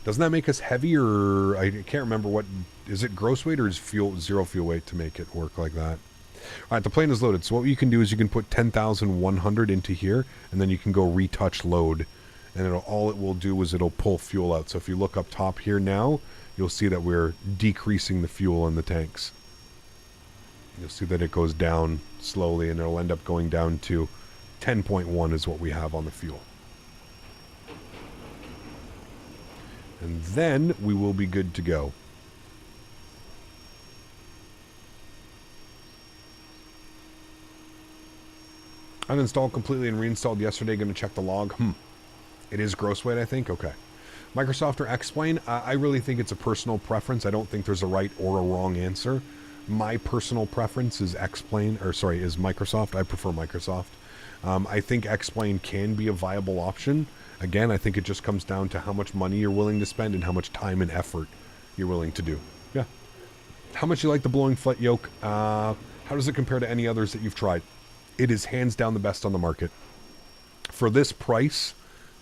Doesn't that make us heavier? I can't remember what... Is it gross weight or is zero fuel weight to make it work like that? Alright, the plane is loaded. So what you can do is you can put 10,100 into here, and then you can go retouch load. And all it will do is it'll pull fuel out. So if you look up top here now, you'll see that we're decreasing the fuel in the tanks. You'll see that it goes down slowly, and it'll end up going down to 10.1 is what we have on the fuel. And then we will be good to go. Uninstalled completely and reinstalled yesterday. Going to check the log. It is gross weight, I think. Okay. Microsoft or X-Plane? I really think it's a personal preference. I don't think there's a right or a wrong answer. My personal preference is X-Plane, or sorry, is Microsoft. I prefer Microsoft. I think X-Plane can be a viable option. Again, I think it just comes down to how much money you're willing to spend and how much time and effort you're willing to do. Yeah. How much you like the blowing flight yoke? How does it compare to any others that you've tried? It is hands down the best on the market. For this price,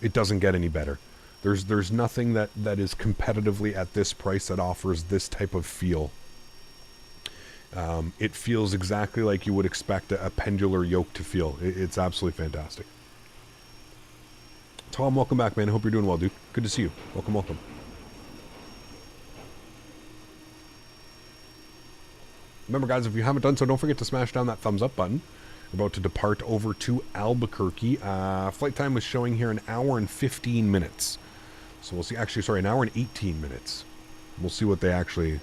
it doesn't get any better. There's nothing that is competitively at this price that offers this type of feel. It feels exactly like you would expect a pendular yoke to feel. It's absolutely fantastic. Tom, welcome back, man. I hope you're doing well, dude. Good to see you. Welcome, welcome. Remember, guys, if you haven't done so, don't forget to smash down that thumbs up button. We're about to depart over to Albuquerque. Flight time was showing here an hour and 15 minutes. So we'll see. Actually, sorry, an hour and 18 minutes. We'll see what it actually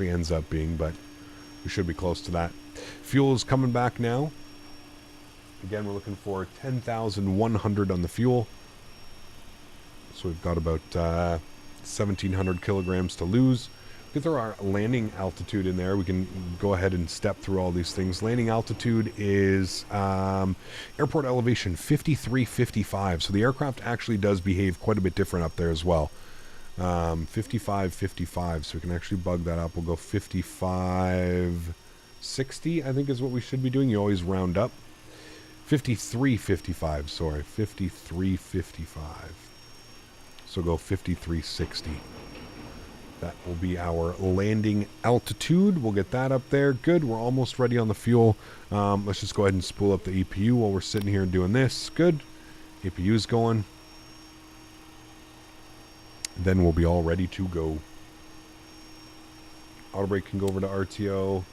ends up being, but we should be close to that. Fuel is coming back now. Again, we're looking for 10,100 on the fuel. So we've got about 1,700 kilograms to lose. We can throw our landing altitude in there. We can go ahead and step through all these things. Landing altitude is airport elevation 5355. So the aircraft actually does behave quite a bit different up there as well. 5555. So we can actually bug that up. We'll go 5560, I think is what we should be doing. You always round up. 5355, sorry. 5355. So go 5360. That will be our landing altitude. We'll get that up there. Good. We're almost ready on the fuel. Let's just go ahead and spool up the EPU while we're sitting here and doing this. Good. EPU's going. Then we'll be all ready to go. Auto brake can go over to RTO.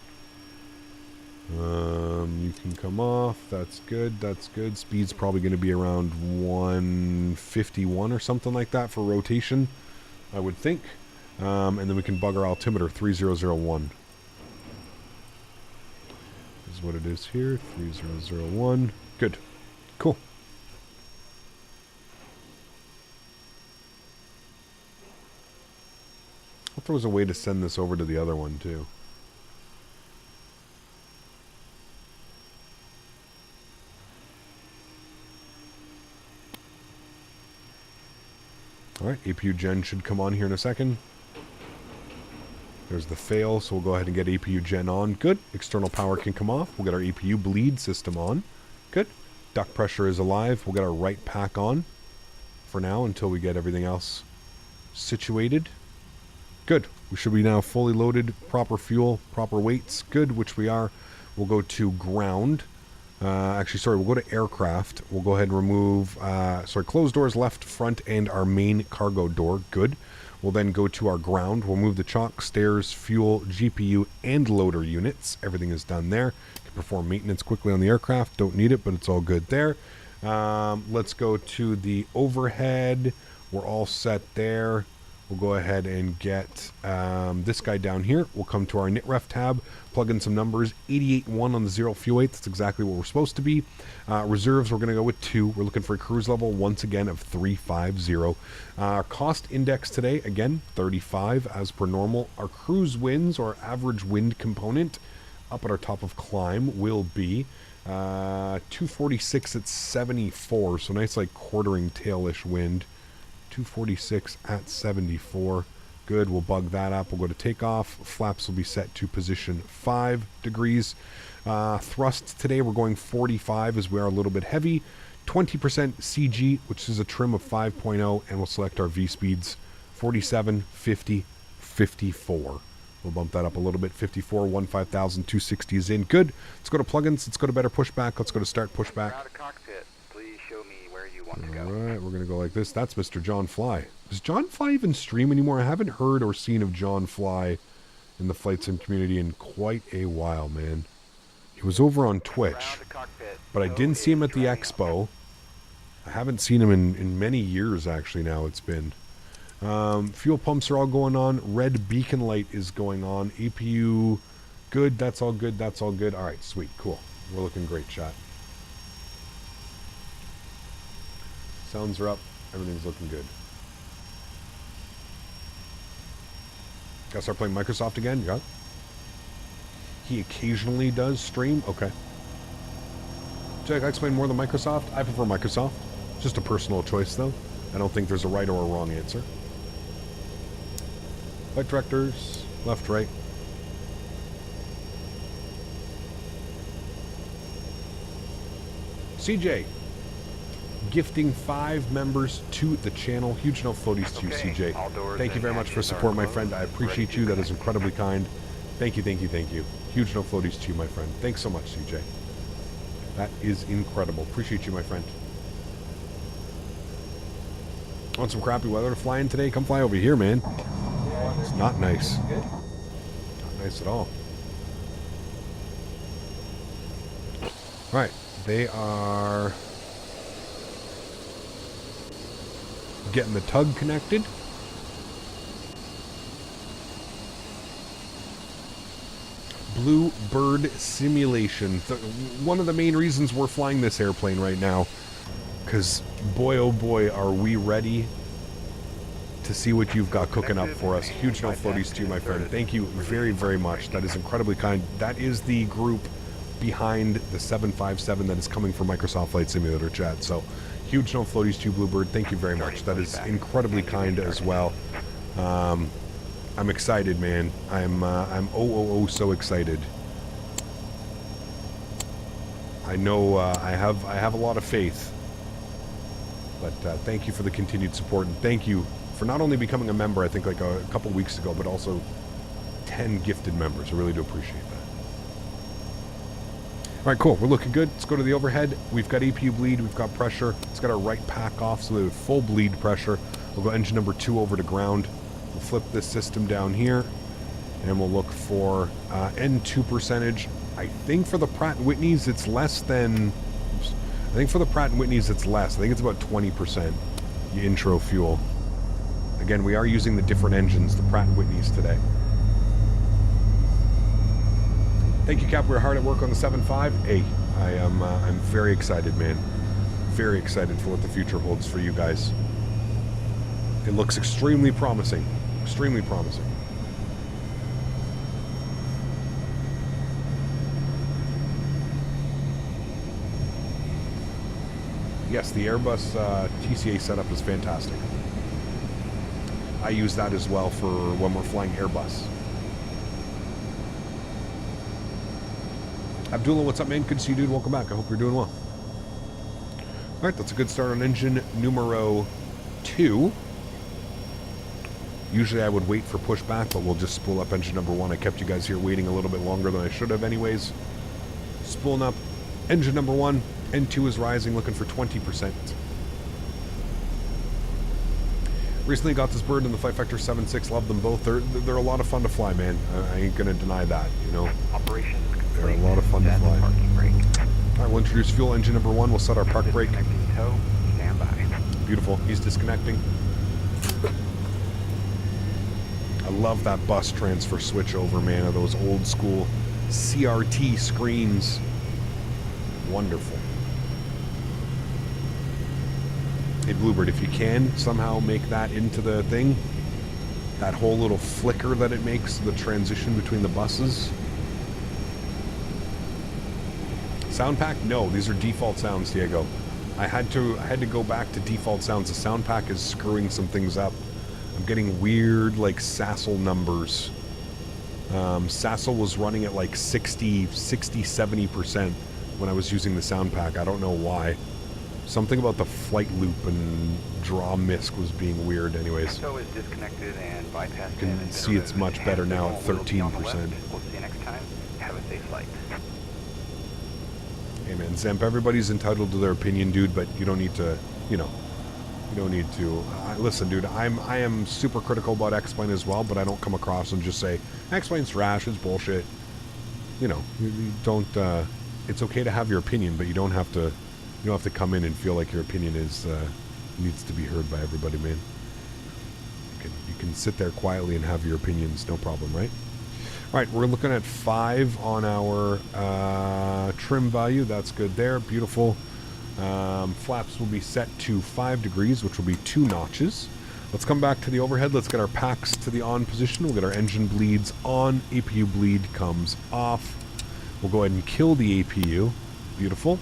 You can come off. That's good. That's good. Speed's probably going to be around 151 or something like that for rotation, I would think. And then we can bug our altimeter, 3001. This is what it is here, 3001. Good. Cool. I hope there was a way to send this over to the other one, too. Alright, APU gen should come on here in a second. There's the fail, so we'll go ahead and get APU gen on. Good. External power can come off. We'll get our APU bleed system on. Good. Duct pressure is alive. We'll get our right pack on for now until we get everything else situated. Good. We should be now fully loaded. Proper fuel, proper weights. Good, which we are. We'll go to ground. Actually, sorry, we'll go to aircraft. We'll go ahead and remove, closed doors, left, front, and our main cargo door. Good. We'll then go to our ground. We'll move the chalk, stairs, fuel, GPU, and loader units. Everything is done there. Can perform maintenance quickly on the aircraft. Don't need it, but it's all good there. Let's go to the overhead. We're all set there. We'll go ahead and get this guy down here. We'll come to our KnitRef tab, plug in some numbers. 88.1 on the 0 fuel weight. That's exactly what we're supposed to be. Reserves, we're going to go with 2. We're looking for a cruise level, once again, of 350. Our cost index today, again, 35 as per normal. Our cruise winds, or average wind component, up at our top of climb, will be 246 at 74. So nice, like, quartering tailish wind. 246 at 74. Good, we'll bug that up. We'll go to takeoff. Flaps will be set to position 5 degrees. Thrust today, we're going 45 as we are a little bit heavy. 20% CG, which is a trim of 5.0, and we'll select our V speeds 47, 50, 54. We'll bump that up a little bit. 54, 15,260 is in. Good. Let's go to plugins. Let's go to better pushback. Let's go to start pushback. Alright, we're going to go like this. That's Mr. John Fly. Does John Fly even stream anymore? I haven't heard or seen of John Fly in the flight sim community in quite a while, man. He was over on Twitch, but I didn't see him at the expo. I haven't seen him in many years, actually, now it's been. Fuel pumps are all going on. Red beacon light is going on. APU, good. That's all good. That's all good. Alright, sweet. Cool. We're looking great, chat. Sounds are up. Everything's looking good. Gotta start playing Microsoft again? Yeah. He occasionally does stream? Okay. Jack, I explain more than Microsoft? I prefer Microsoft. Just a personal choice, though. I don't think there's a right or a wrong answer. Flight directors. Left, right. CJ. Gifting 5 members to the channel. Huge no floaties to you, CJ. Thank you very much for support, my friend. I appreciate you. That is incredibly kind. Thank you, thank you, thank you. Huge no floaties to you, my friend. Thanks so much, CJ. That is incredible. Appreciate you, my friend. Want some crappy weather to fly in today? Come fly over here, man. It's not nice. Not nice at all. Alright. They are getting the tug connected. Blue Bird Simulation. One of the main reasons we're flying this airplane right now, because boy oh boy are we ready to see what you've got cooking up for us. Huge no floaties to you, my friend. Thank you very, very much. That is incredibly kind. That is the group behind the 757 that is coming from Microsoft Flight Simulator chat. So huge no floaties to you, Bluebird. Thank you very much. That is incredibly kind as well. I'm excited, man. I'm so excited. I know I have a lot of faith, but thank you for the continued support, and thank you for not only becoming a member, I think like a couple weeks ago, but also 10 gifted members. I really do appreciate that. All right, cool. We're looking good. Let's go to the overhead. We've got APU bleed. We've got pressure. It's got our right pack off, so we have full bleed pressure. We'll go engine number 2 over to ground. We'll flip this system down here, and we'll look for N2 percentage. I think for the Pratt & Whitney's, it's less than... Oops. I think for the Pratt & Whitney's, it's less. I think it's about 20% the intro fuel. Again, we are using the different engines, the Pratt & Whitney's today. Thank you, Cap. We're hard at work on the 7.5. Hey, I'm very excited, man. Very excited for what the future holds for you guys. It looks extremely promising. Extremely promising. Yes, the Airbus TCA setup is fantastic. I use that as well for when we're flying Airbus. Abdullah, what's up, man? Good to see you, dude. Welcome back. I hope you're doing well. All right, that's a good start on engine numero 2. Usually I would wait for pushback, but we'll just spool up engine number 1. I kept you guys here waiting a little bit longer than I should have anyways. Spooling up Engine number 1, N2 is rising, looking for 20%. Recently got this bird in the FlightFactor 7.6, love them both. They're a lot of fun to fly, man. I ain't gonna deny that, you know. Operations complete. They're a lot of fun to fly. Parking brake. Alright, we'll introduce fuel. Engine number 1, we'll set our park brake. Disconnecting tow. Stand by. Beautiful. He's disconnecting. I love that bus transfer switch over, man, of those old school CRT screens. Wonderful. Hey, Bluebird, if you can somehow make that into the thing, that whole little flicker that it makes, the transition between the buses. Sound pack? No, these are default sounds, Diego. I had to go back to default sounds. The sound pack is screwing some things up. I'm getting weird, like, Sassel numbers. Sassel was running at like 60, 70% when I was using the sound pack. I don't know why. Something about the flight loop and draw misc was being weird. Anyways, Tow is disconnected and bypassed. you can see it's much better now at 13%. We'll see you next time. Have a safe flight. Hey man, Zemp, everybody's entitled to their opinion, dude, but you don't need to, you know, you don't need to. Listen, dude, I am super critical about X-Plane as well, but I don't come across and just say, X-Plane's trash, it's bullshit. You know, you don't, it's okay to have your opinion, but you don't have to come in and feel like your opinion is, needs to be heard by everybody, man. You can sit there quietly and have your opinions, no problem, right? All right, we're looking at 5 on our trim value. That's good there. Beautiful. Flaps will be set to 5 degrees, which will be 2 notches. Let's come back to the overhead. Let's get our packs to the on position. We'll get our engine bleeds on. APU bleed comes off. We'll go ahead and kill the APU. Beautiful.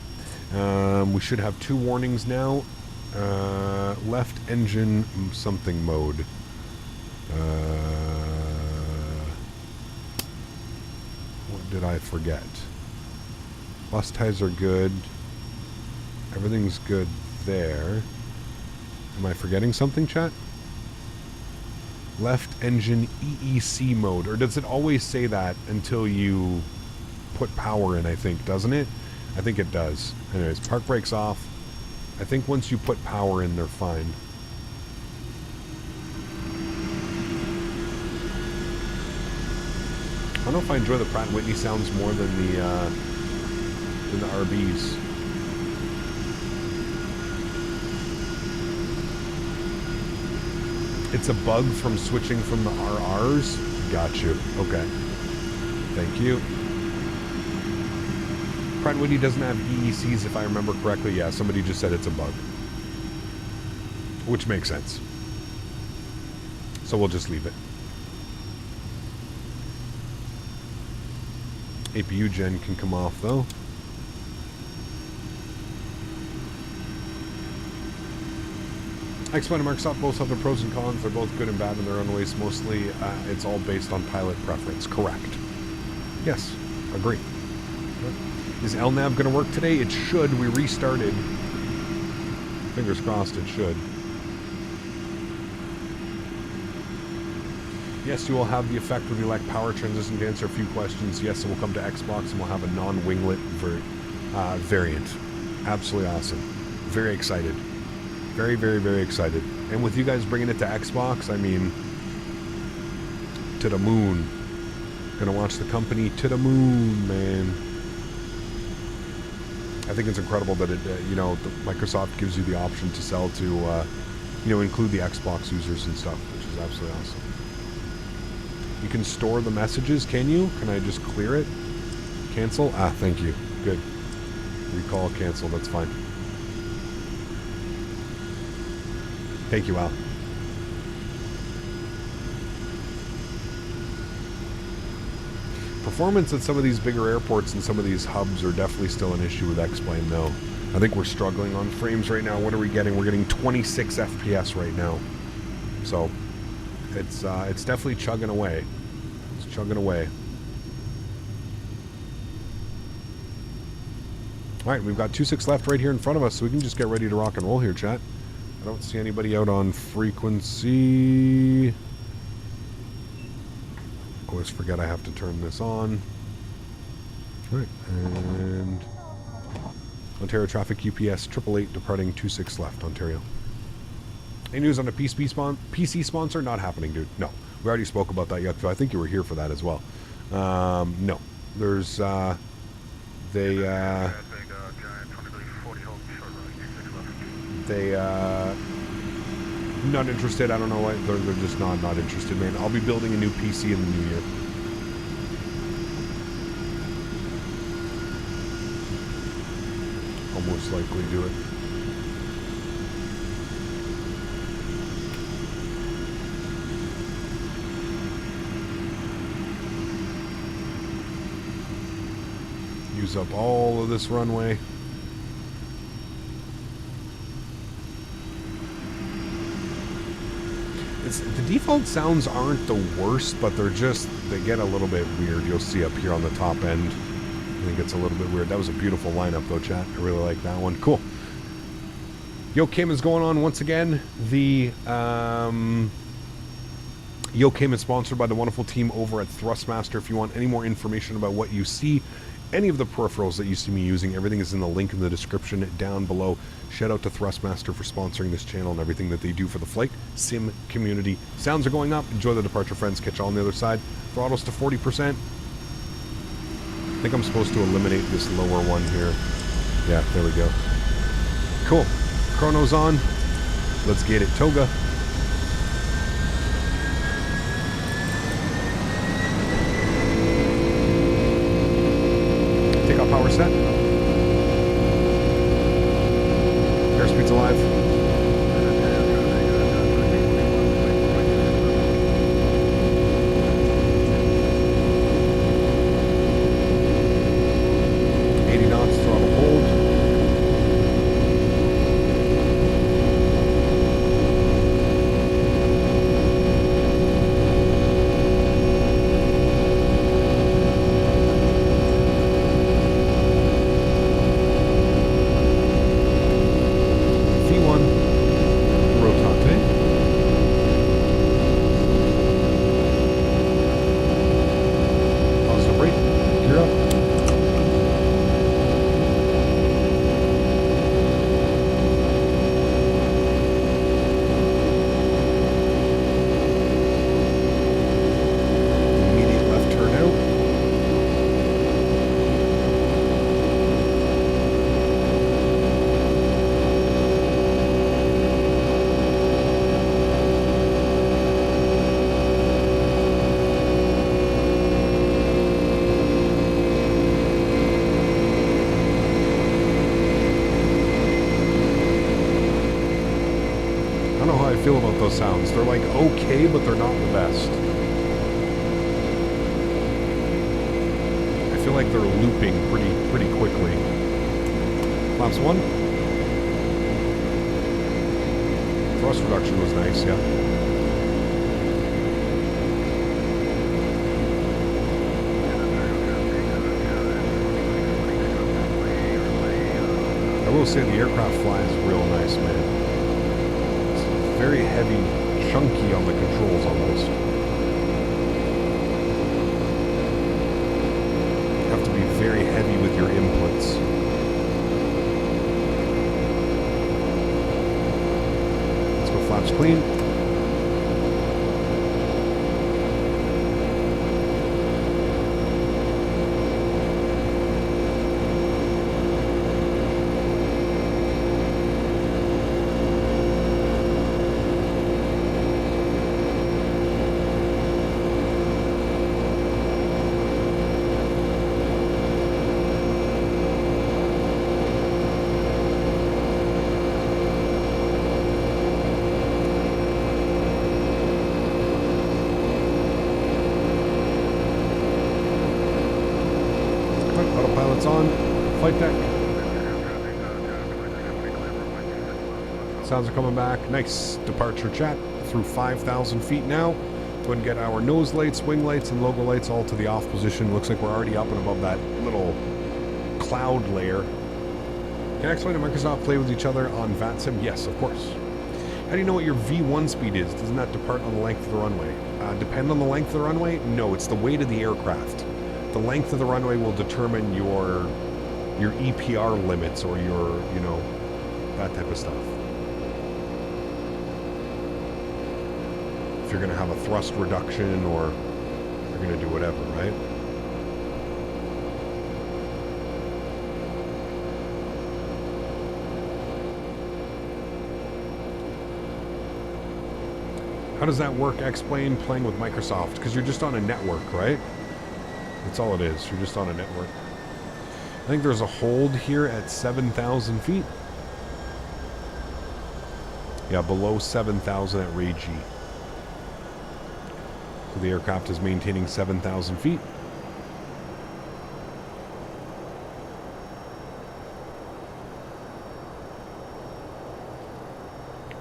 We should have 2 warnings now. Left engine something mode. What did I forget? Bus ties are good. Everything's good there. Am I forgetting something, chat? Left engine EEC mode. Or does it always say that until you put power in, I think, doesn't it? I think it does. Anyways, park brakes off. I think once you put power in, they're fine. I don't know if I enjoy the Pratt & Whitney sounds more than the RBs. It's a bug from switching from the RRs? Got you. Okay. Thank you. Pratt & Whitney doesn't have EECs, if I remember correctly. Yeah, somebody just said it's a bug. Which makes sense. So we'll just leave it. APU gen can come off, though. X-Plane and Microsoft both have their pros and cons. They're both good and bad in their own ways. Mostly, it's all based on pilot preference. Correct. Yes, agree. Is LNAV going to work today? It should. We restarted. Fingers crossed it should. Yes, you will have the effect of the elect power transition. To answer a few questions, yes, it will come to Xbox and we'll have a non-winglet variant. Absolutely awesome. Very excited. Very, very, very excited. And with you guys bringing it to Xbox, I mean, to the moon. Gonna watch the company to the moon, man. I think it's incredible that it, Microsoft gives you the option to sell to, include the Xbox users and stuff, which is absolutely awesome. You can store the messages, can you? Can I just clear it? Cancel? Ah, thank you. Good. Recall, cancel, that's fine. Thank you, Al. Performance at some of these bigger airports and some of these hubs are definitely still an issue with X-Plane, though. I think we're struggling on frames right now. What are we getting? We're getting 26 FPS right now. So, it's definitely chugging away. It's chugging away. Alright, we've got 2.6 left right here in front of us, so we can just get ready to rock and roll here, chat. I don't see anybody out on frequency. Always forget I have to turn this on. Alright, and Ontario traffic UPS 888 departing 26 left, Ontario. Any news on a PC sponsor? Not happening, dude. No. We already spoke about that, Yuck. I think you were here for that as well. No. There's, Big giant 2340 hold short running 26 left. they, not interested. I don't know why. They're just not interested, man. I'll be building a new PC in the new year. I'll most likely do it. Use up all of this runway. The default sounds aren't the worst, but they get a little bit weird. You'll see up here on the top end. I think it's a little bit weird. That was a beautiful lineup though, chat. I really like that one. Cool. Yoke Cayman is going on once again. The Yoke Cayman is sponsored by the wonderful team over at Thrustmaster. If you want any more information about what you see, any of the peripherals that you see me using, everything is in the link in the description down below. Shout out to Thrustmaster for sponsoring this channel and everything that they do for the flight sim community. Sounds are going up. Enjoy the departure, friends. Catch all on the other side. Throttles to 40%. I think I'm supposed to eliminate this lower one here. Yeah, there we go. Cool. Chrono's on. Let's get it. Toga. Takeoff power set. Airspeed's alive. Feel about those sounds. They're like okay, but they're not the best. I feel like they're looping pretty quickly. Flaps 1. Thrust reduction was nice, yeah. I will say the aircraft flies real nice, man. Very heavy, chunky on the controls almost. You have to be very heavy with your inputs. Let's go flaps clean. On flight deck. Sounds are coming back. Nice departure, chat. Through 5,000 feet now. Go ahead and get our nose lights, wing lights, and logo lights all to the off position. Looks like we're already up and above that little cloud layer. Can X-Plane and Microsoft play with each other on VATSIM? Yes, of course. How do you know what your V1 speed is? Doesn't that depart on the length of the runway? Depend on the length of the runway? No, it's the weight of the aircraft. The length of the runway will determine your your EPR limits or your, you know, that type of stuff. If you're going to have a thrust reduction or you're going to do whatever, right? How does that work? Explain playing with Microsoft. Because you're just on a network, right? That's all it is. You're just on a network. I think there's a hold here at 7,000 feet. Yeah, below 7,000 at Ray G. So the aircraft is maintaining 7,000 feet.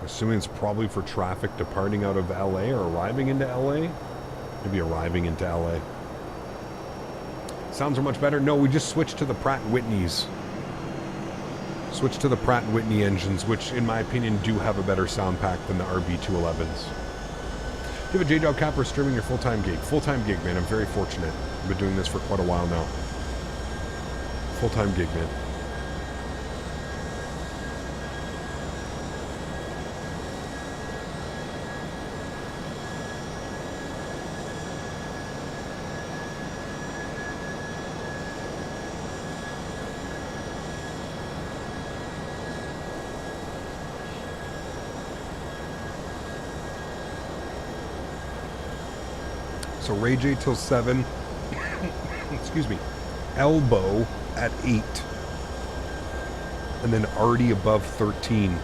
Assuming it's probably for traffic departing out of LA or arriving into LA. Maybe arriving into LA. Sounds are much better. No, we just switched to the Pratt & Whitneys. Switched to the Pratt & Whitney engines, which in my opinion do have a better sound pack than the RB211s. Do you have a J-Dog cap or streaming your full-time gig? Full-time gig, man. I'm very fortunate. I've been doing this for quite a while now. Full-time gig, man. So Ray J till 7. Excuse me. Elbow at 8. And then already above 13.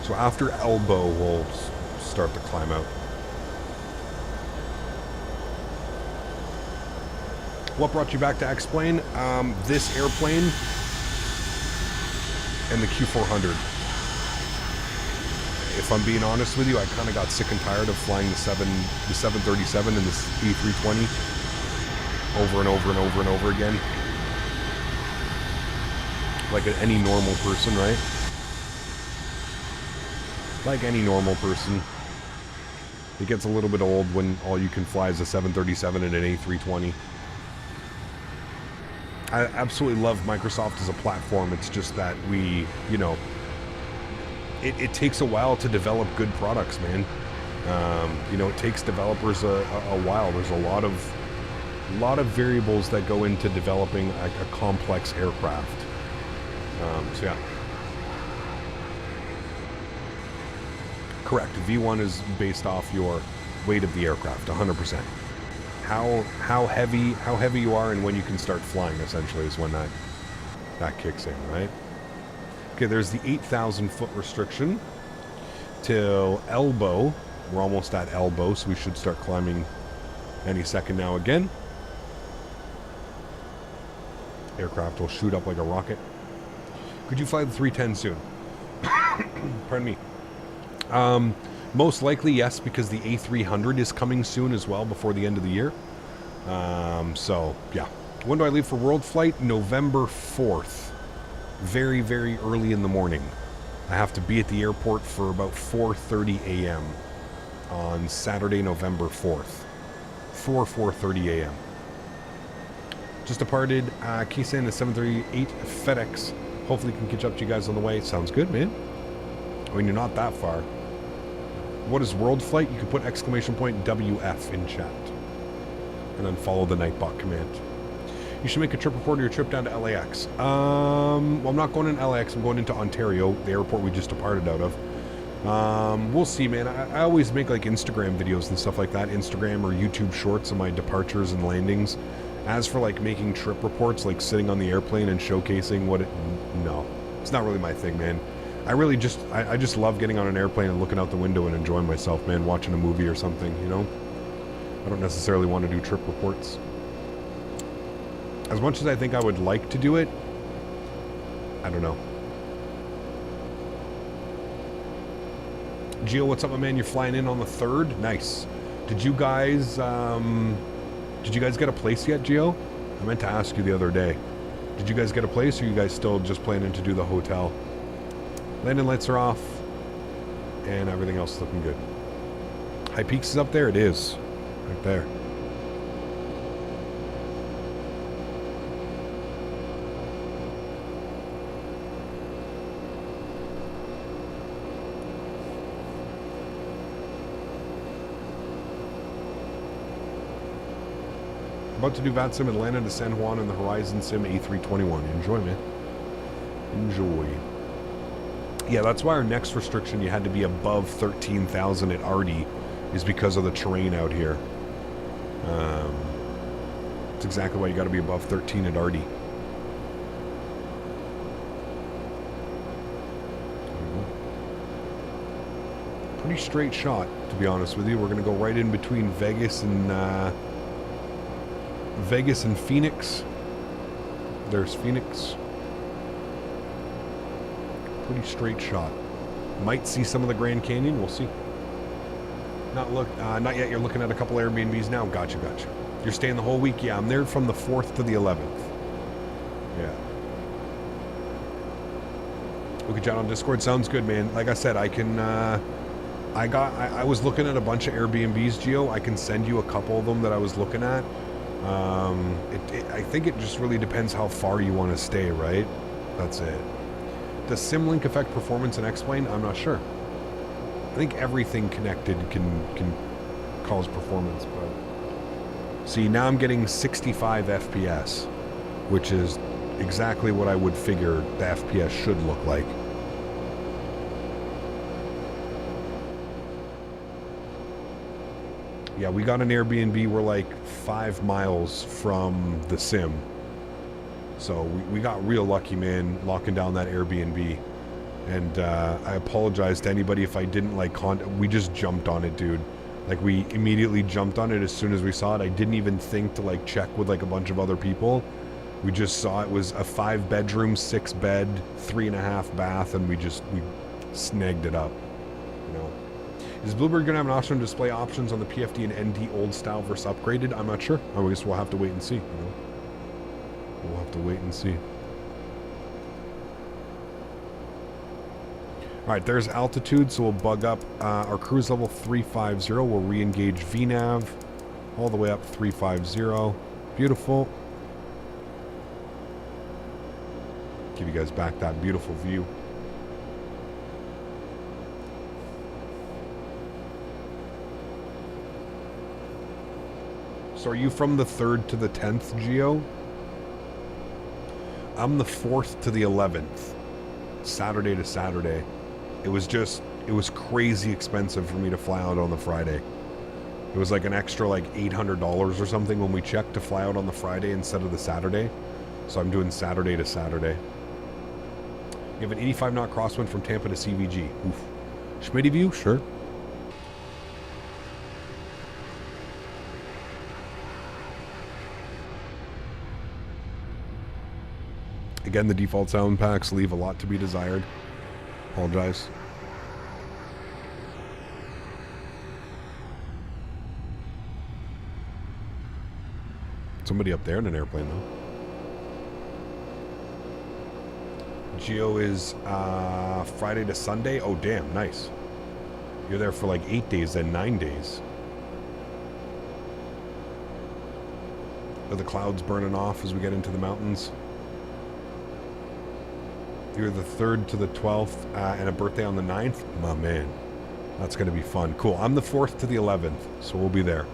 So after elbow, we'll start to climb out. What brought you back to X-Plane? This airplane and the Q400. If I'm being honest with you, I kind of got sick and tired of flying the 737 and the A320 over and over and over and over again. Like any normal person, right? Like any normal person. It gets a little bit old when all you can fly is a 737 and an A320. I absolutely love Microsoft as a platform. It's just that we, you know, it takes a while to develop good products, man. You know, it takes developers a while. There's a lot of variables that go into developing a complex aircraft. So yeah. Correct. V1 is based off your weight of the aircraft, 100%. How heavy you are and when you can start flying, essentially, is when that kicks in, right? Okay, there's the 8,000 foot restriction till elbow. We're almost at elbow, so we should start climbing any second now again. Aircraft will shoot up like a rocket. Could you fly the 310 soon? Pardon me. Most likely, yes, because the A300 is coming soon as well before the end of the year. So, yeah. When do I leave for World Flight? November 4th. Very, very early in the morning. I have to be at the airport for about 4:30 a.m. on Saturday, November 4th. 4:30 a.m. Just departed. Keysan is 738 FedEx. Hopefully can catch up to you guys on the way. Sounds good, man. I mean, you're not that far. What is World Flight? You can put !WF in chat. And then follow the Nightbot command. You should make a trip report of your trip down to LAX. Well, I'm not going in LAX. I'm going into Ontario, the airport we just departed out of. We'll see, man. I always make like Instagram videos and stuff like that. Instagram or YouTube shorts of my departures and landings. As for like making trip reports, like sitting on the airplane and showcasing what it... No. It's not really my thing, man. I just love getting on an airplane and looking out the window and enjoying myself, man. Watching a movie or something, you know? I don't necessarily want to do trip reports. As much as I think I would like to do it, I don't know. Gio, what's up, my man? You're flying in on the 3rd? Nice. Did you guys get a place yet, Gio? I meant to ask you the other day. Did you guys get a place, or are you guys still just planning to do the hotel? Landing lights are off, and everything else is looking good. High Peaks is up there? It is. Right there. About to do VAT Sim Atlanta to San Juan and the Horizon Sim A321. Enjoy, man. Enjoy. Yeah, that's why our next restriction, you had to be above 13,000 at Arty, is because of the terrain out here. That's exactly why you got to be above 13 at Arty. Pretty straight shot, to be honest with you. We're going to go right in between Vegas and Phoenix. There's Phoenix. Pretty straight shot. Might see some of the Grand Canyon. We'll see. Not yet. You're looking at a couple Airbnbs now. Gotcha. You're staying the whole week. Yeah, I'm there from the 4th to the 11th. Yeah. Look at John on Discord. Sounds good, man. Like I said, I can. I was looking at a bunch of Airbnbs, Gio. I can send you a couple of them that I was looking at. I think it just really depends how far you want to stay, right? That's it. Does SimLink affect performance and X-Plane? I'm not sure. I think everything connected can cause performance, but see, now I'm getting 65 FPS, which is exactly what I would figure the FPS should look like. Yeah, we got an Airbnb. We're like 5 miles from the sim. So we got real lucky, man, locking down that Airbnb. And I apologize to anybody if I didn't like we just jumped on it, dude. Like, we immediately jumped on it as soon as we saw it. I didn't even think to like check with like a bunch of other people. We just saw it was a 5-bedroom, 6-bed, 3.5 bath, and we snagged it up, you know. Is Bluebird gonna have an option to display options on the PFD and ND old style versus upgraded? I'm not sure. I guess we'll have to wait and see, you know. We'll have to wait and see. Alright, there's altitude, so we'll bug up our cruise level 350. We'll re-engage VNAV all the way up 350. Beautiful. Give you guys back that beautiful view. So are you from the 3rd to the 10th, Geo? I'm the 4th to the 11th. Saturday to Saturday. It was crazy expensive for me to fly out on the Friday. It was like an extra like $800 or something when we checked to fly out on the Friday instead of the Saturday. So I'm doing Saturday to Saturday. You have an 85 knot crosswind from Tampa to CVG. Oof. Smitty view? Sure. Again, the default sound packs leave a lot to be desired. Apologize. Somebody up there in an airplane, though. Geo is Friday to Sunday. Oh, damn, nice. You're there for like 8 days, then 9 days. Are the clouds burning off as we get into the mountains? You're the 3rd to the 12th and a birthday on the 9th? My man. That's going to be fun. Cool. I'm the 4th to the 11th, so we'll be there.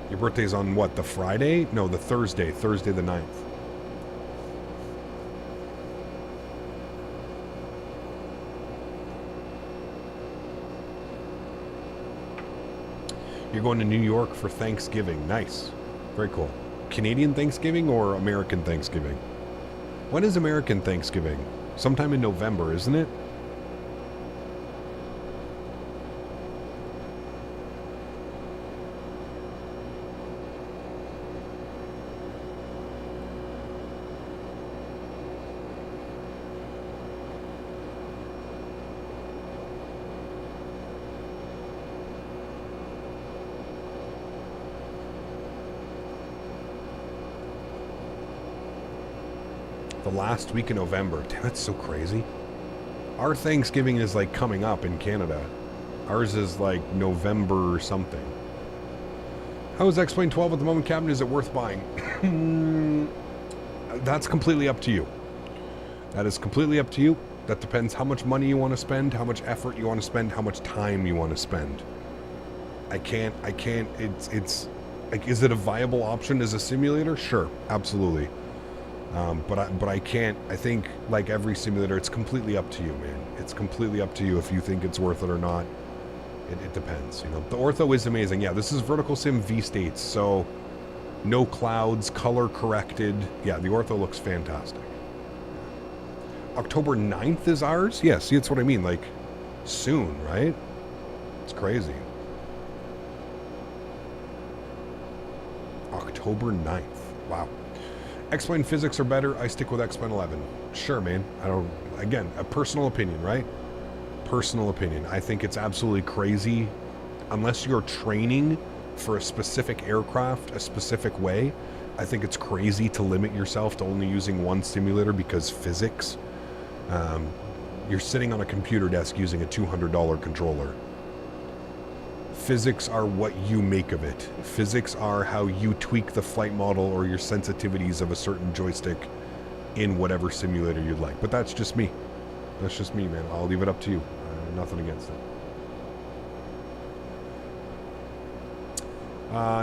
Your birthday's on what, the Friday? No, the Thursday. Thursday the 9th. You're going to New York for Thanksgiving. Nice. Very cool. Canadian Thanksgiving or American Thanksgiving? When is American Thanksgiving? Sometime in November, isn't it? The last week in November. Damn, that's so crazy. Our Thanksgiving is like coming up in Canada. Ours is like November or something. How is X-Plane 12 at the moment, Captain? Is it worth buying? That's completely up to you. That is completely up to you. That depends how much money you want to spend, how much effort you want to spend, how much time you want to spend. I can't, it's Like, is it a viable option as a simulator? Sure, absolutely. But I can't. I think, like every simulator, it's completely up to you, man. It's completely up to you if you think it's worth it or not. It depends, you know. The ortho is amazing. Yeah, this is Vertical Sim V States, so no clouds, color corrected. Yeah, the ortho looks fantastic. October 9th is ours? Yeah, see, that's what I mean. Like, soon, right? It's crazy. October 9th. Wow. X-Plane physics are better. I stick with X-Plane 11. Sure, man. I don't... Again, a personal opinion, right? Personal opinion. I think it's absolutely crazy. Unless you're training for a specific aircraft, a specific way, I think it's crazy to limit yourself to only using one simulator because physics. You're sitting on a computer desk using a $200 controller. Physics are what you make of it. Physics are how you tweak the flight model or your sensitivities of a certain joystick in whatever simulator you'd like. But that's just me. That's just me, man. I'll leave it up to you. Nothing against it.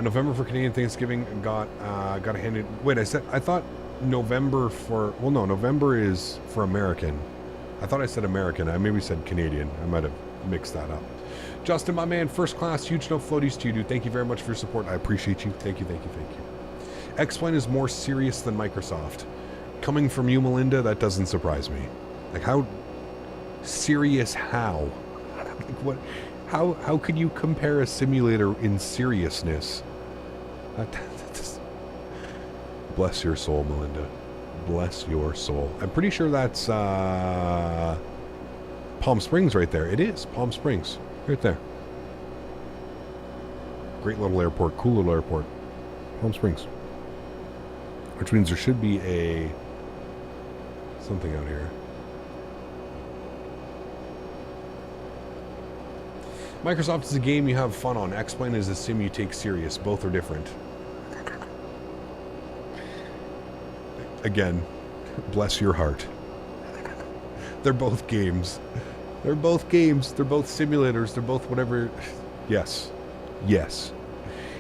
November for Canadian Thanksgiving got a handed. Wait, I thought November for. Well, no, November is for American. I thought I said American. I maybe said Canadian. I might have mixed that up. Justin, my man, first class, huge no floaties to you, dude. Thank you very much for your support. I appreciate you. Thank you, thank you, thank you. X-Plane is more serious than Microsoft. Coming from you, Melinda, that doesn't surprise me. Like, how serious? How? Like, what? How could you compare a simulator in seriousness? Bless your soul, Melinda. Bless your soul. I'm pretty sure that's Palm Springs right there. It is Palm Springs. Right there. Great little airport. Cool little airport. Palm Springs. Which means there should be a... something out here. Microsoft is a game you have fun on. X-Plane is a sim you take serious. Both are different. Again, bless your heart. They're both games. They're both games. They're both simulators. They're both whatever. Yes. Yes.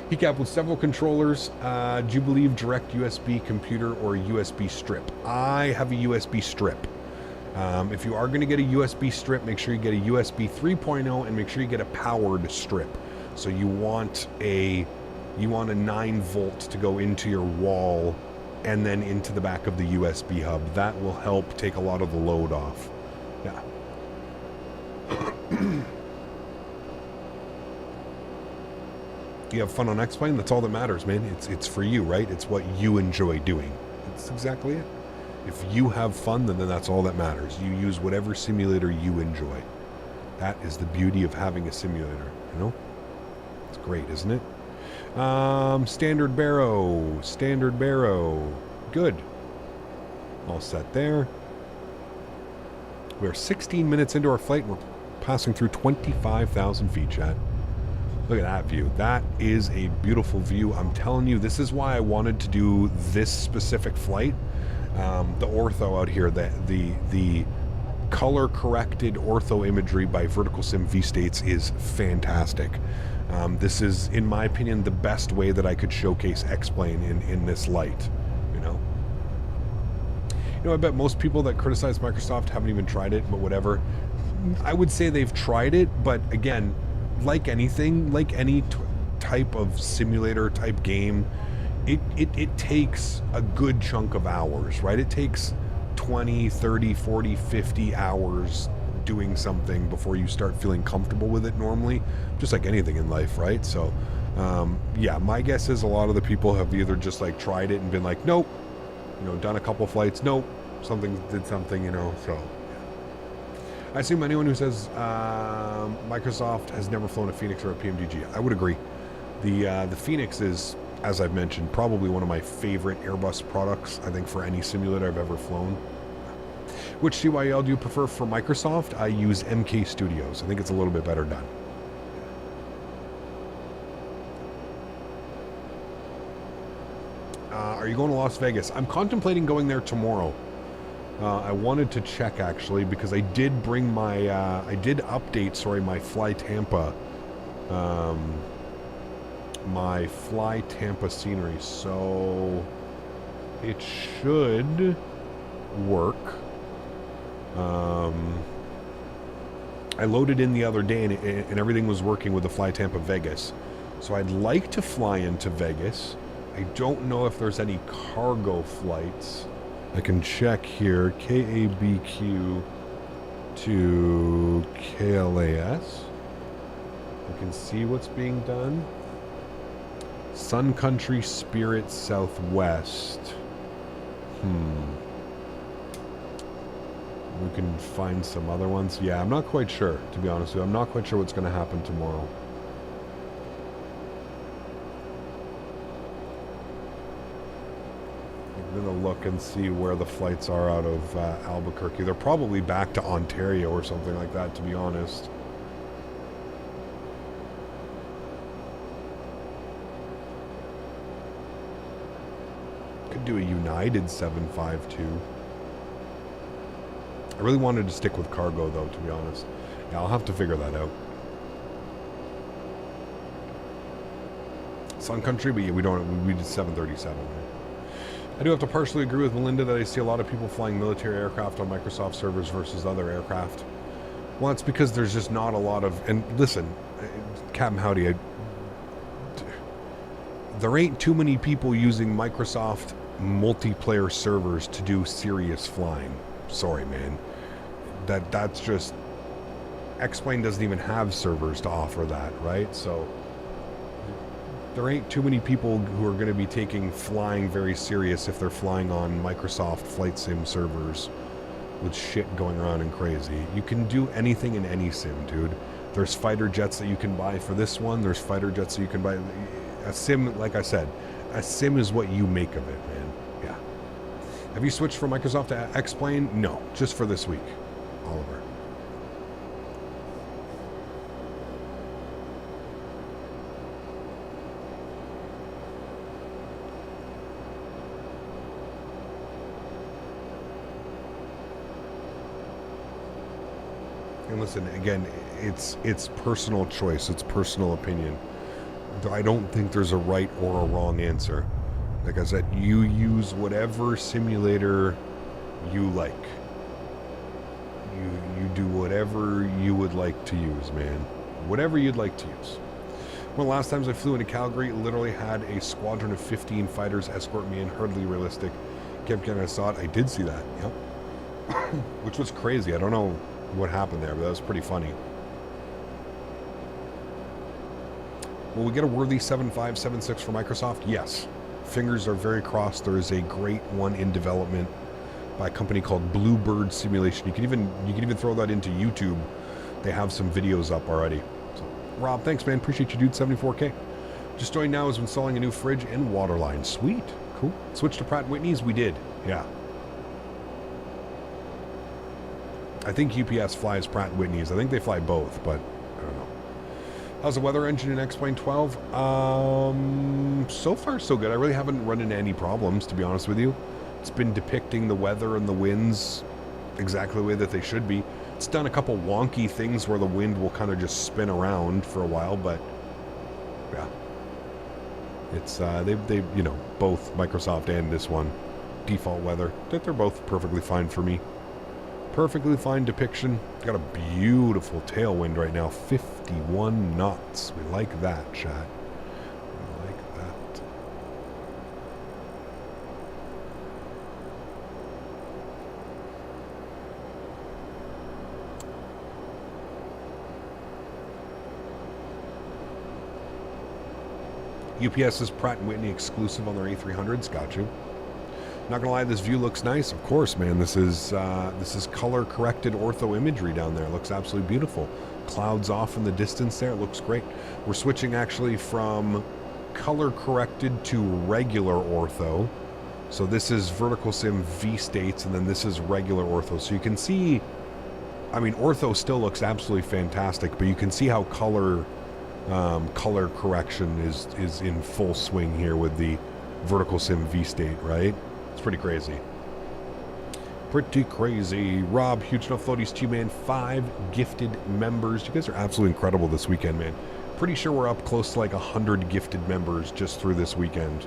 He capped with several controllers. Do you believe direct USB computer or USB strip? I have a USB strip. If you are going to get a USB strip, make sure you get a USB 3.0 and make sure you get a powered strip. So you want a 9 volt to go into your wall and then into the back of the USB hub. That will help take a lot of the load off. Yeah. You have fun on X-Plane, that's all that matters, man. It's for you, right? It's what you enjoy doing. That's exactly it. If you have fun, then that's all that matters. You use whatever simulator you enjoy. That is the beauty of having a simulator, you know? It's great, isn't it? Standard barrow. Standard barrow. Good. All set there. We're 16 minutes into our flight. We're passing through 25,000 feet, chat. Look at that view. That is a beautiful view. I'm telling you, this is why I wanted to do this specific flight. The ortho out here, the color corrected ortho imagery by Vertical Sim V States is fantastic. This is, in my opinion, the best way that I could showcase X-Plane in this light, you know? You know, I bet most people that criticize Microsoft haven't even tried it, but whatever. I would say they've tried it, but again, like anything, like any type of simulator type game, it takes a good chunk of hours, right? It takes 20, 30, 40, 50 hours doing something before you start feeling comfortable with it normally, just like anything in life, right? So yeah, my guess is a lot of the people have either just like tried it and been like, nope, you know, done a couple flights, nope, something did something, you know. So I assume anyone who says Microsoft has never flown a Phoenix or a PMDG, I would agree. The Phoenix is, as I've mentioned, probably one of my favorite Airbus products, I think, for any simulator I've ever flown. Which CYL do you prefer for Microsoft? I use MK Studios. I think it's a little bit better done. Are you going to Las Vegas? I'm contemplating going there tomorrow. I wanted to check, actually, because I did bring my, I did update, sorry, my Fly Tampa, my my Fly Tampa scenery, so it should work. I loaded in the other day and everything was working with the Fly Tampa Vegas. So I'd like to fly into Vegas. I don't know if there's any cargo flights. I can check here. KABQ to KLAS. I can see what's being done. Sun Country Spirit Southwest. We can find some other ones. Yeah, I'm not quite sure, to be honest with you. I'm not quite sure what's going to happen tomorrow. I'm going to look and see where the flights are out of Albuquerque. They're probably back to Ontario or something like that, to be honest. Could do a United 752. I really wanted to stick with cargo, though, to be honest. Yeah, I'll have to figure that out. Sun Country, but yeah, we did 737. I do have to partially agree with Melinda that I see a lot of people flying military aircraft on Microsoft servers versus other aircraft. Well, it's because there's just not a lot of... And listen, Captain Howdy, there ain't too many people using Microsoft multiplayer servers to do serious flying. Sorry, man. That's just... X-Plane doesn't even have servers to offer that, right? So there ain't too many people who are going to be taking flying very serious if they're flying on Microsoft Flight Sim servers with shit going around and crazy. You can do anything in any sim, dude. There's fighter jets that you can buy for this one. There's fighter jets that you can buy. A sim, like I said, a sim is what you make of it, man. Yeah. Have you switched from Microsoft to X-Plane? No, just for this week, Oliver. And listen, again, it's personal choice. It's personal opinion. I don't think there's a right or a wrong answer. Like I said, you use whatever simulator you like. You do whatever you would like to use, man. Whatever you'd like to use. One of the last times I flew into Calgary, literally had a squadron of 15 fighters escort me in. Hardly realistic. Kept getting I saw it. I did see that. Yep. Which was crazy. I don't know what happened there, but that was pretty funny. Will we get a worthy 7576 for Microsoft? Yes. Fingers are very crossed. There is a great one in development by a company called Bluebird Simulation. You can even throw that into YouTube. They have some videos up already. So, Rob, thanks, man. Appreciate you, dude. 74K. Just joined now is installing a new fridge and water line. Sweet. Cool. Switch to Pratt & Whitney's? We did. Yeah. I think UPS flies Pratt & Whitney's. I think they fly both, but I don't know. How's the weather engine in X-Plane 12? So far so good. I really haven't run into any problems, to be honest with you. It's been depicting the weather and the winds exactly the way that they should be. It's done a couple wonky things where the wind will kind of just spin around for a while, but yeah. It's, they you know, both Microsoft and this one, default weather, they're both perfectly fine for me. Perfectly fine depiction. Got a beautiful tailwind right now. 51 knots. We like that, chat. We like that. UPS is Pratt & Whitney exclusive on their A300s. Got you. Not gonna lie, this view looks nice. Of course, man. This is color corrected ortho imagery down there. It looks absolutely beautiful. Clouds off in the distance there. It looks great. We're switching actually from color corrected to regular ortho. So this is vertical sim V states, and then this is regular ortho. So you can see, I mean, ortho still looks absolutely fantastic, but you can see how color correction is in full swing here with the vertical sim V state, right? It's pretty crazy. Pretty crazy. Rob, huge enough floaties to you, man. 5 gifted members. You guys are absolutely incredible this weekend, man. Pretty sure we're up close to like 100 gifted members just through this weekend.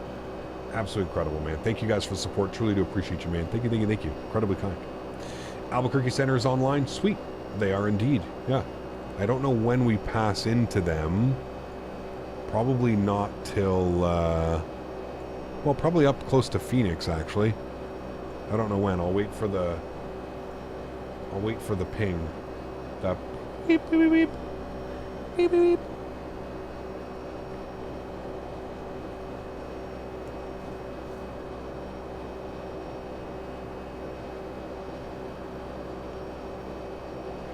Absolutely incredible, man. Thank you guys for the support. Truly do appreciate you, man. Thank you, thank you, thank you. Incredibly kind. Albuquerque Center is online. Sweet. They are indeed. Yeah. I don't know when we pass into them. Probably not till, well, probably up close to Phoenix, actually. I don't know when. I'll wait for the ping. That beep, beep, beep, beep. Beep, beep, beep.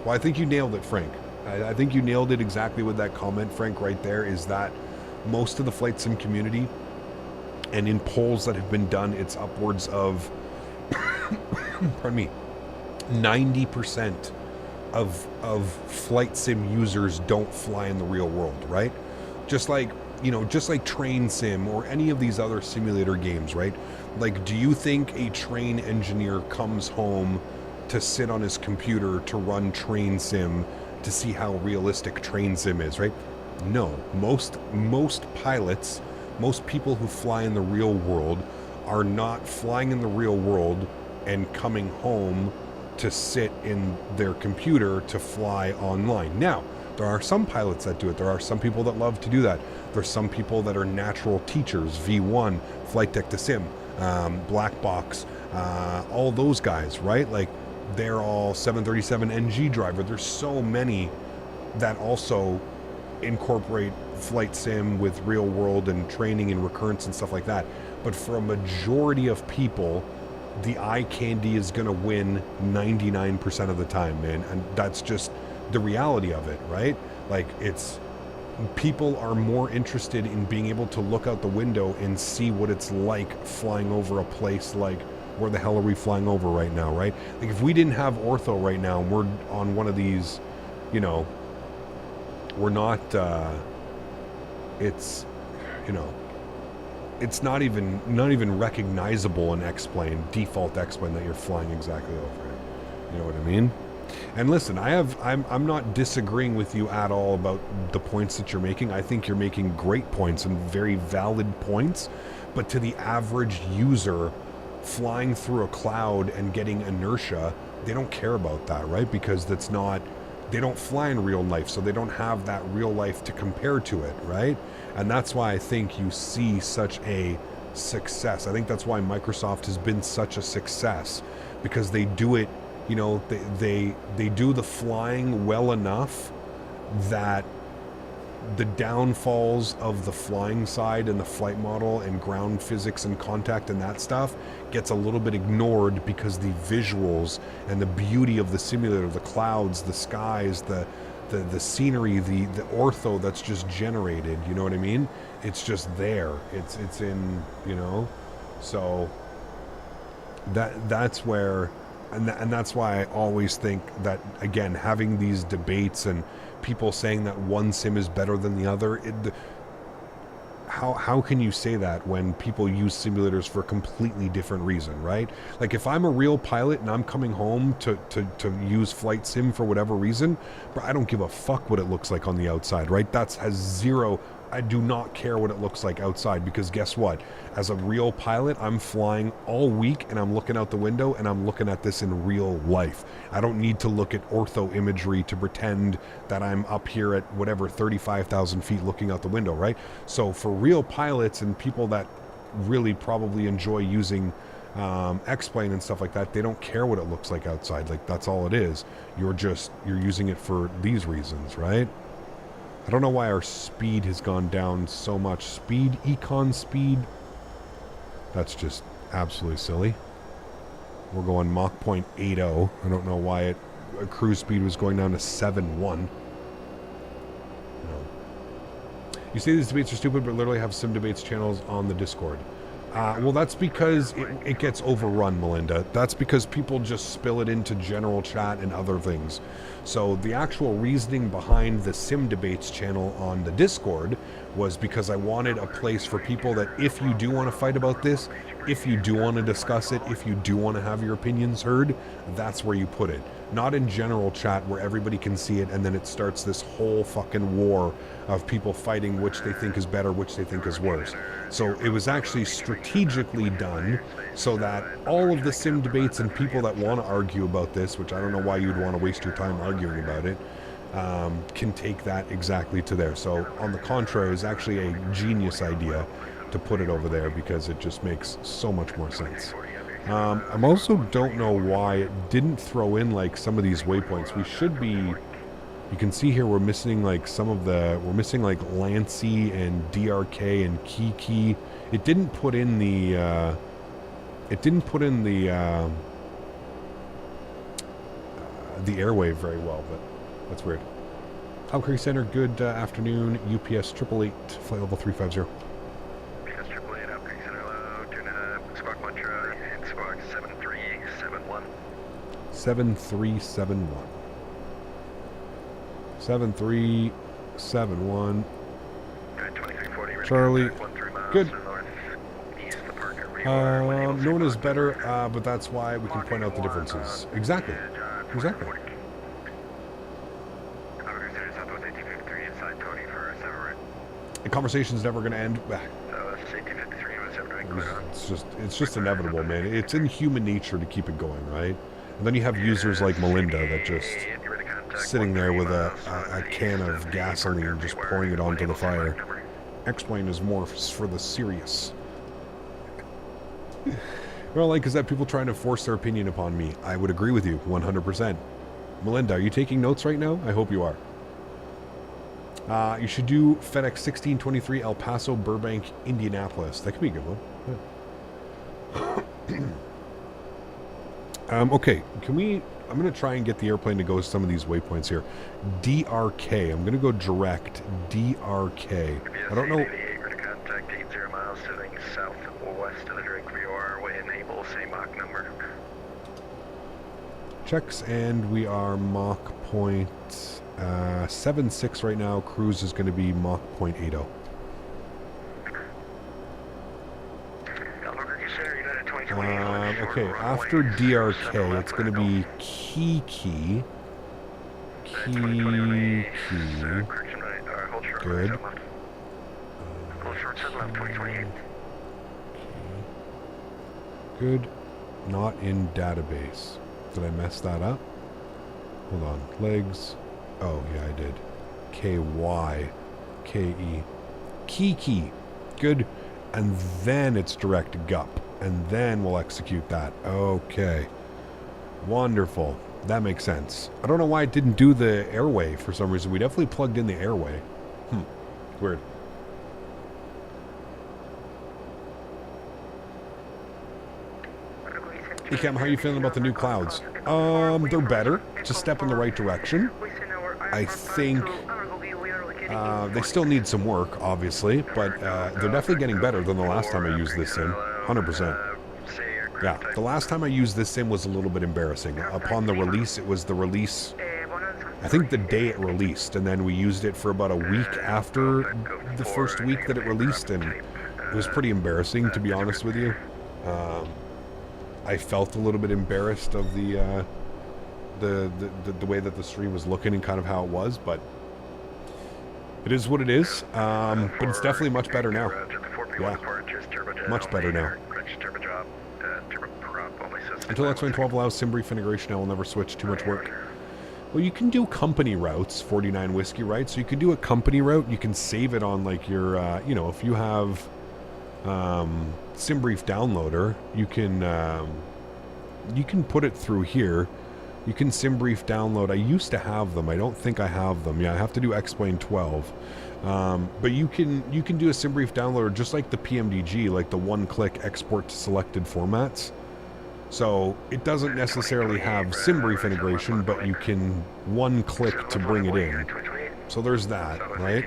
Well, I think you nailed it, Frank. I think you nailed it exactly with that comment, Frank, right there, is that most of the flight sim community, and in polls that have been done, it's upwards of, pardon me, 90% of flight sim users don't fly in the real world, right? Just like, you know, just like train sim or any of these other simulator games, right? Like, do you think a train engineer comes home to sit on his computer to run train sim to see how realistic train sim is, right? No. Most pilots, most people who fly in the real world are not flying in the real world and coming home to sit in their computer to fly online. Now, there are some pilots that do it. There are some people that love to do that. There's some people that are natural teachers, V1, Flight Deck to Sim, Black Box, all those guys, right? Like, they're all 737 NG driver. There's so many that also incorporate flight sim with real world and training and recurrence and stuff like that. But for a majority of people, the eye candy is going to win 99% of the time, man. And that's just the reality of it, right? Like, it's, people are more interested in being able to look out the window and see what it's like flying over a place like, where the hell are we flying over right now, right? Like, if we didn't have ortho right now and we're on one of these, you know, we're not, it's, you know, it's not even recognizable in X-plane, default X-plane, that you're flying exactly over it. You know what I mean? And listen, I'm not disagreeing with you at all about the points that you're making. I think you're making great points and very valid points, but to the average user, flying through a cloud and getting inertia, they don't care about that, right? Because that's not, they don't fly in real life, so they don't have that real life to compare to it, right? And that's why I think you see such a success. I think that's why Microsoft has been such a success, because they do it, you know, they do the flying well enough that the downfalls of the flying side and the flight model and ground physics and contact and that stuff gets a little bit ignored, because the visuals and the beauty of the simulator, the clouds, the skies, the scenery, the ortho that's just generated, you know what I mean? It's just there. It's in, you know, so that's where, and that's why I always think that, again, having these debates and people saying that one sim is better than the other, how can you say that when people use simulators for a completely different reason, right? Like, if I'm a real pilot and I'm coming home to use flight sim for whatever reason, but I don't give a fuck what it looks like on the outside, right? That has zero, I do not care what it looks like outside, because guess what? As a real pilot, I'm flying all week and I'm looking out the window and I'm looking at this in real life. I don't need to look at ortho imagery to pretend that I'm up here at whatever 35,000 feet looking out the window, right? So for real pilots and people that really probably enjoy using X-plane and stuff like that, they don't care what it looks like outside. Like, that's all it is. You're using it for these reasons, right? I don't know why our speed has gone down so much. Speed, econ speed, that's just absolutely silly. We're going Mach 0.80. I don't know why cruise speed was going down to 7.1. No. You say these debates are stupid, but literally have sim debates channels on the Discord. Well, that's because it gets overrun, Melinda. That's because people just spill it into general chat and other things. So the actual reasoning behind the sim debates channel on the Discord was because I wanted a place for people that if you do want to fight about this, if you do want to discuss it, if you do want to have your opinions heard, that's where you put it. Not in general chat where everybody can see it and then it starts this whole fucking war of people fighting which they think is better, which they think is worse. So it was actually strategically done so that all of the sim debates and people that want to argue about this, which I don't know why you'd want to waste your time arguing about it, can take that exactly to there. So on the contrary, it's actually a genius idea to put it over there because it just makes so much more sense. I also don't know why it didn't throw in like some of these waypoints. We should be, you can see here we're missing like some of the, we're missing like Lancy and DRK and Kiki. It didn't put in the airwave very well, but that's weird. Albuquerque Center, good afternoon. UPS 888, flight level 350. UPS 888, Albuquerque Center, hello. Tuna, Squawk Mantra, and Squawk 7371. 7371. 7371. 2340, Charlie, good. Northeast, the Parker. No one is better, but that's why we can point out the differences. Exactly. Exactly. The conversation's never going to end. It's just inevitable, man. It's in human nature to keep it going, right? And then you have users like Melinda that just sitting there with a can of gasoline just pouring it onto the fire. Explain is more for the serious. What I like is that people trying to force their opinion upon me. I would agree with you 100%. Melinda, are you taking notes right now? I hope you are. You should do FedEx 1623 El Paso, Burbank, Indianapolis. That could be a good one. Yeah. Okay, can we... I'm going to try and get the airplane to go to some of these waypoints here. DRK. I'm going to go direct. DRK. I don't know... Contact 80 miles sitting southwest of the Drake VOR way enable, same Mach number. Checks, and we are Mach point 7.6 right now. Cruise is going to be Mach 0.80. Okay, after DRK, it's going to be Kiki. Good. Good. Not in database. Did I mess that up? Hold on. Legs. Oh, yeah, I did. KYKE. Kiki. Good. And then it's direct GUP. And then we'll execute that. Okay. Wonderful. That makes sense. I don't know why it didn't do the airway for some reason. We definitely plugged in the airway. Weird. Hey Cam, how are you feeling about the new clouds? They're better. It's a step in the right direction. I think they still need some work, obviously, but they're definitely getting better than the last time I used this sim. 100%. Yeah, the last time I used this sim was a little bit embarrassing. Upon the release, it was the release, I think the day it released, and then we used it for about a week after the first week that it released, and it was pretty embarrassing, to be honest with you. I felt a little bit embarrassed of the way that the stream was looking and kind of how it was, but it is what it is. But it's definitely much better now. Yeah, much better now. Until X-Wing 12 allows sim brief integration, I will never switch. Too much work. Well, you can do company routes, 49 Whiskey, right? So you can do a company route. You can save it on like your, you know, if you have SimBrief downloader, you can put it through here. You can SimBrief download. I used to have them. I don't think I have them. Yeah, I have to do X-Plane 12. But you can do a SimBrief downloader just like the PMDG, like the one-click export to selected formats. So it doesn't necessarily have SimBrief integration, but you can one-click to bring it in. So there's that, right?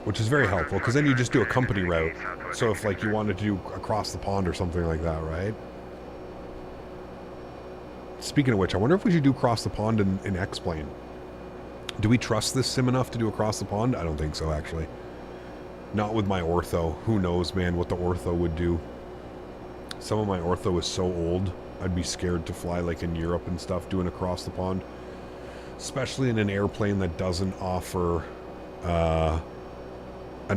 Which is very helpful, because then you just do a company route. So if like you wanted to do across the pond or something like that, right? Speaking of which, I wonder if we should do across the pond in X-Plane. Do we trust this sim enough to do across the pond? I don't think so, actually. Not with my ortho. Who knows, man, what the ortho would do. Some of my ortho is so old, I'd be scared to fly like in Europe and stuff doing across the pond. Especially in an airplane that doesn't offer an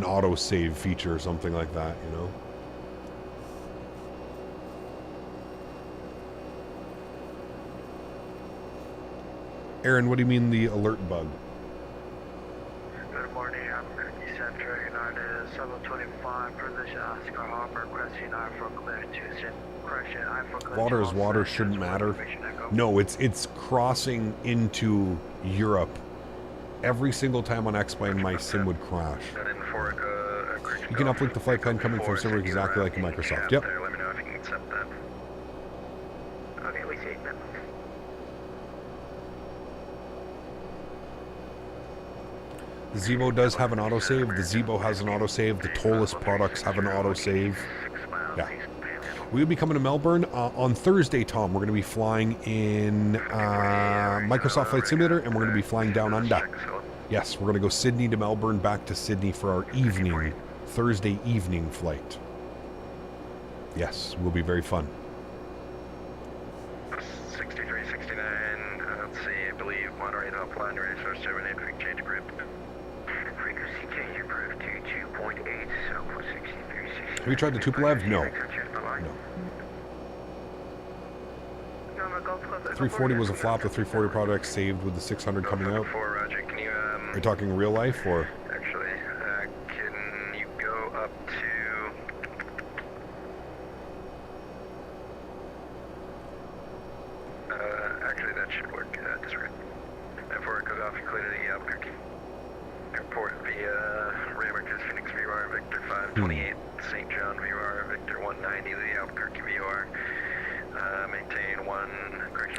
auto-save feature or something like that, you know? Erin, what do you mean the alert bug? Good morning, I'm Eccentric, United 725, position Oscar Hopper, question I for clear Tucson, correction I for clear. Water is water, shouldn't matter. No, it's crossing into Europe. Every single time on X-Plane, my sim would crash. You can uplink the flight plan coming from server exactly like in Microsoft. Yep. Let me know if you can accept that. Okay, we see that. The Zeebo does have an autosave. The Zeebo has an autosave. The Tolus products have an autosave. Yeah. We will be coming to Melbourne on Thursday, Tom. We're going to be flying in Microsoft Flight Simulator, and we're going to be flying down under. Yes, we're going to go Sydney to Melbourne, back to Sydney for our evening, Thursday evening flight. Yes, will be very fun. 6369, let's see, I believe Monterey upline, ready for 78, quick change group. Frequency change approved to 2.8, so 6360. Have you tried the Tupolev? No. No. 340 was a flop. The 340 product saved with the 600 coming out. Roger, can you, Are you talking real life or? actually, can you go up to... actually, that should work. Disregard. Before it goes off, you clear the Albuquerque airport via Ramages, Phoenix VR, Victor 528, St. John VR, Victor 190, the Albuquerque VR. Maintain one.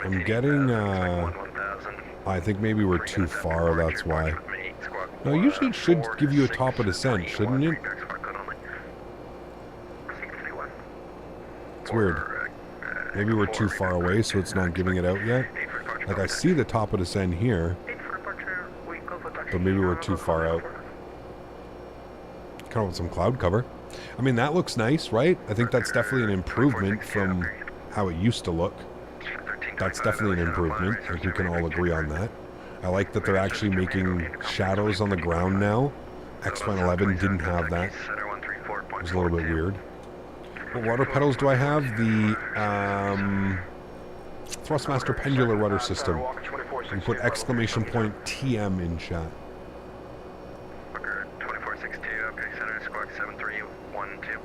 I'm getting, I think maybe we're too far, that's why. No, usually it should give you a top of descent, shouldn't it? It's weird. Maybe we're too far away, so it's not giving it out yet. Like, I see the top of descent here, but maybe we're too far out. Kind of with some cloud cover. I mean, that looks nice, right? I think that's definitely an improvement from how it used to look. That's definitely an improvement. I think we can all agree on that. I like that they're actually making shadows on the ground now. X-Plane 11 didn't have that. It was a little bit weird. What rudder pedals do I have? The Thrustmaster pendular rudder system. You can put exclamation point TM in chat. 2462, okay, center, squawk 7312.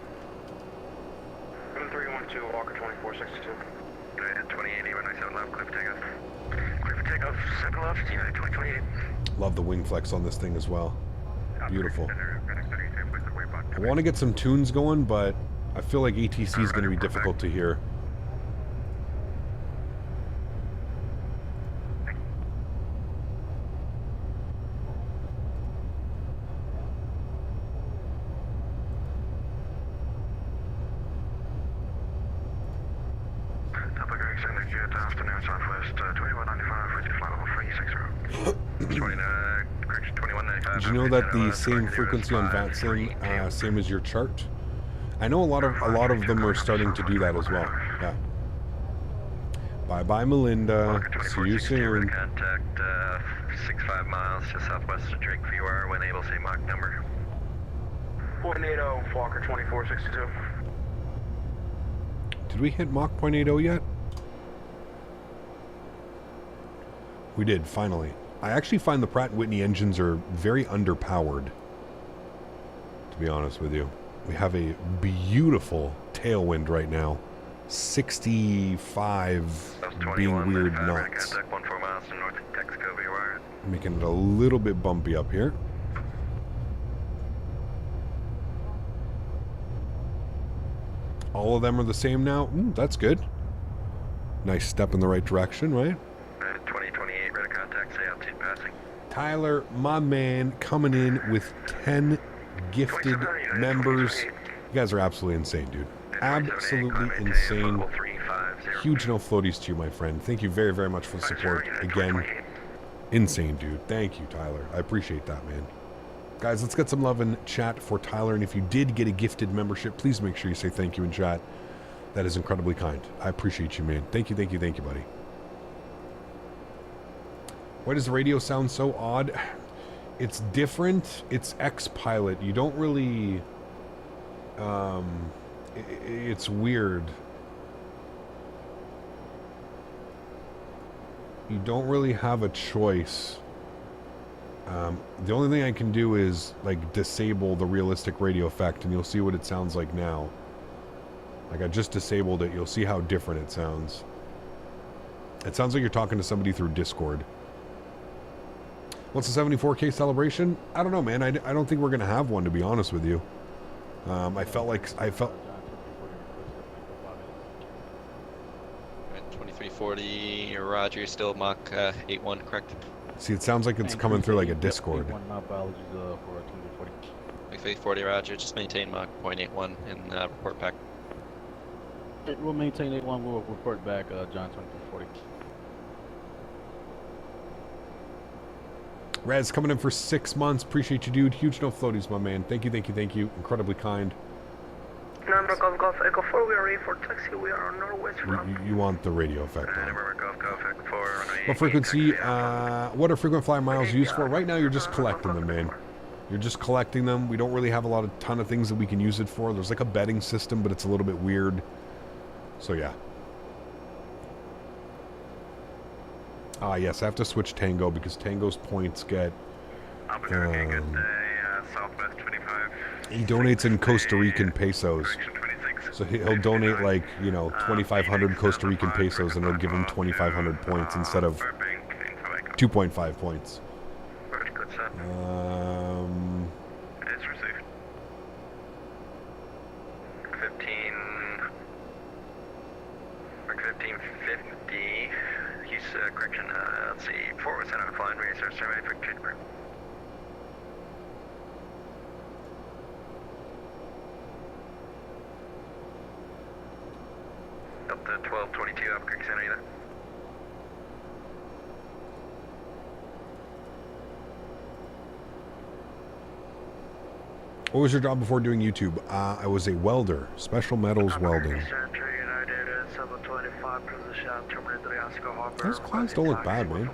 7312, Walker 2462. 28, 197 left, clear for takeoff. Clear for takeoff, 7 left, United 2028. Love the wing flex on this thing as well. Beautiful. I want to get some tunes going, but I feel like ATC is going to be difficult to hear. Afternoon, Southwest 2195, ready to fly level 360. 2195. Did you know that the same frequency on VATSIM, same as your chart? I know a lot of them are starting to do that as well. Yeah. Bye bye, Melinda. See you soon. Contact 65 miles to southwest of Drake VR when able. Say Mach number. 180 Walker 2462. Did we hit Mach 0.80 yet? We did, finally. I actually find the Pratt & Whitney engines are very underpowered, to be honest with you. We have a beautiful tailwind right now. 65 being weird knots. Contact 14 miles to north of Texaco VR. Making it a little bit bumpy up here. All of them are the same now. That's good. Nice step in the right direction, right? 2028, ready to contact, say altitude passing. Tyler, my man, coming in with 10 gifted members. You guys are absolutely insane, dude. Absolutely insane. huge no floaties to you, my friend. Thank you very, very much for the support. Again, insane, dude. Thank you, Tyler. I appreciate that, man. Guys, let's get some love in chat for Tyler. And if you did get a gifted membership, please make sure you say thank you in chat. That is incredibly kind. I appreciate you, man. Thank you, thank you, thank you, buddy. Why does the radio sound so odd? It's different. It's X-Pilot. You don't really... it's weird. You don't really have a choice. The only thing I can do is like disable the realistic radio effect, and you'll see what it sounds like now. Like I just disabled it. You'll see how different it sounds. It sounds like you're talking to somebody through Discord. What's the 74K celebration? I don't know, man. I don't think we're gonna have one, to be honest with you. I felt 2340, Roger, still Mach 81, correct? See, it sounds like it's coming through like a Discord. 2340, Roger, just maintain Mach 0.81 and report back. We'll maintain 81, we'll report back, John 2340. Rez coming in for 6 months. Appreciate you, dude. Huge no floaties, my man. Thank you, thank you, thank you. Incredibly kind. Number Golf Echo 4, we are ready for taxi. We are on northwest from. You want the radio effect on. Number Golf Echo 4, What frequency, what are frequent flyer miles used for? Right now, you're just collecting them, man. You're just collecting them. We don't really have a ton of things that we can use it for. There's like a betting system, but it's a little bit weird. So, yeah. Yes, I have to switch Tango because Tango's points get... Southwest 25. he donates in Costa Rican pesos. So he'll donate like, 2,500 Costa Rican pesos and it'll give him 2,500 points instead of 2.5 points. It's received. 1550. He's, correction, let's see, 4% on flying racer, survey for Childerz. Up to 1222 up Creek Center, you there? What was your job before doing YouTube? I was a welder, special metals welding. Those clouds don't look bad, man.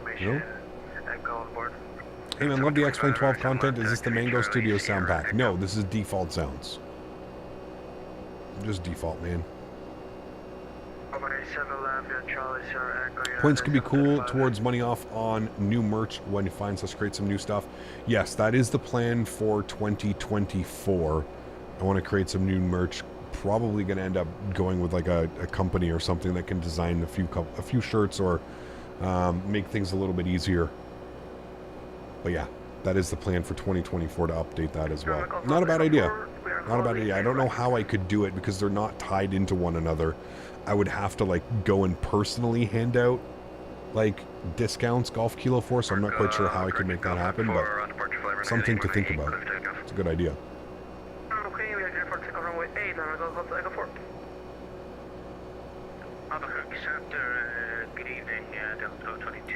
Hey man, love the X-Plane 12 content. Is this the Mango Studio sound pack? No, this is default sounds. Just default, man. Points can be cool towards money off on new merch when you find us. Create some new stuff. Yes, that is the plan for 2024. I want to create some new merch. Probably going to end up going with like a company or something that can design a few shirts or make things a little bit easier. But yeah, that is the plan for 2024 to update that as well. Not a bad idea. Not a bad idea. I don't know how I could do it because they're not tied into one another. I would have to like go and personally hand out like discounts Golf Kilo for, so I'm not quite sure how I could make that happen, but something to think about. It's a good idea.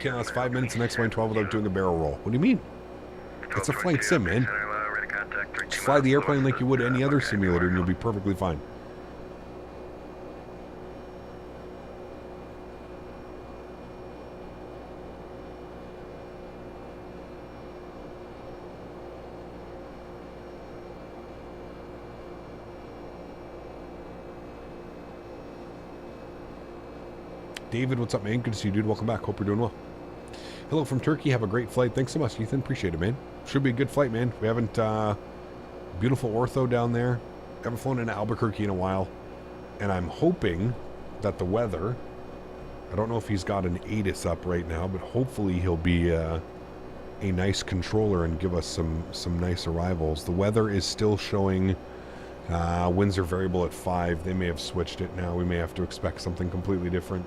Can't last 5 minutes in X-Plane 12 without doing a barrel roll. What do you mean? It's a flight sim, man. Just fly the airplane like you would any other simulator and you'll be perfectly fine. David, what's up, man? Good to see you, dude. Welcome back. Hope you're doing well. Hello from Turkey. Have a great flight. Thanks so much, Ethan. Appreciate it, man. Should be a good flight, man. We haven't, beautiful ortho down there. Haven't flown into Albuquerque in a while. And I'm hoping that the weather, I don't know if he's got an ATIS up right now, but hopefully he'll be a nice controller and give us some nice arrivals. The weather is still showing winds are variable at 5. They may have switched it now. We may have to expect something completely different.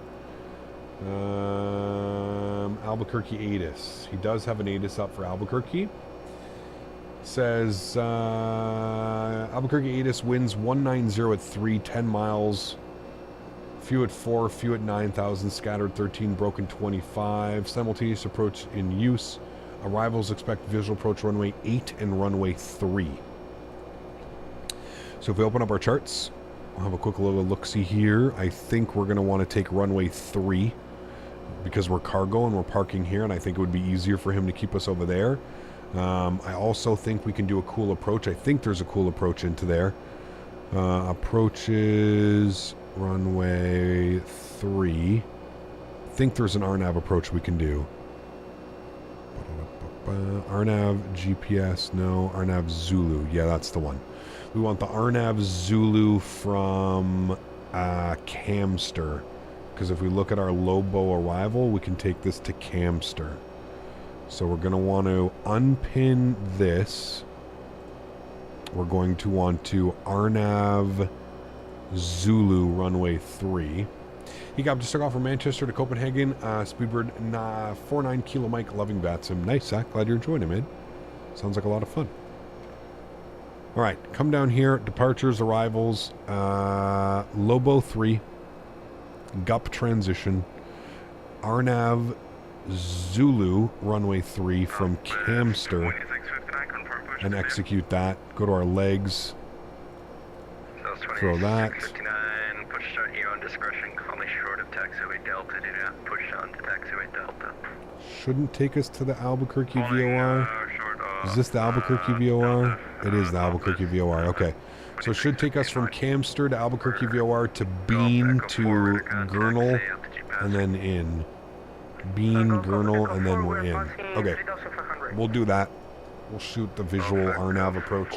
Albuquerque ATIS. He does have an ATIS up for Albuquerque. Says Albuquerque ATIS winds 190 at 3, 10 miles, Few at 4, few at 9,000, scattered 13, broken 25. Simultaneous approach in use. Arrivals expect visual approach runway 8 and runway 3. So if we open up our charts, we'll have a quick little look-see here. I think we're going to want to take runway 3 because we're cargo and we're parking here, and I think it would be easier for him to keep us over there. I also think we can do a cool approach. I think there's a cool approach into there. Approaches runway 3. I think there's an RNAV approach we can do. RNAV GPS, no. RNAV Zulu. Yeah, that's the one. We want the RNAV Zulu from Camster. Because if we look at our Lobo arrival, we can take this to Camster. So we're going to want to unpin this. We're going to want to RNAV Zulu runway 3. He got just took off from Manchester to Copenhagen. Speedbird 49 Kilo Mike loving bats him. Nice, Zach. Glad you're enjoying it, man. Sounds like a lot of fun. All right, come down here. Departures, arrivals. Lobo 3. Gup transition. RNAV Zulu runway 3 from Camster. And execute that. Go to our legs. Throw that. Push start here on discretion. Call me short of taxiway Delta. Do not push on to taxiway Delta. Shouldn't take us to the Albuquerque VOR. Is this the Albuquerque VOR? It is the Albuquerque VOR. Okay. So it should take us from Camster to Albuquerque VOR to Bean to Gurnall and then in. Bean, Gurnall, and then we're in. Okay. We'll do that. We'll shoot the visual RNAV approach.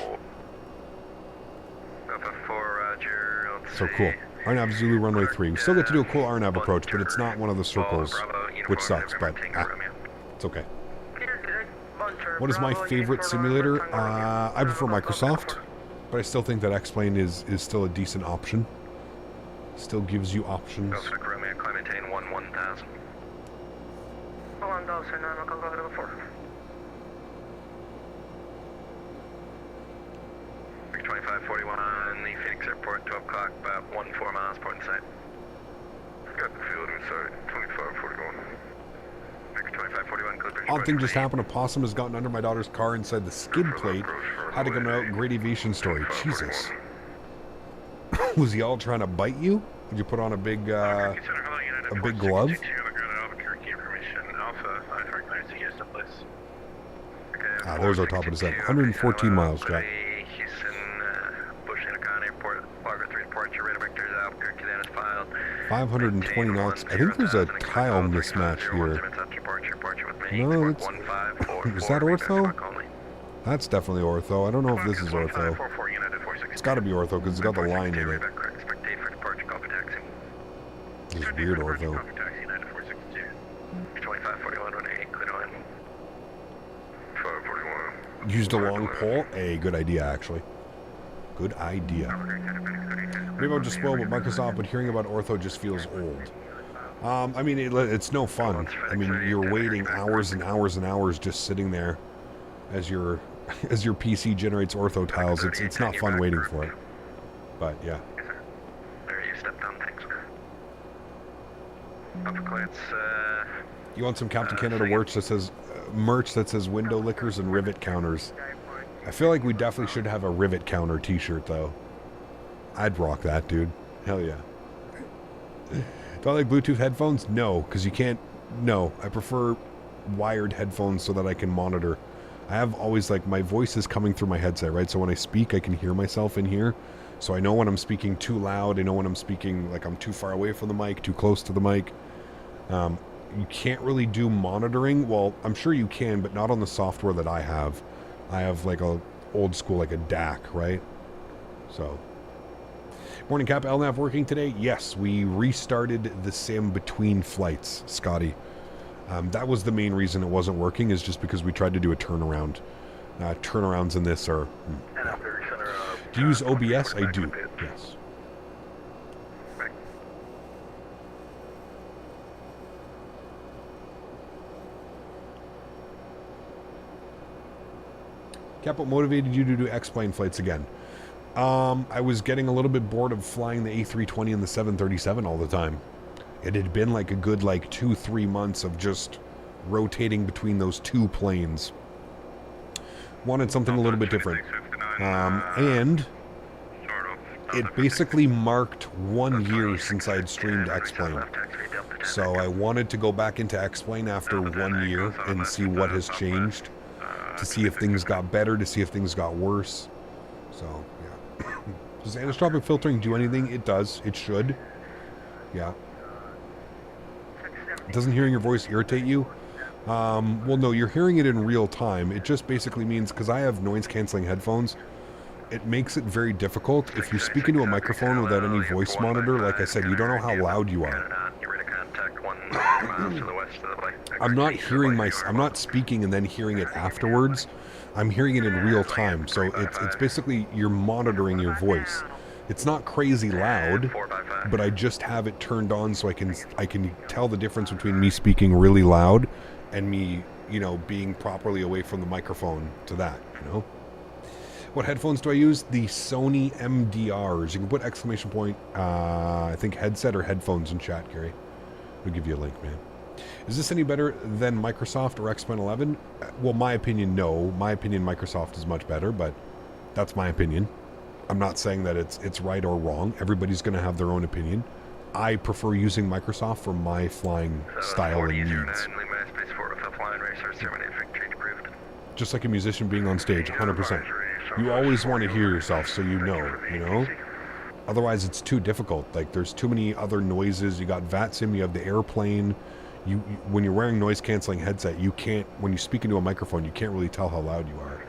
So cool. RNAV Zulu runway 3. We still get to do a cool RNAV approach, but it's not one of the circles, which sucks, but it's okay. What is my favorite simulator? I prefer Microsoft, but I still think that X-Plane is still a decent option. Still gives you options. Vic 2541, the Phoenix Airport, 12 o'clock, about 14 miles, port in sight. Got the field inside, 2541. Vic 2541, clear picture. Odd thing just happened. A possum has gotten under my daughter's car inside the skid plate. Had to come out. Great aviation story. Jesus. Was he all trying to bite you? Did you put on a big glove? Ah, there's our top of the set. 114 miles, Jack. 520 knots. I think there's a tile mismatch here. No, it's... Is that ortho? That's definitely ortho. I don't know if this is ortho. It's got to be ortho because it's got the line in it. This is weird ortho. Used a long pole? A good idea, actually. Good idea. Maybe I'm just spoiled with Microsoft, but hearing about ortho just feels old. I mean, it's no fun. I mean, you're waiting hours and hours and hours just sitting there as your PC generates ortho tiles. It's not fun waiting for it. But yeah. You want some Captain Canada merch that says window lickers and rivet counters. I feel like we definitely should have a rivet counter t-shirt though. I'd rock that, dude. Hell yeah. Do I like Bluetooth headphones? No, because you can't. No, I prefer wired headphones so that I can monitor. I have always, like, my voice is coming through my headset, right? So when I speak, I can hear myself in here. So I know when I'm speaking too loud. I know when I'm speaking, like, I'm too far away from the mic, too close to the mic. You can't really do monitoring. Well, I'm sure you can, but not on the software that I have. I have, like, a old school, like a DAC, right? So... Morning Cap, LNAV working today? Yes, we restarted the sim between flights, Scotty. That was the main reason it wasn't working, is just because we tried to do a turnaround. Turnarounds in this are... Yeah. Do you use OBS? I do, yes. Cap, what motivated you to do X-Plane flights again? I was getting a little bit bored of flying the A320 and the 737 all the time. It had been like a good like 2-3 months of just rotating between those two planes. Wanted something a little bit different. And it basically marked 1 year since I had streamed X-Plane. So I wanted to go back into X-Plane after 1 year and see what has changed. To see if things got better, to see if things got worse. So, yeah. Does anisotropic filtering do anything? It does. It should. Yeah. Doesn't hearing your voice irritate you? Well, no, you're hearing it in real time. It just basically means, because I have noise-canceling headphones, it makes it very difficult. If you speak into a microphone without any voice monitor, like I said, you don't know how loud you are. I'm not hearing I'm not speaking and then hearing it afterwards. I'm hearing it in real time, so it's basically you're monitoring your voice. It's not crazy loud, but I just have it turned on so I can tell the difference between me speaking really loud and me, you know, being properly away from the microphone to that, you know. What headphones do I use? The Sony MDRs. You can put exclamation point, I think headset or headphones in chat, Gary. We'll give you a link, man. Is this any better than Microsoft or X-Men 11? Well, my opinion, no. My opinion, Microsoft is much better, but that's my opinion. I'm not saying that it's right or wrong. Everybody's going to have their own opinion. I prefer using Microsoft for my flying style and needs. Just like a musician being on stage, 100%. You always want to hear yourself so you know? Otherwise, it's too difficult. Like, there's too many other noises. You got VATSIM, you have the airplane. You when you're wearing noise-canceling headset, you can't, when you speak into a microphone, you can't really tell how loud you are.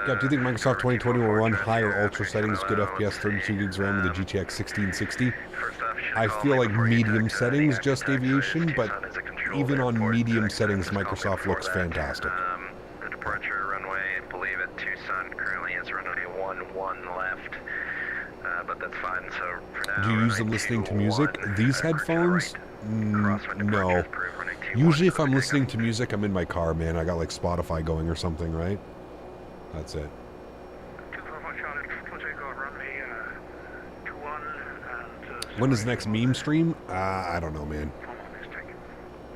Yeah, do you think Microsoft 2020 will run higher ultra settings, good FPS, 32 gigs RAM with the GTX 1660? I feel like medium settings, just aviation, but even on medium settings, Microsoft looks fantastic. The departure runway, I believe at Tucson currently is runway 11 left, but that's fine. So for now, do you use them listening to music? These headphones? No. Usually if I'm listening to music, I'm in my car, man. I got like Spotify going or something, right? That's it. When is the next meme stream? I don't know, man.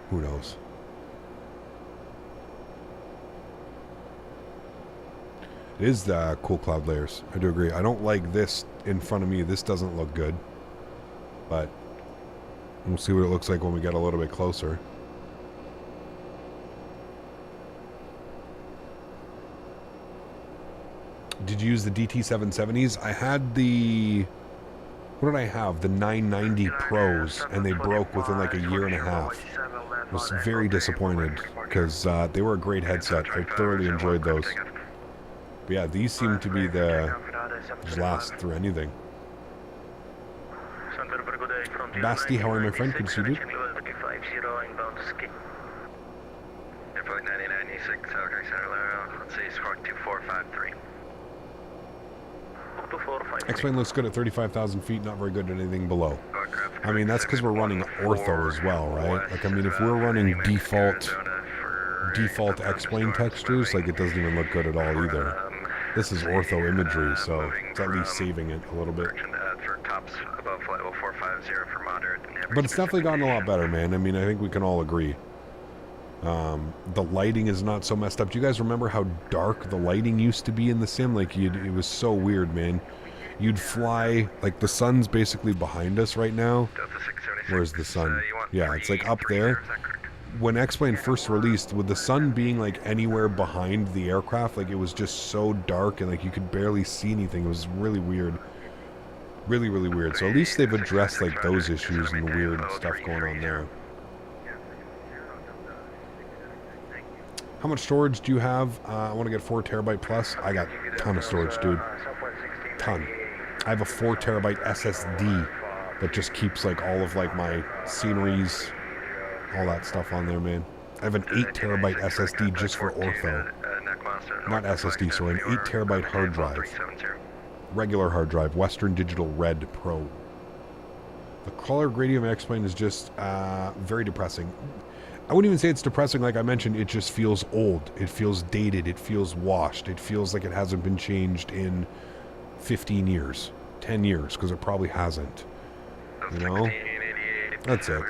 Who knows? It is the cool cloud layers. I do agree. I don't like this in front of me. This doesn't look good. But we'll see what it looks like when we get a little bit closer. Did you use the DT770s? I had the... What did I have? The 990 Pros, and they broke within like a year and a half. I was very disappointed, because they were a great headset. I thoroughly enjoyed those. But yeah, these seem to be the... just last through anything. Basti, how are you, my friend? Good to see you, dude. Let's see, score 2453. X-Plane looks good at 35,000 feet, not very good at anything below. I mean, that's because we're running ortho as well, right? Like, I mean, if we're running default X-Plane textures, like, it doesn't even look good at all either. This is ortho imagery, so it's at least saving it a little bit. But it's definitely gotten a lot better, man. I mean, I think we can all agree. The lighting is not so messed up. Do you guys remember how dark the lighting used to be in the sim? Like, it was so weird, man. You'd fly, like, the sun's basically behind us right now. Where's the sun? Yeah, it's like up there. When X-Plane first released, with the sun being like anywhere behind the aircraft, like, it was just so dark and like you could barely see anything. It was really weird. Really, really weird. So at least they've addressed like those issues and the weird stuff going on there. How much storage do you have? I want to get 4 terabyte plus. I got a ton of storage, dude. Ton. I have a 4 terabyte SSD that just keeps like all of like my sceneries, all that stuff on there, man. I have an 8 terabyte SSD just for ortho. Not SSD, sorry, an 8 terabyte hard drive. Regular hard drive, Western Digital Red Pro. The color grading of my X-Plane is just very depressing. I wouldn't even say it's depressing, like I mentioned, it just feels old. It feels dated, it feels washed. It feels like it hasn't been changed in 15 years, 10 years, because it probably hasn't. You know? That's it.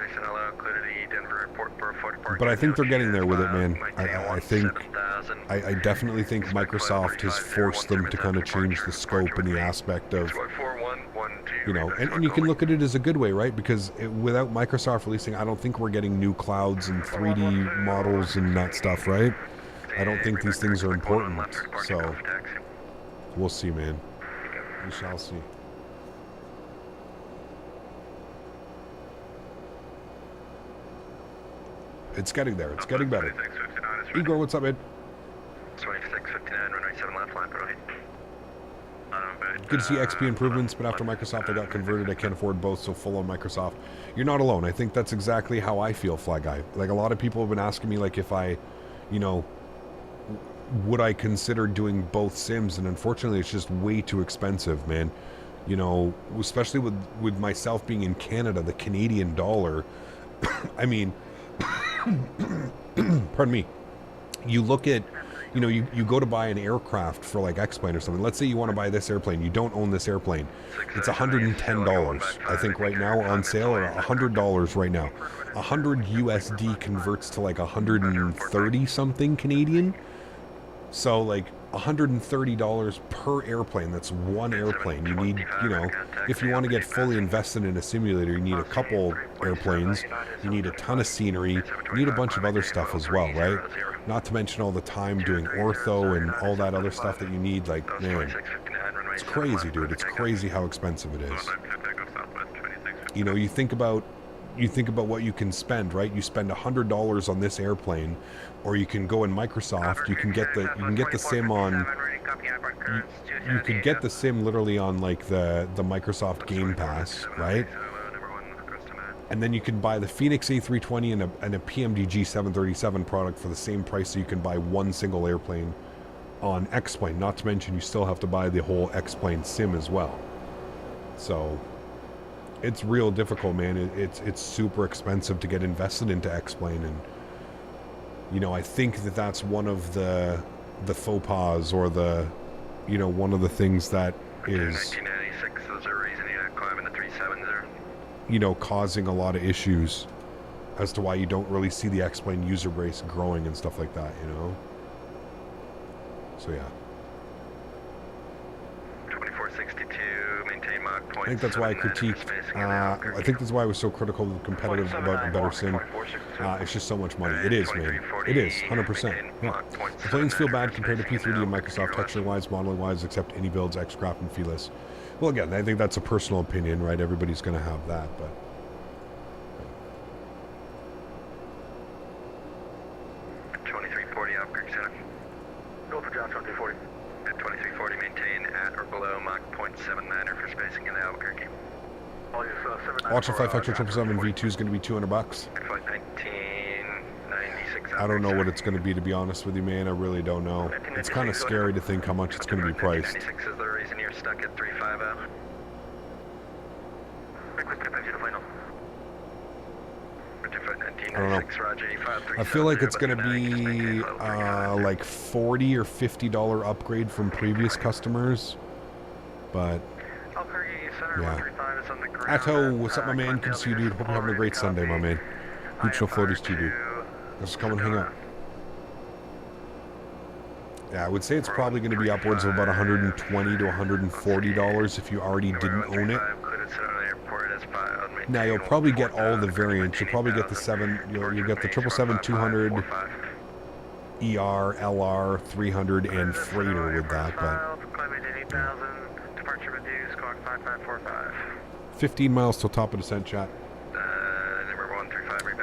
But I think they're getting there with it, man. I definitely think Microsoft has forced them to kind of change the scope and the aspect of, you know, and you can look at it as a good way, right? Because without Microsoft releasing, I don't think we're getting new clouds and 3D models and that stuff, right? I don't think these things are important. So, we'll see, man. We shall see. It's getting there. It's getting better. Igor, what's up, man? 2659, runway 7 left, line right. Good to see XP improvements, but after Microsoft I got converted, I can't afford both, so full on Microsoft. You're not alone. I think that's exactly how I feel, Fly Guy. Like, a lot of people have been asking me, like, if I, you know, would I consider doing both sims, and unfortunately it's just way too expensive, man. You know, especially with myself being in Canada, the Canadian dollar, I mean, pardon me, you look at, you know, you go to buy an aircraft for like X-Plane or something. Let's say you want to buy this airplane. You don't own this airplane. It's $110, I think, right now on sale, or $100 right now. 100 USD converts to like 130 something Canadian. So like $130 per airplane. That's one airplane. You need, you know, if you want to get fully invested in a simulator, you need a couple airplanes. You need a ton of scenery. You need a bunch of other stuff as well, right? Not to mention all the time doing ortho and all that other stuff that you need. Like, man, it's crazy, dude. It's crazy how expensive it is. You know, you think about what you can spend, right? You spend $100 on this airplane, or you can go in Microsoft. You can get the sim on. You could get the sim literally on like the Microsoft Game Pass, right? And then you can buy the Phoenix A320 and a PMDG 737 product for the same price, so you can buy one single airplane on X-Plane. Not to mention you still have to buy the whole X-Plane sim as well. So it's real difficult, man. It's super expensive to get invested into X-Plane, and you know, I think that's one of the faux pas, or the, you know, one of the things that is 1996 is the reason you're climbing the 37 there. You know, causing a lot of issues as to why you don't really see the X-Plane user base growing and stuff like that, you know? So yeah. 2462, maintain Mach point. I think that's why I critiqued, I think that's why I was so critical of the competitive about a better sim. It's just so much money. It is, man. It is, 100%. Yeah. The planes feel bad compared to P3D and Microsoft, texture-wise, modeling-wise, except any builds, X-Craft, and Feeless. Well, again, I think that's a personal opinion, right? Everybody's going to have that, but... Go for John 2340. At 2340, maintain at or below Mach 0.79 for spacing in Albuquerque. Watching FlightFactor 777 V2 is going to be $200. Flight 1996. I don't know what it's going to be, to be honest with you, man. I really don't know. It's kind of scary to think how much it's going to be priced. 1996 is the reason you're stuck at 350. I don't know. I feel like it's going to be like $40 or $50 upgrade from previous customers, but yeah. Atto, what's up, my man? Good to see you, dude. Hope you're having a great Sunday, my man. Huge no floaties to you, dude. Let's come and hang out. Yeah, I would say it's probably going to be upwards of about $120 to $140 if you already didn't own it. Now you'll probably get all the variants. You'll probably get the you'll get the 777-200, ER, LR, 300, and freighter with that. But 15 miles till top of descent, chat.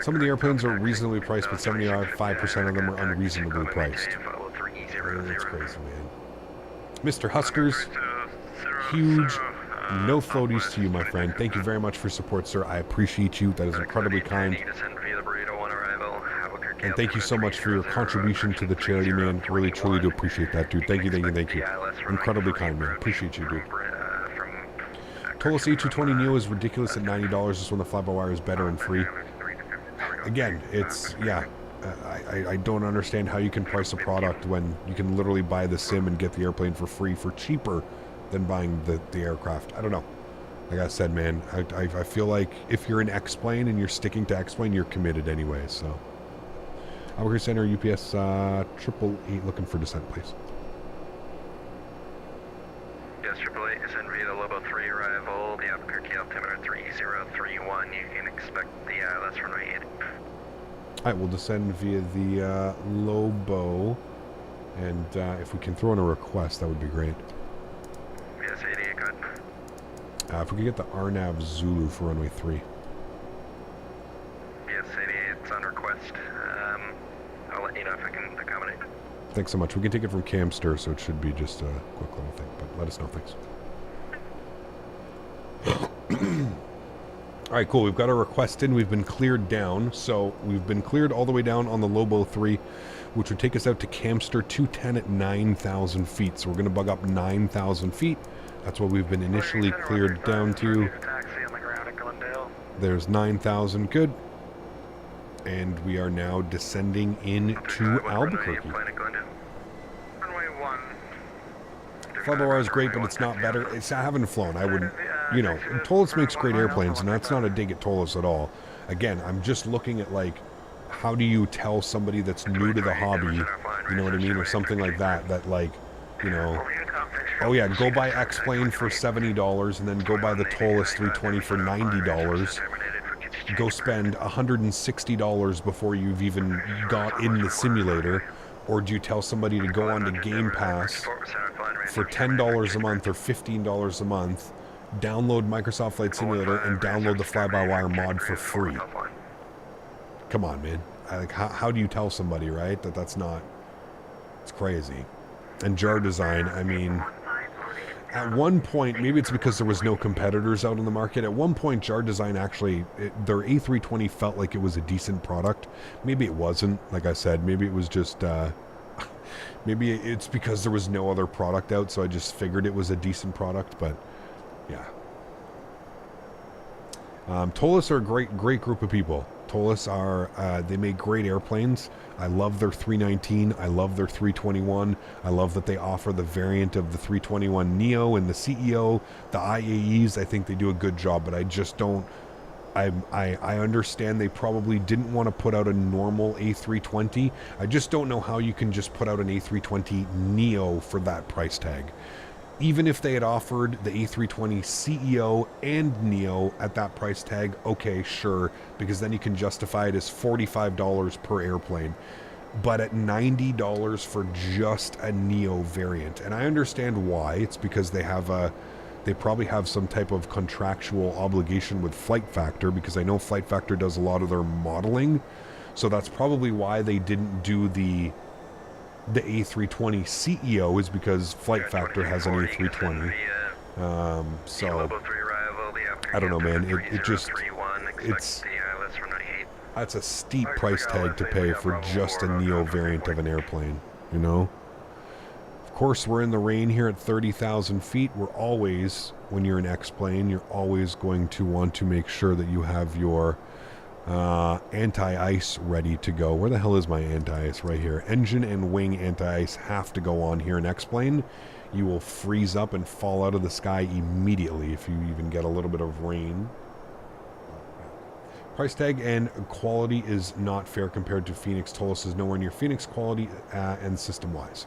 Some of the airplanes are reasonably priced, but 75% of them are unreasonably priced. That's crazy, man. Mr. Huskers, huge no floaties to you, my friend. Thank you very much for support, sir. I appreciate you. That is incredibly kind. And thank you so much for your contribution to the charity, man. Really, truly do appreciate that, dude. Thank you, thank you, thank you. Incredibly kind, man. Appreciate you, dude. Tolos A220 Neo is ridiculous at $90. Just when the fly-by-wire is better and free. Again, it's, yeah. I don't understand how you can price a product when you can literally buy the sim and get the airplane for free for cheaper than buying the aircraft. I don't know. Like I said, man, I feel like if you're an X-Plane and you're sticking to X-Plane, you're committed anyway, so. Albuquerque Center, UPS 888, looking for descent, please. Yes, 888, descend via the Lobo 3 arrival, the Albuquerque altimeter 3031. You can expect the ILS runway 8. Alright, we'll descend via the Lobo, and if we can throw in a request, that would be great. Yes, 88, good. If we could get the RNAV Zulu for runway 3. Yes, 88, it's on request. I'll let you know if I can accommodate. Thanks so much. We can take it from Camster, so it should be just a quick little thing, but let us know, thanks. Alright, cool. We've got our request in. We've been cleared down, so we've been cleared all the way down on the Lobo 3, which would take us out to Camster 210 at 9,000 feet. So we're going to bug up 9,000 feet. That's what we've been initially cleared down to. There's 9,000, good. And we are now descending into Albuquerque. Fly-by-wire is great, but it's not better. I haven't flown. I wouldn't, you know, Tolos makes great airplanes, and that's not a dig at Tolos at all. Again, I'm just looking at, like, how do you tell somebody that's new to the hobby, you know what I mean, or something like that, that, like, you know, oh yeah, go buy X-Plane for $70 and then go buy the Tolos 320 for $90. Go spend $160 before you've even got in the simulator. Or do you tell somebody to go on to Game Pass for $10 a month or $15 a month, download Microsoft Flight Simulator, and download the fly-by-wire mod for free? Come on, man. Like, how do you tell somebody, right, that that's not... It's crazy. And jar design, I mean... At one point, maybe it's because there was no competitors out in the market, at one point jar design actually, their A320 felt like it was a decent product. Maybe it wasn't, like I said, maybe it was just, maybe it's because there was no other product out, so I just figured it was a decent product, but yeah. Tolos are a great group of people. Tolos are, they make great airplanes. I love their 319. I love their 321. I love that they offer the variant of the 321 Neo and the CEO, the IAEs. I think they do a good job, but I just don't, I understand they probably didn't want to put out a normal A320. I just don't know how you can just put out an A320 Neo for that price tag. Even if they had offered the A320 CEO and Neo at that price tag, okay, sure, because then you can justify it as $45 per airplane. But at $90 for just a Neo variant, and I understand why. It's because they probably have some type of contractual obligation with FlightFactor, because I know FlightFactor does a lot of their modeling, so that's probably why they didn't do the A320 CEO, is because FlightFactor has an A320. So I don't know, man. That's a steep price tag to pay for just a Neo variant of an airplane, you know? Of course, we're in the rain here at 30,000 feet. We're always, when you're an X-plane, you're always going to want to make sure that you have your anti-ice ready to go. Where the hell is my anti-ice? Right here. Engine and wing anti-ice have to go on here in X-plane. You will freeze up and fall out of the sky immediately if you even get a little bit of rain. Price tag and quality is not fair compared to Phoenix. Tolos is nowhere near Phoenix quality and system-wise.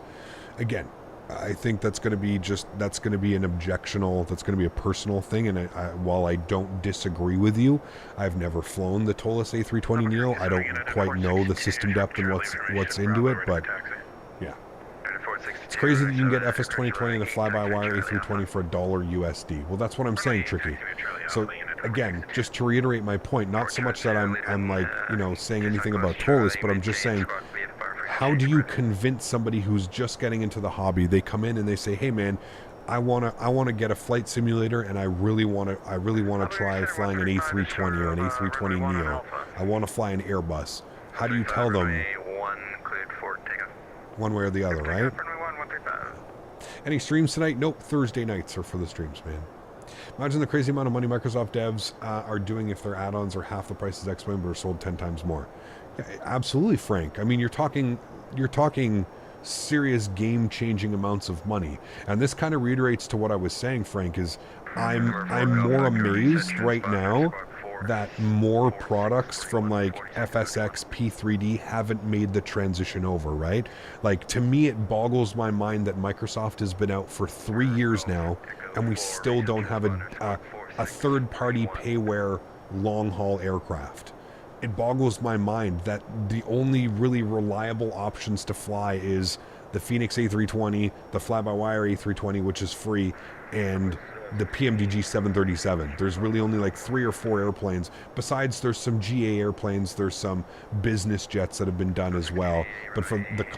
Again, I think that's going to be an objectional, that's going to be a personal thing, and while I don't disagree with you, I've never flown the Tolos A320 Neo. I don't quite know the system depth and what's into it, but yeah. It's crazy that you can get FS 2020 and the fly-by-wire A320 for $1 USD. Well, that's what I'm saying, Tricky. So again, just to reiterate my point, not so much that I'm like, you know, saying anything about Tolos, but I'm just saying, how do you convince somebody who's just getting into the hobby? They come in and they say, "Hey, man, I wanna get a flight simulator, and I really wanna try flying an A320 or an A320 Neo. I want to fly an Airbus. how do you tell them Runway 1 cleared for takeoff. one way or the other, right? Takeoff, runway 1, 135. Any streams tonight? Nope, Thursday nights are for the streams, man. Imagine the crazy amount of money Microsoft devs are doing if their add-ons are half the price as X-Plane but are sold 10 times more. Yeah, absolutely, Frank. I mean, you're talking serious game-changing amounts of money. And this kind of reiterates to what I was saying, Frank, is I'm more amazed right now that more products from like FSX, P3D haven't made the transition over, right? Like, to me, it boggles my mind that Microsoft has been out for 3 years now, and we still don't have a third-party payware long-haul aircraft. It boggles my mind that the only really reliable options to fly is the Phoenix A320, the fly-by-wire A320, which is free, and the PMDG 737. There's really only like 3 or 4 airplanes. Besides, there's some GA airplanes, there's some business jets that have been done as well. But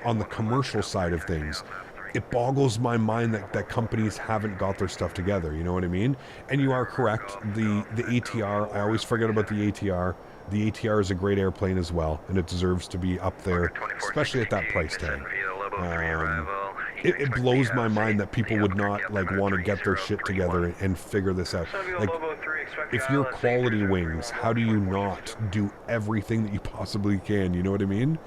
on the commercial side of things, it boggles my mind that companies haven't got their stuff together, you know what I mean? And you are correct, the ATR, I always forget about the ATR. The ATR is a great airplane as well, and it deserves to be up there, especially at that price tag. It blows my mind that people would not like want to get their shit together and figure this out. Like, if you're Quality Wings, how do you not do everything that you possibly can? You know what I mean?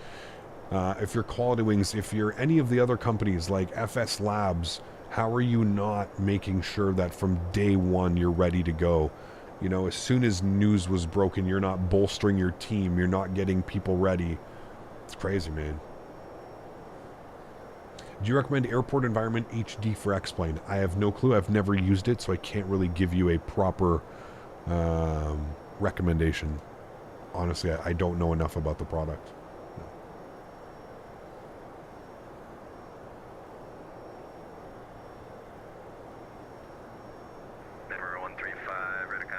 If you're Quality Wings, if you're any of the other companies like FS Labs, how are you not making sure that from day one you're ready to go? You know, as soon as news was broken, you're not bolstering your team, you're not getting people ready. It's crazy, man. Do you recommend Airport Environment HD for X-Plane? I have no clue. I've never used it, so I can't really give you a proper recommendation. Honestly, I don't know enough about the product.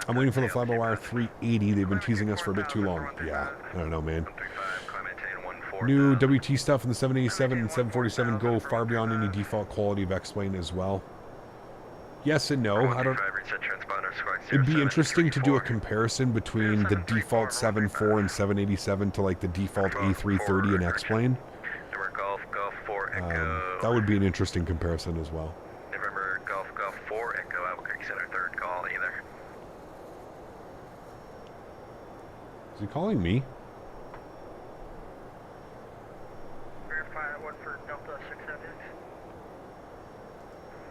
I'm waiting for the fly-by-wire 380. They've been teasing us for a bit too long. Yeah, I don't know, man. New WT stuff in the 787 and 747 go far beyond any default quality of X-Plane as well. Yes and no. I don't. It'd be interesting to do a comparison between the default 74 and 787 to like the default A330 and X-Plane. That would be an interesting comparison as well. November Golf 4 Echo Albuquerque Center, third call either. Is he calling me? Verify one for Delta 676.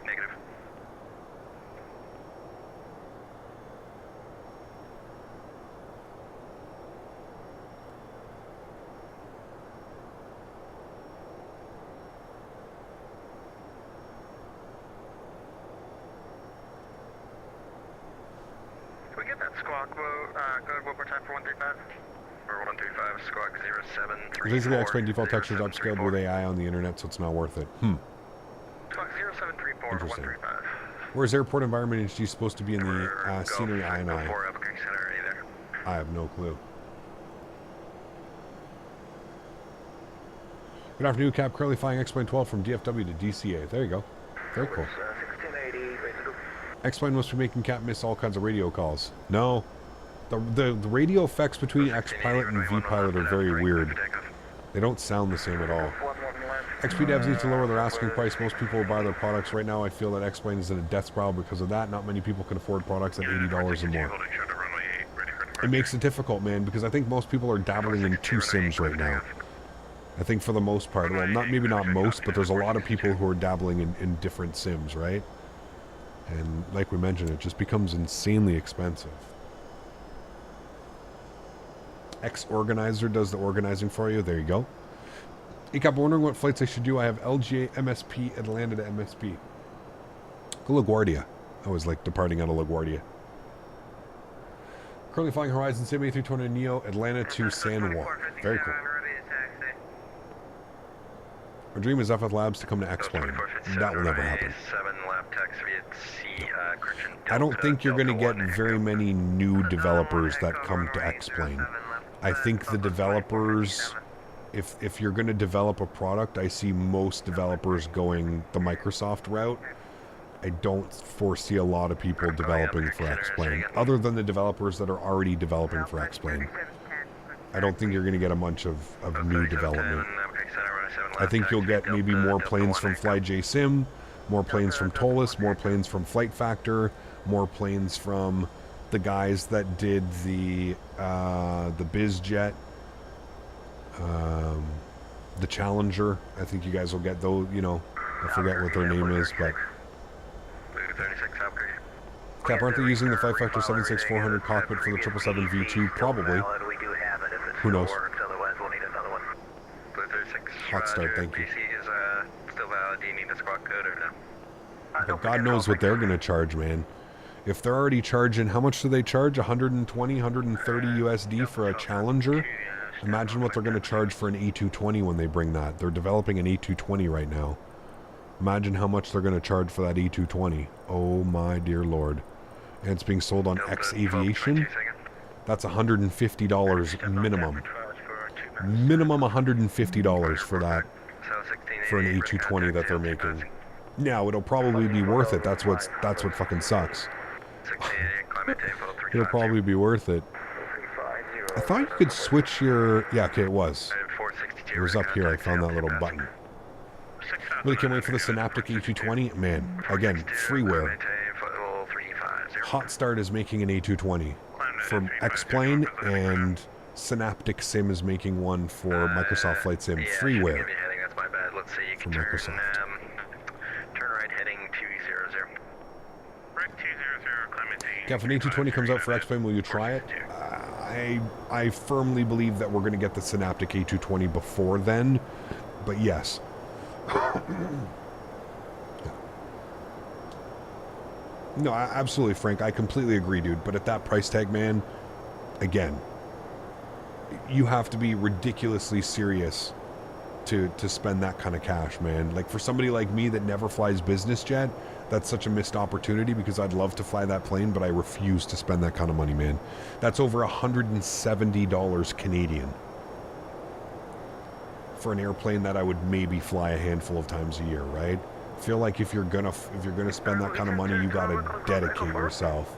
Negative. Can we get that squawk code one more time for 135? For 135, squawk 0734. Basically, X-Plane default textures upscaled with AI on the internet, so it's not worth it. Squawk 0734 Interesting. 135. Where's Airport Environment HD supposed to be in the scenery INI? Albuquerque Center either. I have no clue. Good afternoon, Cap. Curly flying X-Plane 12 from DFW to DCA. There you go. Very cool. 1680, X-Plane must be making Cap miss all kinds of radio calls. No. The radio effects between X-Pilot and V-Pilot are very weird. They don't sound the same at all. XP devs need to lower their asking price. Most people will buy their products. Right now, I feel that X-Plane is in a death spiral because of that. Not many people can afford products at $80 or more. It makes it difficult, man, because I think most people are dabbling in 2 sims right now. I think for the most part, well, maybe not most, but there's a lot of people who are dabbling in different sims, right? And like we mentioned, it just becomes insanely expensive. X-Organizer does the organizing for you. There you go. Hey, Cap, wondering what flights I should do. I have LGA, MSP, Atlanta to MSP. Go LaGuardia. I always like departing out of LaGuardia. Currently flying Horizon Sim A320 Neo, Atlanta to San Juan. Very cool. Our dream is FF Labs to come to X-Plane. That will never happen. I don't think you're going to get very many new developers that come to X-Plane. I think the developers, if you're going to develop a product, I see most developers going the Microsoft route. I don't foresee a lot of people developing for X-Plane, other than the developers that are already developing for X-Plane. I don't think you're going to get a bunch of new development. I think you'll get maybe more planes from FlyJSim, more planes from Tolus, more planes from FlightFactor, more planes from the guys that did the BizJet, the Challenger. I think you guys will get those, you know, I forget what their name is, but... Cap, aren't they using the FlightFactor 76400 cockpit for the 777 V2? Probably. Who knows? Hot start, thank you. But God knows what they're going to charge, man. If they're already charging, how much do they charge? 120, 130 USD for a Challenger? Imagine what they're going to charge for an A220 when they bring that. They're developing an A220 right now. Imagine how much they're going to charge for that A220. Oh my dear Lord. And it's being sold on X Aviation. That's $150 minimum. Minimum $150 for that, for an A220 that they're making. Now it'll probably be worth it. That's what fucking sucks. It'll probably be worth it. I thought you could switch your... Yeah, okay, it was. It was up here. I found that little button. Really can't wait for the Synaptic A220. Man, again, freeware. Hot Start is making an A220 from X-Plane, and Synaptic Sim is making one for Microsoft Flight Sim. Freeware from Microsoft. Turn right heading 200. Yeah, if an A220 comes out for X-Plane, will you try it? I firmly believe that we're going to get the Synaptic A220 before then, but yes. No, absolutely, Frank. I completely agree, dude. But at that price tag, man, again, you have to be ridiculously serious to spend that kind of cash, man. Like, for somebody like me that never flies business jet, that's such a missed opportunity, because I'd love to fly that plane, but I refuse to spend that kind of money, man. That's over $170 Canadian for an airplane that I would maybe fly a handful of times a year, right? I feel like if you're gonna spend that kind of money, you gotta dedicate yourself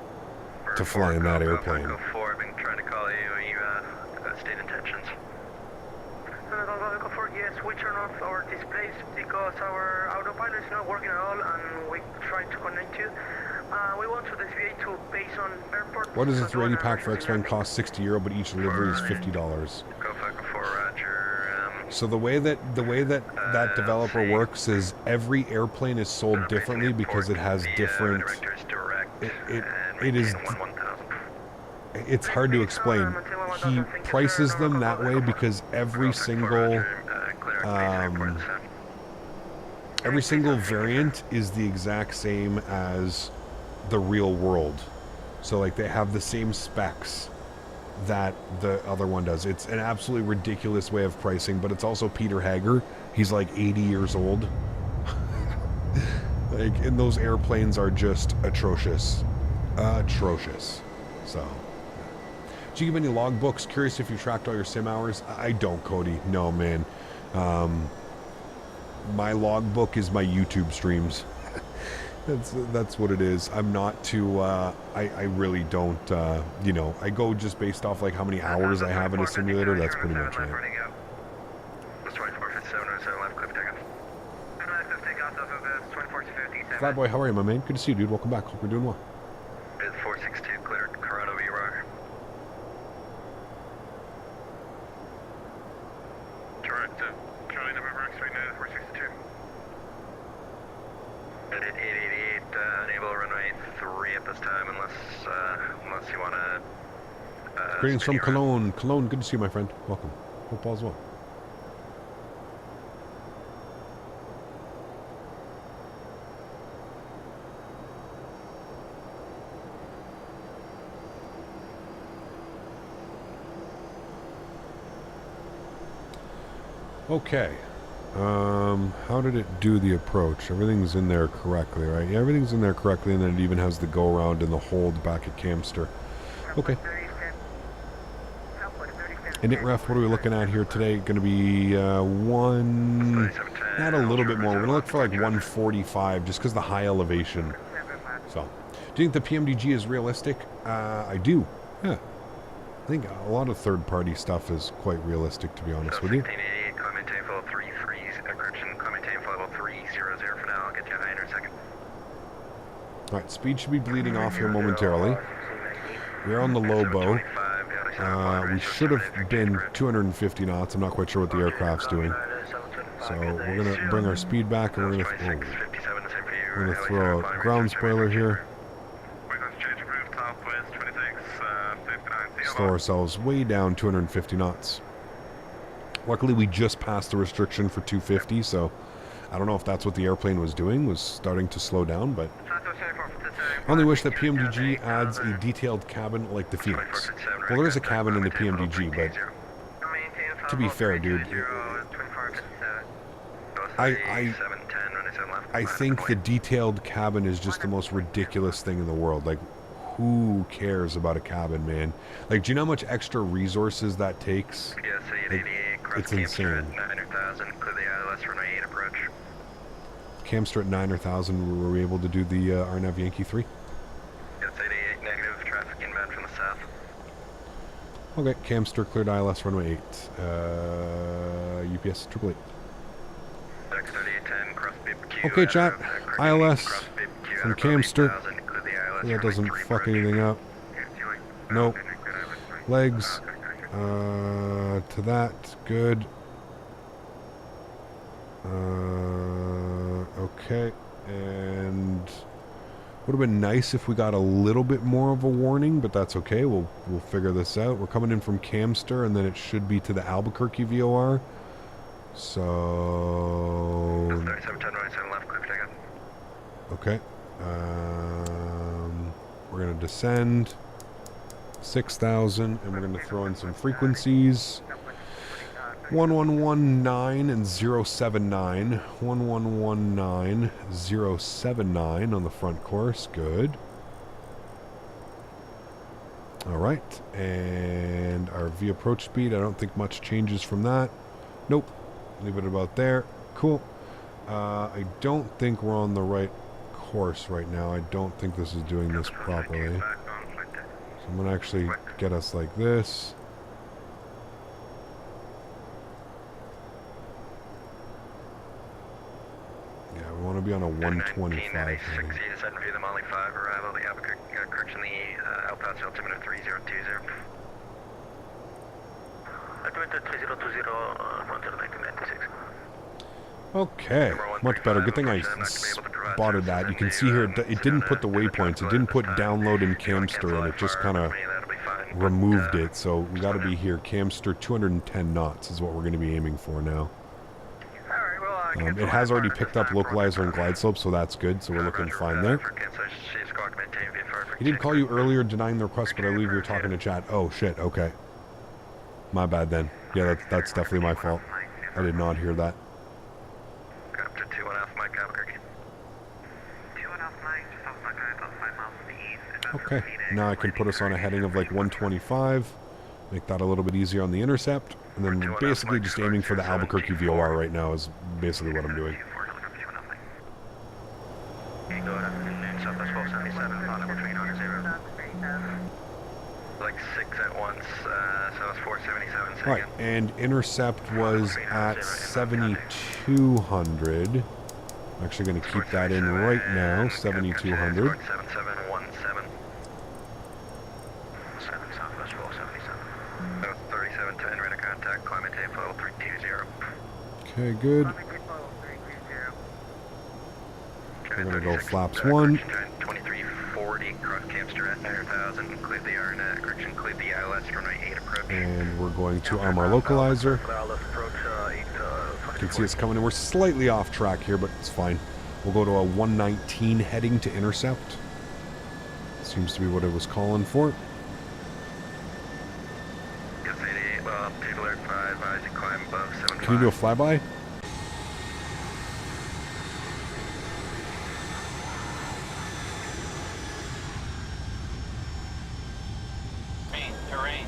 to flying that airplane. I've been trying to call you, state intentions. Yes, we turn off our displays because our autopilot is not working at all, and we tried to connect you. We want to deviate to base on airport. What does a 380 pack for X-Plane cost? €60, but each delivery is $50. So the way that that developer works is every airplane is sold differently because it has different. It's hard to explain. He prices them that way because every single variant is the exact same as the real world. So like they have the same specs that the other one does. It's an absolutely ridiculous way of pricing, but it's also Peter Hager. He's like 80 years old. Like, and those airplanes are just atrocious. Atrocious. So, do you give any logbooks? Curious if you tracked all your sim hours. I don't, Cody. No, man. My logbook is my YouTube streams. That's what it is. I'm not too, I really don't, you know, I go just based off like how many hours I have in a simulator. That's pretty much it. Flatboy, how are you, my man? Good to see you, dude. Welcome back. Hope you're doing well. Biz 462, clear. Corona VRR. Direct, Charlie November X-ray 462. Edit 888, enable runway 3 at this time, unless you want to... Greetings from Cologne. Cologne, good to see you, my friend. Welcome. Hope all's well. Okay. How did it do the approach? Everything's in there correctly, right? Yeah, everything's in there correctly, and then it even has the go around and the hold back at Camster. Okay. Init ref, what are we looking at here today? Going to be not a little bit more. We're going to look for like 145 just because the high elevation. So, do you think the PMDG is realistic? I do. Yeah. I think a lot of third-party stuff is quite realistic, to be honest with you. 1688, climb maintain for level 33, correction, climb maintain for level 300 for now. I'll get you high in a second. Alright, speed should be bleeding off here momentarily. We're on the low bow. We should have been 250 knots. I'm not quite sure what the aircraft's doing. So we're going to bring our speed back, and we're going to throw a ground spoiler here. Slow ourselves way down 250 knots. Luckily, we just passed the restriction for 250, so I don't know if that's what the airplane was doing, was starting to slow down, but I only wish that PMDG adds a detailed cabin like the Phoenix. Well, there is a cabin in the PMDG, but to be fair, dude, I think the detailed cabin is just the most ridiculous thing in the world. Like, who cares about a cabin, man? Like, do you know how much extra resources that takes? Like, it's insane. Camster at 9,000, were we able to do the RNAV Yankee 3? Yes, 88 negative, traffic inbound from the south. Okay, Camster cleared ILS runway 8. UPS 888. Dex 3810, cross BQ. Okay, chat. ILS from Camster. That doesn't fuck anything up. Nope. Legs. To that. Good. Okay. And would have been nice if we got a little bit more of a warning, but that's okay. We'll figure this out. We're coming in from Camster, and then it should be to the Albuquerque VOR. So. 3710 right, 7 left, clear for takeoff. Okay. We're going to descend 6,000, and we're going to throw in some frequencies. 1119 and 079. 1119, 079 on the front course. Good. Alright. And our V approach speed, I don't think much changes from that. Nope. Leave it about there. Cool. I don't think we're on the right course right now. I don't think this is doing this properly. So I'm going to actually get us like this. Yeah, we want to be on a 125 heading. 67 view the Molly 5 arrival, the Albuquerque, correction, the El Paso altimeter 3020. Altimeter 3020, frontier 1996. Okay, much better. Good thing I spotted that. You can see here, it didn't put the waypoints. It didn't put download in Camster, and it just kind of removed it. So we got to be here. Camster 210 knots is what we're going to be aiming for now. It has already picked up localizer and glide slope, so that's good. So we're looking fine there. He did call you earlier denying the request, but I believe you're talking to chat. Oh, shit. Okay. My bad then. Yeah, that's definitely my fault. I did not hear that. Up to 2.5 Mike Albuquerque. 2.5 Mike, just off Buckeye, about 5 miles to the east. Okay, now I can put us on a heading of like 125. Make that a little bit easier on the intercept. And then we're basically just aiming for the Albuquerque VOR right now is basically what I'm doing. Like 6 at once, so it's 477 second. Alright, and intercept was at 7,200. I'm actually going to keep that in right now, 7,200. 7717. 7 Southwest 477. That was 3710, radar contact, climb maintain for level 320. Okay, good. We're going to go flaps 1. 2340, cross Camster at 9,000, cleared the RNAV, correction, cleared the ILS, runway 8 approach. And we're going to arm our localizer. You can see it's coming in. We're slightly off track here, but it's fine. We'll go to a 119 heading to intercept. Seems to be what it was calling for. Yes, 88, well, table alert 5, advising climb above 75. Can you do a flyby? Terrain.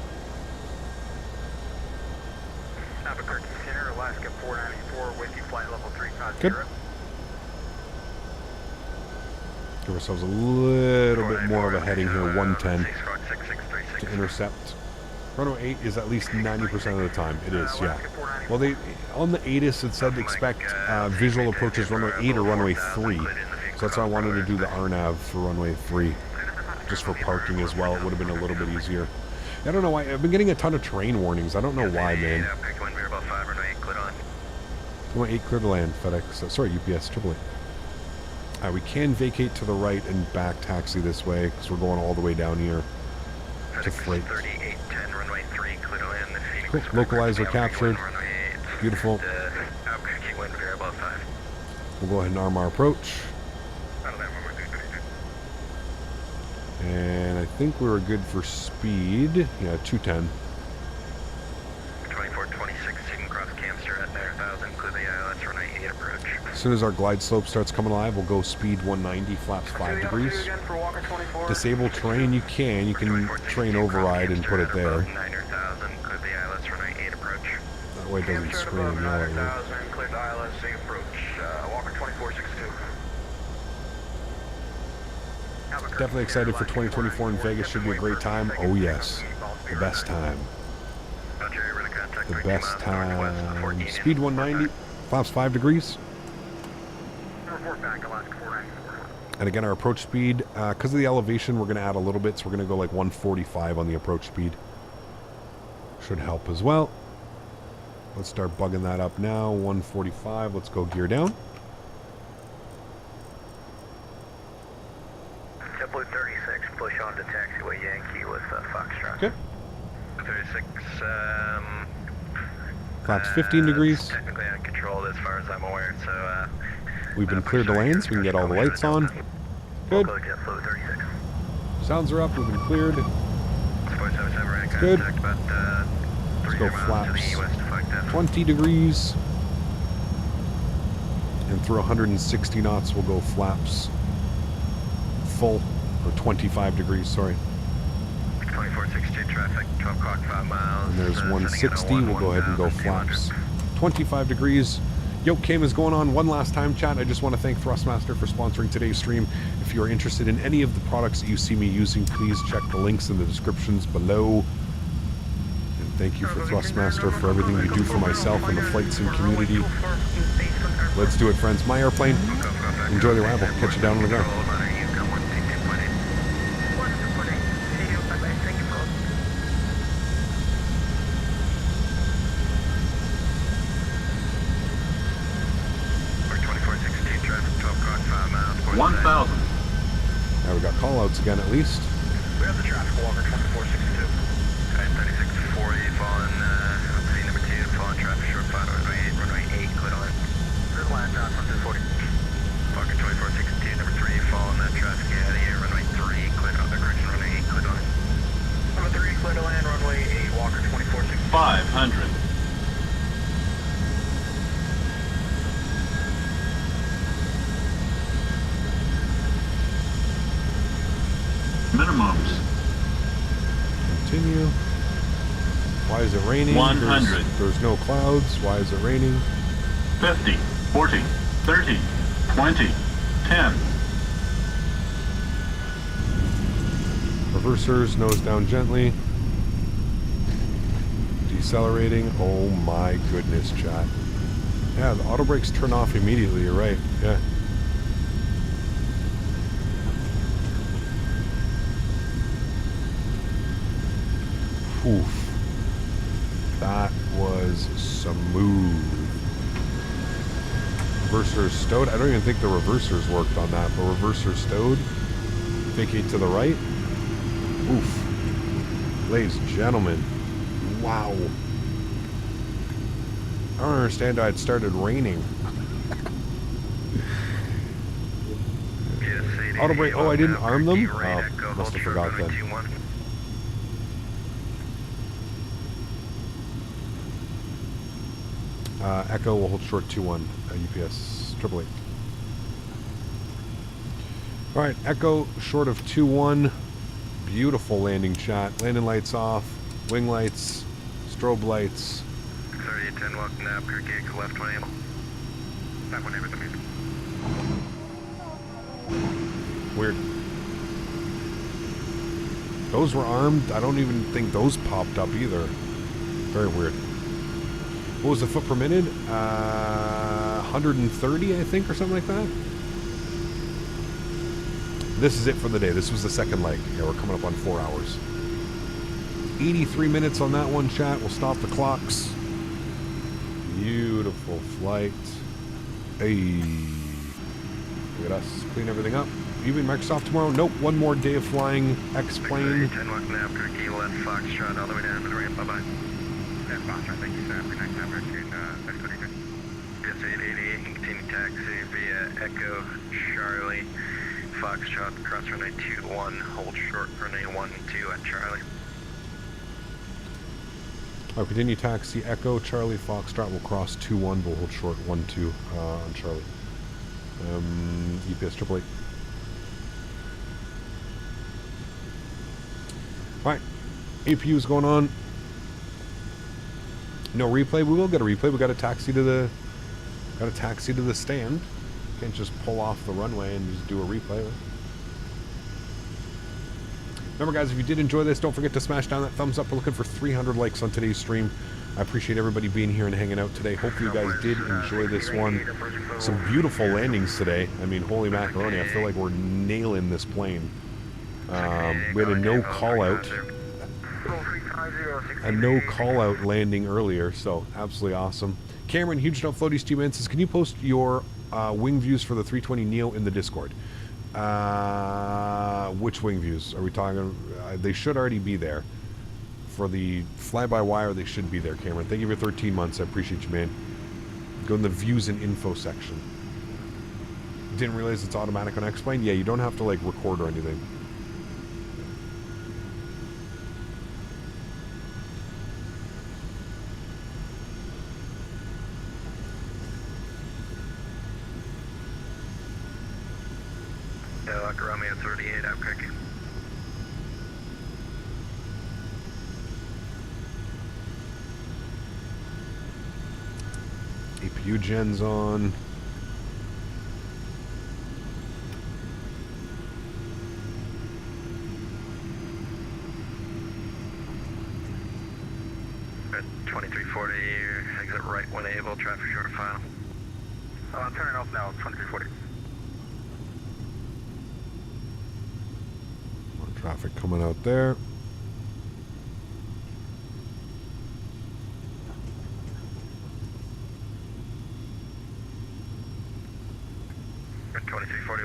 Albuquerque Center, Alaska 494, with you, flight level 350. Good. Give ourselves a little bit more of a heading here, 110 to intercept. Runway 8 is at least 90% of the time. It is, yeah. Well, they on the ATIS it said expect visual approaches runway 8 or runway 3. So that's why I wanted to do the RNAV for runway 3. Just for parking as well. It would have been a little bit easier. I don't know why. I've been getting a ton of terrain warnings. I don't know why, man. Runway 8 clear to land, FedEx. Sorry, UPS, AAA. We can vacate to the right and back taxi this way because we're going all the way down here to freight. Cool. Localizer captured. Beautiful. We'll go ahead and arm our approach. And I think we were good for speed. Yeah, 210. 2426, you can cross Camster at 9,000, clear the ILS runway 8 approach. As soon as our glide slope starts coming alive, we'll go speed 190, flaps 5 degrees. Disable terrain, you can train override and put it there. That way it doesn't scream and yell at you. Definitely excited for 2024 in Vegas. Should be a great time. Oh yes, the best time. The best time. Speed 190, flaps 5 degrees. And again, our approach speed, because of the elevation, we're going to add a little bit, so we're going to go like 145 on the approach speed. Should help as well. Let's start bugging that up now. 145. Let's go gear down. JetBlue 36, push on to taxiway Yankee with Foxtrot. Okay. 36, Flaps 15 degrees. Technically uncontrolled as far as I'm aware, so we've been cleared to land, so we can get all the lights on. Good. JetBlue 36. Sounds are up. We've been cleared. It's good. Let's go flaps 20 degrees. And through 160 knots, we'll go flaps full, or 25 degrees, sorry. 2462 traffic, 12 o'clock, 5 miles. And there's 160. We'll go ahead and go flaps 25 degrees. Yoke cam is going on one last time, chat. I just want to thank Thrustmaster for sponsoring today's stream. If you are interested in any of the products that you see me using, please check the links in the descriptions below. And thank you for Thrustmaster for everything you do for myself and the flight sim community. Let's do it, friends. My airplane. Enjoy the arrival. Catch you down on the ground. Now we got call-outs again, at least. We have the traffic walker 2462. 3640, falling, C number 2, falling traffic short 5, runway 8, clear on. This land on 240. Walker 2462, number 3, falling that traffic out of here, runway 3, clear on, correction, runway 8, clear on. Number 3, clear to land, runway 8, Walker 2462. 500. Minimums. Continue. Why is it raining? 100. There's no clouds. Why is it raining? 50, 40, 30, 20, 10. Reversers, nose down gently. Decelerating. Oh my goodness, chat. Yeah, the auto brakes turn off immediately. You're right. Yeah. Oof. That was smooth. Reversers stowed. I don't even think the reversers worked on that, but reversers stowed. Vacate to the right. Oof. Ladies and gentlemen. Wow. I don't understand how it started raining. Auto brake. Oh, I didn't arm them? Oh, must have forgot then. Echo will hold short 2-1, UPS 888. Alright, Echo short of 2-1. Beautiful landing chat. Landing lights off, wing lights, strobe lights. 3810, welcome to Albuquerque, left 20. That one, everything. Weird. Those were armed. I don't even think those popped up either. Very weird. What was the foot per minute? 130, I think, or something like that. This is it for the day. This was the second leg. Yeah, we're coming up on 4 hours. 83 minutes on that one, chat. We'll stop the clocks. Beautiful flight. Hey. Look at us. Clean everything up. You in Microsoft tomorrow? Nope. One more day of flying X-Plane. 10 walk now, Turkey, left Foxtrot, all the way down to the ramp. Bye-bye. Left Foxtrot, thank you, sir. Next time, Yes, 888, you can continue taxi via Echo, Charlie, Foxtrot, cross runway 21, hold short runway 12 at Charlie. I'll continue taxi Echo, Charlie, Foxtrot will cross 21, we'll hold short 12 on Charlie. EPS 888. Alright, APU's going on. No replay. We will get a replay. We got a taxi to the stand. Can't just pull off the runway and just do a replay. Right? Remember, guys, if you did enjoy this, don't forget to smash down that thumbs up. We're looking for 300 likes on today's stream. I appreciate everybody being here and hanging out today. Hopefully you guys did enjoy this one. Some beautiful landings today. I mean, holy macaroni. I feel like we're nailing this plane. We had a no call out. A no call out landing earlier, so absolutely awesome. Cameron, huge note floaties to you, man, says, can you post your wing views for the 320neo in the Discord? Which wing views are we talking? They should already be there. For the fly-by-wire, they should be there, Cameron. Thank you for 13 months. I appreciate you, man. Go in the views and info section. Didn't realize it's automatic on X-Plane? Yeah, you don't have to, like, record or anything. Romeo 38, I'm cracking. APU gen's on. At 2340, exit right when able, traffic short final. Turn it off now, 2340. More traffic coming out there.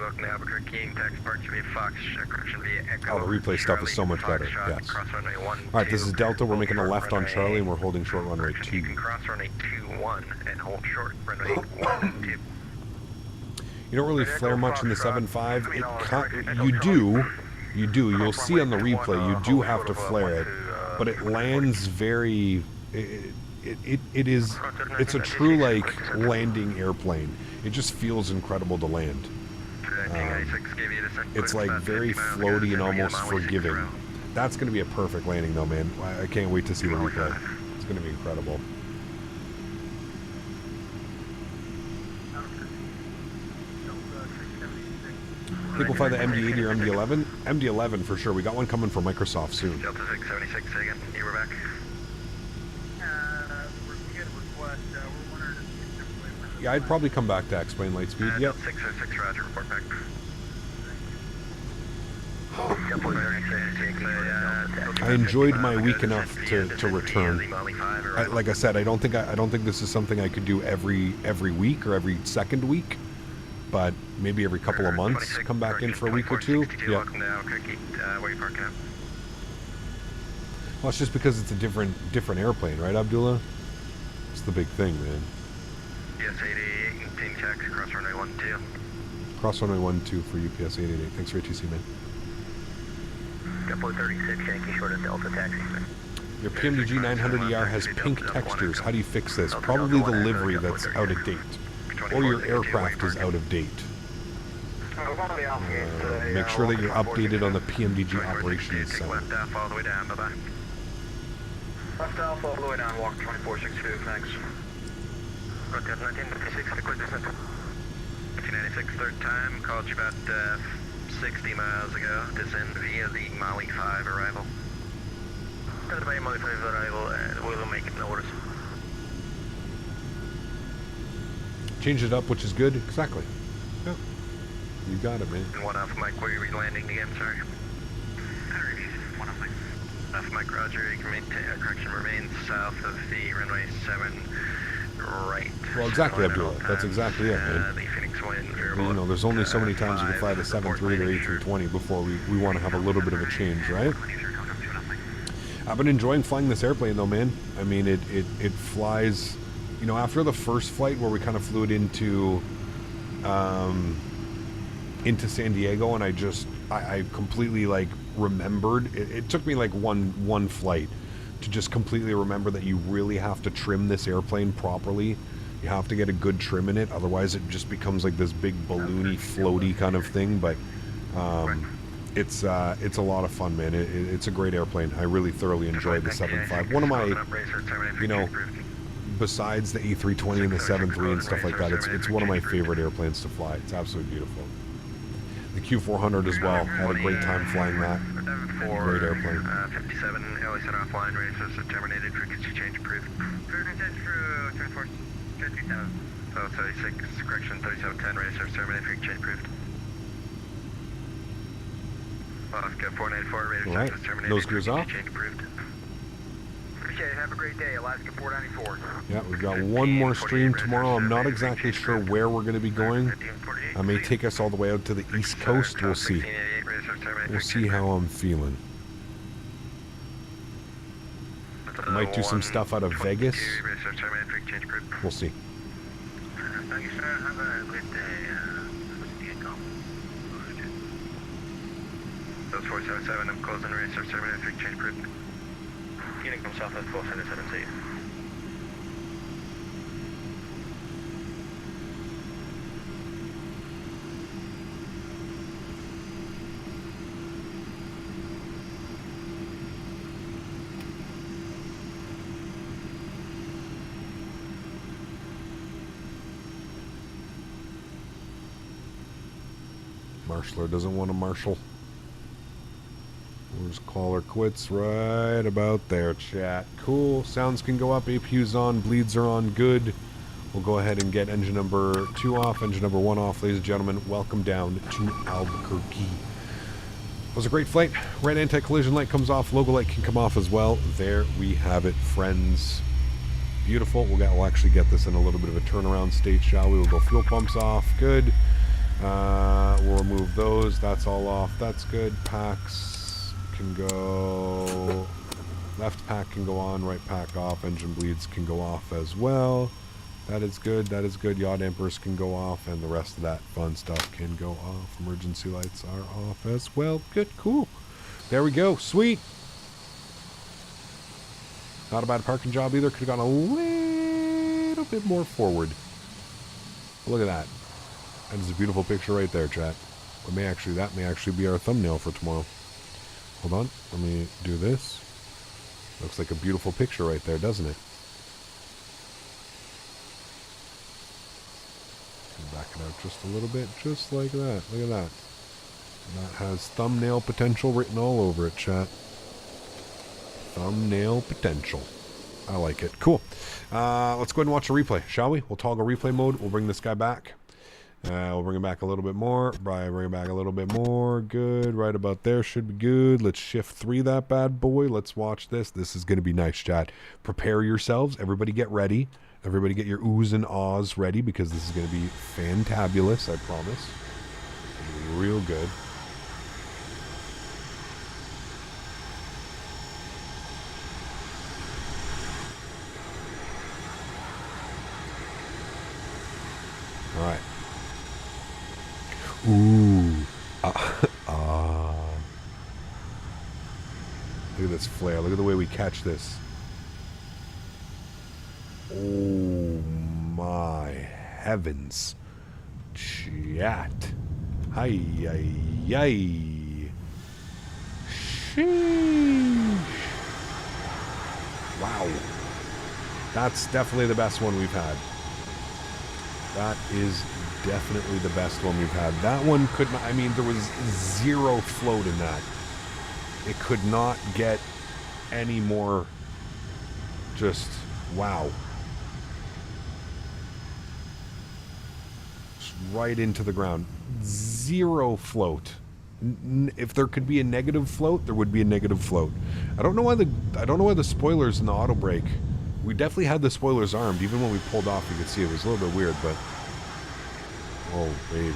Looking at Albuquerque, tax park should be Fox, correction via Echo. Oh, the replay stuff is so much better, yes. Alright, this is Delta, we're making a left on Charlie and we're holding short runway 2. You can cross runway 21 and hold short runway 12. You don't really flare much in the 7.5. You do. You'll see on the replay, you do have to flare it, but it lands very... It's a true, like, landing airplane. It just feels incredible to land. It's like very floaty and almost forgiving. That's going to be a perfect landing though, man. I can't wait to see the replay. It's going to be incredible. I think we'll fly the MD-80 or MD-11. MD-11 for sure. We got one coming from Microsoft soon. Delta 676 again. You were back. Yeah, I'd probably come back to explain Lightspeed. Yep. 606 Roger, report back. I enjoyed my week enough to return. Like I said, I don't think this is something I could do every week or every second week, but maybe every couple of months. Come back in for a week or two. Yeah. Well, it's just because it's a different airplane, right, Abdullah? It's the big thing, man. Yes, 88, continue taxi, cross runway 12. Cross runway 12 for UPS 888. Thanks for ATC, man. Depot 36, Yankee short of Delta taxi. Your PMDG 900ER has pink textures. How do you fix this? Probably the livery that's out of date. Or your aircraft is out of date. Make sure that you're updated on the PMDG operations center. Left off all the way down, bye-bye. Left off all the way down, walk 2462, thanks. Route 1956, liquid descent. 1996, third time, called you about 60 miles ago. Descend via the Molly 5 arrival. Stand by Molly 5 arrival, and we will make no orders. Change it up, which is good. Exactly. Yeah. You got it, man. And 1 off Mike, where are we landing again, sorry? 1 off Mike. Off Mike, roger. Correction remains south of the runway 7 right. Well, exactly, Abdullah. That's exactly it, man. The Phoenix wind variable. You know, there's only so many times you can fly the 7.3 or A320 before we want to have a little bit of a change, right? I've been enjoying flying this airplane, though, man. I mean, it flies... You know, after the first flight where we kind of flew it into San Diego, and I completely, like, remembered. It took me, like, one flight to just completely remember that you really have to trim this airplane properly. You have to get a good trim in it, otherwise it just becomes like this big balloony, floaty kind of thing. But it's a lot of fun, man. It's a great airplane. I really thoroughly enjoyed the 7.5. One of my, you know, besides the A320 and the 7.3 and stuff like that, it's one of my favorite airplanes to fly. It's absolutely beautiful. The Q400 as well. Had a great time flying that. Great airplane. 57, LA set offline, radio service terminated, frequency change approved. Frequency through 24, 37. So 36, correction, 3710, radio service terminated, frequency change approved. Alaska 494, radio service terminated, Nose gears off. change approved. Appreciate it, have a great day, Alaska 494. Yeah, we've got one more stream tomorrow. I'm not exactly sure where we're going to be going. I may take us all the way out to the East Coast. We'll see. We'll see how I'm feeling. I might do some stuff out of Vegas. We'll see. Thank you, sir. Have a great day. Those 477, I'm closing the radio service terminated, frequency change approved. Unit comes south at 477C. Marshaller doesn't want to marshal. Where's caller quits? Right about there, chat. Cool. Sounds can go up. APU's on. Bleeds are on. Good. We'll go ahead and get engine number 2 off. Engine number 1 off. Ladies and gentlemen, welcome down to Albuquerque. It was a great flight. Red anti-collision light comes off. Logo light can come off as well. There we have it, friends. Beautiful. We'll actually get this in a little bit of a turnaround state, shall we? We'll go fuel pumps off. Good. We'll remove those. That's all off. That's good. Packs can go, left pack can go on, right pack off, engine bleeds can go off as well. That is good, that is good. Yaw dampers can go off, and the rest of that fun stuff can go off. Emergency lights are off as well. Good, cool. There we go, sweet. Not a bad parking job either. Could have gone a little bit more forward. But look at that. That is a beautiful picture right there, chat. That may actually be our thumbnail for tomorrow. Hold on, let me do this. Looks like a beautiful picture right there, doesn't it? Back it out just a little bit, just like that. Look at that. And that has thumbnail potential written all over it, chat. Thumbnail potential. I like it. Cool. Let's go ahead and watch a replay, shall we? We'll toggle replay mode. We'll bring this guy back. We'll bring it back a little bit more. Bring it back a little bit more. Good. Right about there should be good. Let's shift 3 that bad boy. Let's watch this. This is going to be nice, chat. Prepare yourselves. Everybody get ready. Everybody get your oohs and ahs ready, because this is going to be fantabulous, I promise. It'll be real good. All right. Ooh. Look at this flare. Look at the way we catch this. Oh my heavens. Chat. Hi, hi, hi. Sheesh. Wow. That's definitely the best one we've had. That is definitely the best one we've had. That one could not, I mean, there was zero float in that. It could not get any more just, wow. Just right into the ground. Zero float. If there could be a negative float, there would be a negative float. I don't know why the spoilers in the auto brake. We definitely had the spoilers armed. Even when we pulled off, you could see it was a little bit weird, but oh baby.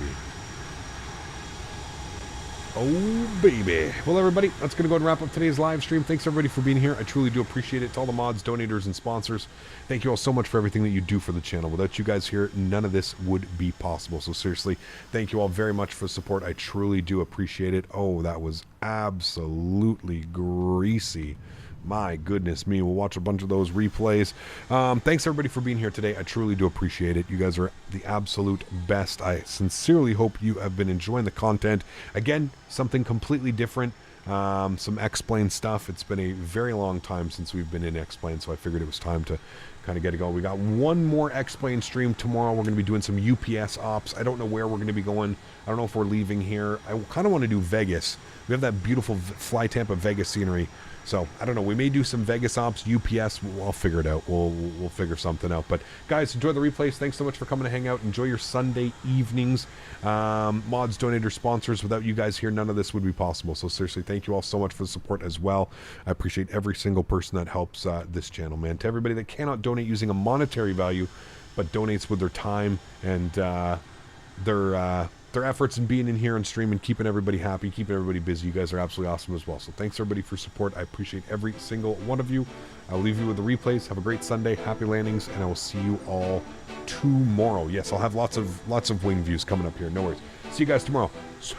Oh, baby. Well, everybody, that's going to go and wrap up today's live stream. Thanks, everybody, for being here. I truly do appreciate it. To all the mods, donators, and sponsors, thank you all so much for everything that you do for the channel. Without you guys here, none of this would be possible. So, seriously, thank you all very much for the support. I truly do appreciate it. Oh, that was absolutely greasy. My goodness me. We'll watch a bunch of those replays. Thanks, everybody, for being here today. I truly do appreciate it. You guys are the absolute best. I sincerely hope you have been enjoying the content. Again, something completely different. Some X-Plane stuff. It's been a very long time since we've been in X-Plane, so I figured it was time to kind of get it going. We got one more X-Plane stream tomorrow. We're going to be doing some UPS ops. I don't know where we're going to be going. I don't know if we're leaving here. I kind of want to do Vegas. We have that beautiful Fly Tampa Vegas scenery. So, I don't know. We may do some Vegas ops, UPS. I'll figure it out. We'll figure something out. But, guys, enjoy the replays. Thanks so much for coming to hang out. Enjoy your Sunday evenings. Mods, donators, sponsors. Without you guys here, none of this would be possible. So, seriously, thank you all so much for the support as well. I appreciate every single person that helps this channel, man. To everybody that cannot donate using a monetary value, but donates with their time and their efforts in being in here and streaming, keeping everybody happy, keeping everybody busy. You guys are absolutely awesome as well. So thanks everybody for support. I appreciate every single one of you. I will leave you with the replays. Have a great Sunday, happy landings, and I will see you all tomorrow. Yes, I'll have lots of wing views coming up here. No worries. See you guys tomorrow. See